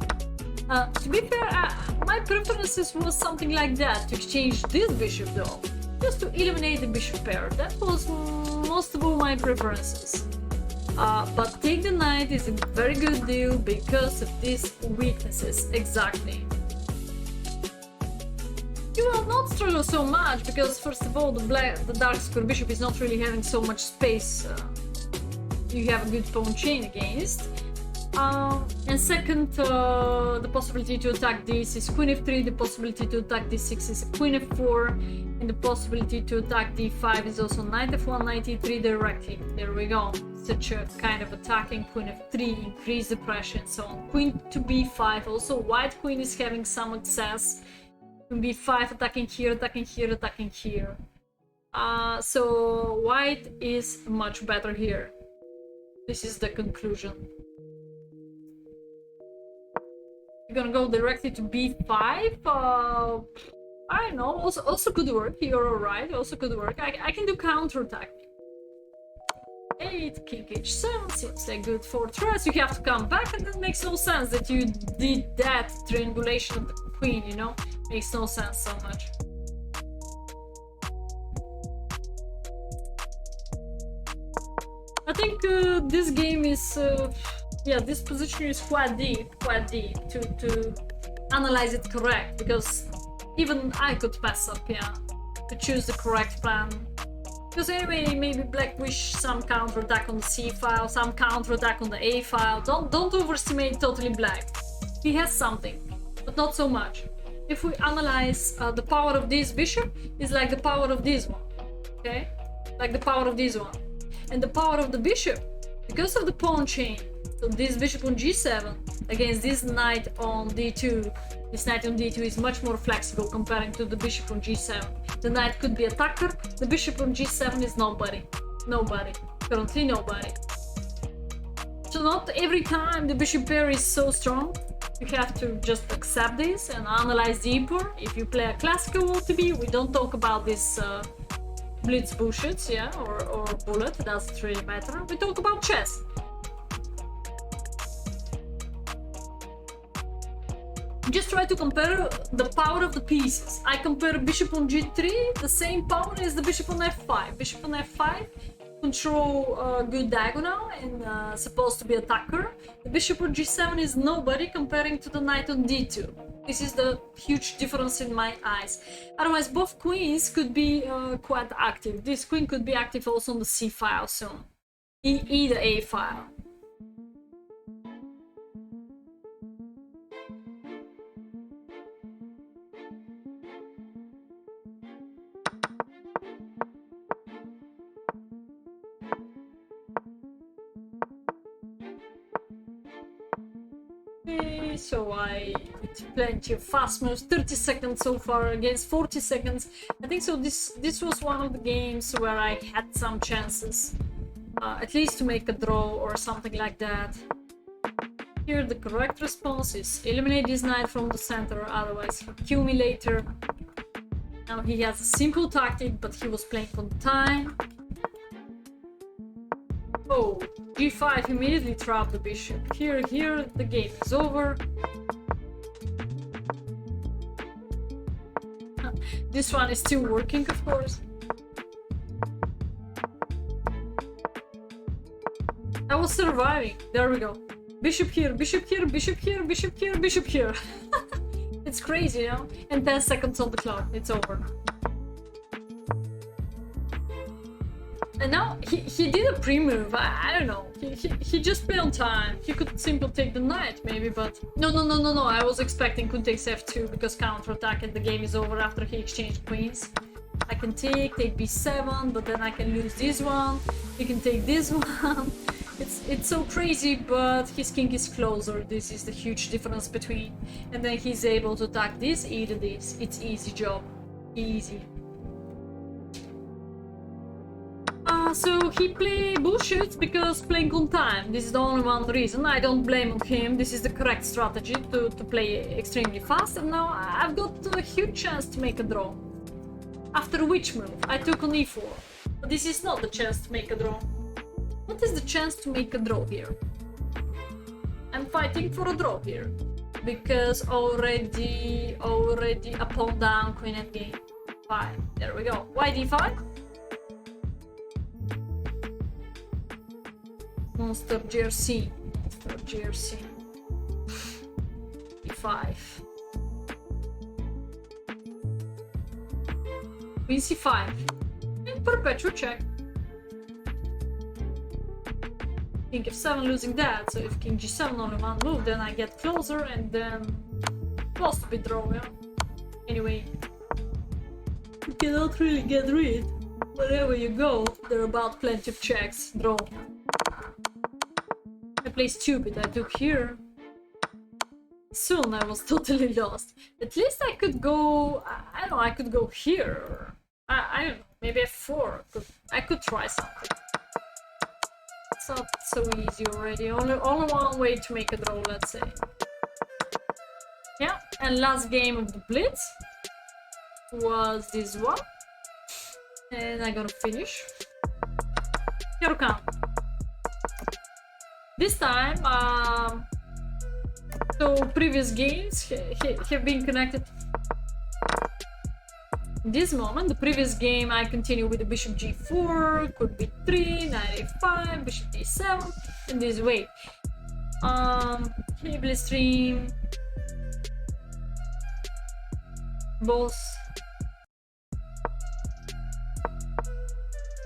To be fair, my preferences was something like that, to exchange this bishop though, just to eliminate the bishop pair. That was most of all my preferences. But take the knight is a very good deal because of these weaknesses, exactly. You will not struggle so much because, first of all, the dark square bishop is not really having so much space. You have a good pawn chain against. And second, the possibility to attack this is queen f3, the possibility to attack d6 is queen f4, and the possibility to attack d5 is also knight f1, knight e3 directly. There we go. Such a kind of attacking queen f3, increase the pressure and so on. Queen to b5, also white queen is having some access. Queen b5, attacking here, attacking here, attacking here. So white is much better here. This is the conclusion. You're gonna go directly to b5. I don't know. Also could work. You're alright. Also could work. I can do counterattack. 8, king h7 seems like good fortress. You have to come back, and that makes no sense that you did that triangulation of the queen. You know, makes no sense so much. I think this game is. Yeah, this position is quite deep to analyze it correct, because even I could pass up, yeah, to choose the correct plan. Because anyway, maybe black wish some counterattack on the c file, some counterattack on the a file. Don't overestimate totally black. He has something, but not so much. If we analyze the power of this bishop is like the power of this one, okay? Like the power of this one, and the power of the bishop because of the pawn chain. So this bishop on g7 against this knight on d2. This knight on d2 is much more flexible comparing to the bishop on g7. The knight could be attacker, the bishop on g7 is nobody. Nobody. Currently nobody. So not every time the bishop pair is so strong. You have to just accept this and analyze deeper. If you play a classical OTB, we don't talk about this Blitz bullshit, yeah, or bullet, it doesn't really matter. We talk about chess. Just try to compare the power of the pieces. I compare bishop on g3, the same power as the bishop on f5. Bishop on f5 control good diagonal and supposed to be attacker. The bishop on g7 is nobody comparing to the knight on d2. This is the huge difference in my eyes. Otherwise, both queens could be quite active. This queen could be active also on the c file soon. E the a file. Okay, so I did plenty of fast moves, 30 seconds so far against 40 seconds. I think so this was one of the games where I had some chances, at least to make a draw or something like that. Here the correct response is eliminate this knight from the center, otherwise he'll kill me later. Now he has a simple tactic, but he was playing on time. Oh, g5 immediately trapped the bishop. Here, the game is over. This one is still working, of course. I was surviving. There we go. Bishop here, bishop here, bishop here, bishop here, bishop here. It's crazy, you know? And 10 seconds on the clock. It's over. And now he did a pre-move. I don't know. He just played on time. He could simply take the knight, maybe, but no. I was expecting queen takes f2 because counter-attack and the game is over after he exchanged queens. I can take b7, but then I can lose this one. He can take this one. It's so crazy, but his king is closer. This is the huge difference between. And then he's able to attack this, either this. It's easy job. Easy. So he played bullshit because playing on time. This is the only one reason. I don't blame on him. This is the correct strategy to play extremely fast. And now I've got a huge chance to make a draw. After which move? I took on e4. But this is not the chance to make a draw. What is the chance to make a draw here? I'm fighting for a draw here. Because already a pawn down, queen and game. 5. There we go. Why d5? Monster GRC. Monster GRC. d5. Queen c5. And perpetual check. King f7 losing that, so if king g7 only one move, then I get closer and then close to be draw, yeah? Anyway, you cannot really get rid. Wherever you go, there are about plenty of checks. Draw. I play stupid, I took here. Soon I was totally lost. At least I could go, I don't know, I could go here. I don't know, maybe f4. I could try something. It's not so easy already. Only one way to make a draw, let's say. Yeah, and last game of the Blitz was this one. And I'm gonna finish. Hirokan. This time, so previous games have been connected. In this moment, the previous game I continue with the bishop g4, could be 3, knight a5, bishop d7, in this way. Blitz stream. Boss.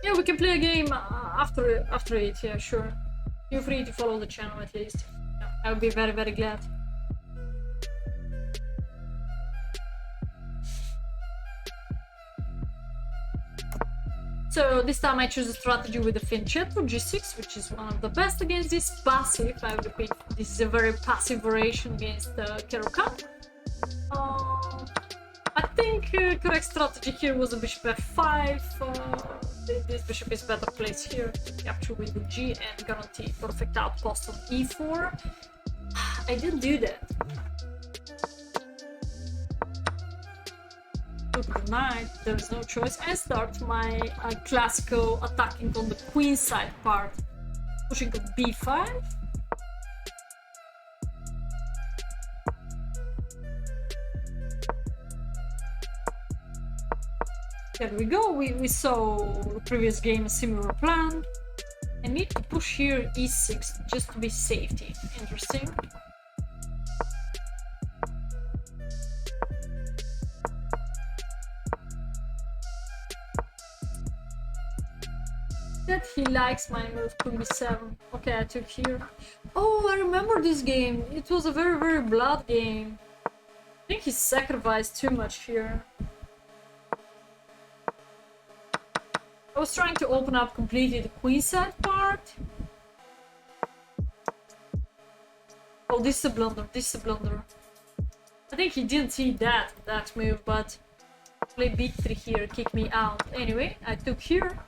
Yeah, we can play a game after it, yeah, sure. Feel free to follow the channel at least. Yeah, I would be very, very glad. So this time I choose a strategy with the fianchetto g6, which is one of the best against this passive. I would repeat, this is a very passive variation against the Hirokan. I think correct strategy here was a bishop f5. This bishop is better placed here to capture with the g and guarantee perfect outpost on e4. I didn't do that. Took the knight, there is no choice. I start my classical attacking on the queen side part, pushing to b5. There we go, we saw the previous game a similar plan. I need to push here e6 just to be safety. Interesting. That he likes my move, queen b7. Okay, I took here. Oh, I remember this game. It was a very, very blood game. I think he sacrificed too much here. I was trying to open up completely the queen side part. Oh, this is a blunder, this is a blunder. I think he didn't see that move, but play b3 here, kick me out. Anyway, I took here,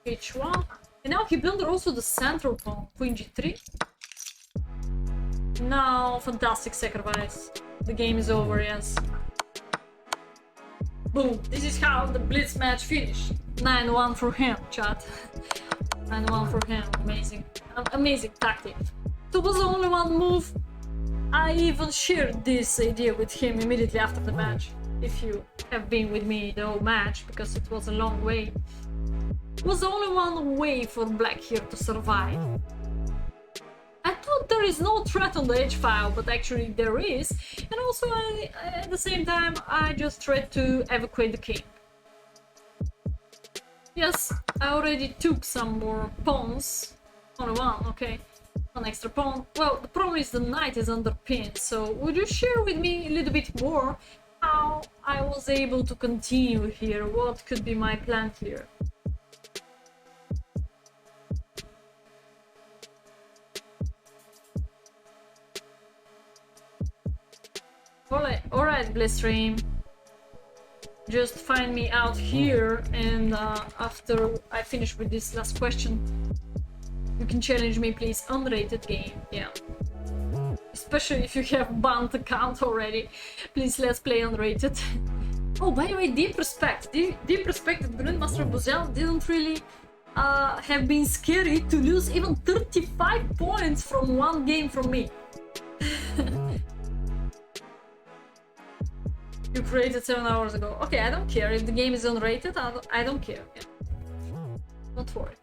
h1, and now he blundered also the central pawn, queen g3. Now, fantastic sacrifice. The game is over, yes. Boom, this is how the Blitz match finished. 9-1 for him, chat. 9-1 for him, amazing. Amazing tactic. It was only one move. I even shared this idea with him immediately after the match. If you have been with me the whole match, because it was a long way. It was only one way for black here to survive. I thought there is no threat on the h-file, but actually there is. And also, at the same time, I just tried to evacuate the king. Yes, I already took some more pawns. Only one, okay. One extra pawn. Well, the problem is the knight is underpinned, so would you share with me a little bit more how I was able to continue here? What could be my plan here? Alright, Blitzstream. Just find me out here, and after I finish with this last question, you can challenge me, please. Unrated game, yeah. Especially if you have banned account already. Please, let's play unrated. Oh, by the way, deep respect. Deep respect that Grandmaster Gabuzyan didn't really have been scary to lose even 35 points from one game from me. You created 7 hours ago. Okay, I don't care. If the game is unrated, I don't care. Yeah. Don't worry.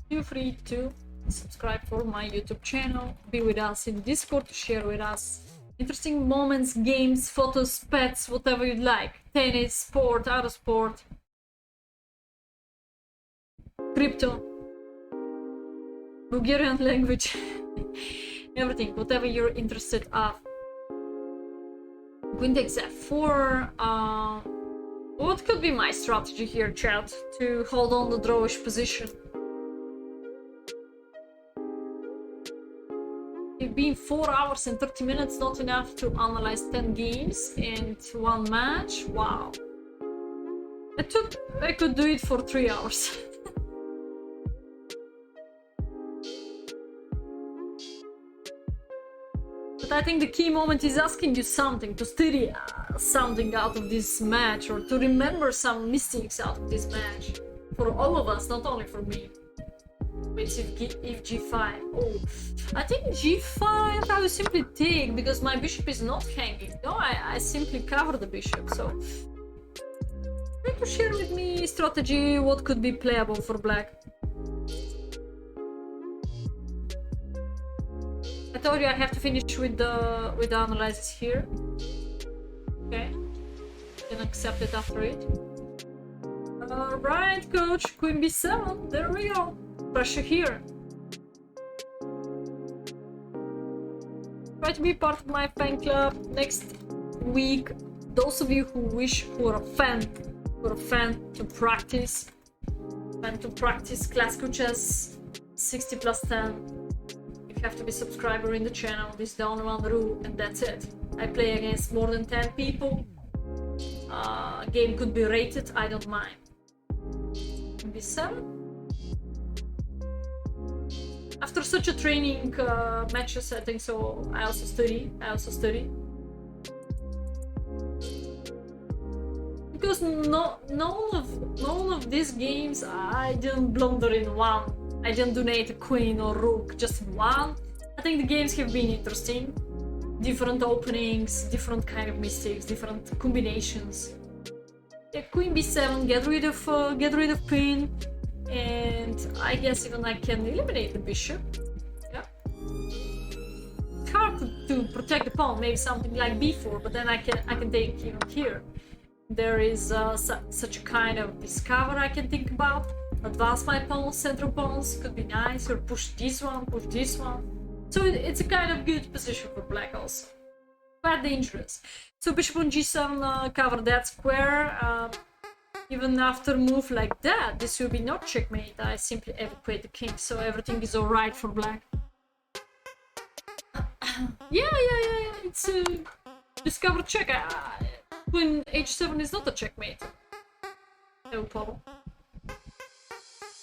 Feel free to subscribe for my YouTube channel. Be with us in Discord to share with us interesting moments, games, photos, pets, whatever you'd like. Tennis, sport, out of sport, crypto, Bulgarian language, everything, whatever you're interested of. Queen takes f4. What could be my strategy here, chat, to hold on the drawish position? It's been 4 hours and 30 minutes, not enough to analyze 10 games and one match. Wow. I could do it for 3 hours. But I think the key moment is asking you something, to study something out of this match, or to remember some mistakes out of this match. For all of us, not only for me. Which if g5. Oh, I think g5 I will simply take, because my bishop is not hanging. No, I simply cover the bishop, so... Try to share with me strategy, what could be playable for black. I told you I have to finish with the analysis here. Okay. Can accept it after it. Alright, coach. Queen b7. There we go. Pressure here. Try to be part of my fan club next week. Those of you who are a fan to practice classical chess 60+10. You have to be a subscriber in the channel. This is the only one rule, and that's it. I play against more than 10 people. Game could be rated, I don't mind. b7. After such a training matches, I think so. I also study. Because none of these games I didn't blunder in one. I didn't donate a queen or rook just in one. I think the games have been interesting. Different openings, different kind of mistakes, different combinations. Yeah, queen b7, get rid of queen, and I guess even I can eliminate the bishop. Yeah. It's hard to protect the pawn, maybe something like b4, but then I can take even here. There is such a kind of discover I can think about. Advance my pawns, central pawns could be nice, or push this one. So it's a kind of good position for black also. Quite dangerous. So bishop on g7, cover that square. Even after a move like that, this will be not checkmate. I simply evacuate the king, so everything is alright for black. Yeah. It's a discovered check. Queen h7 is not a checkmate. No problem.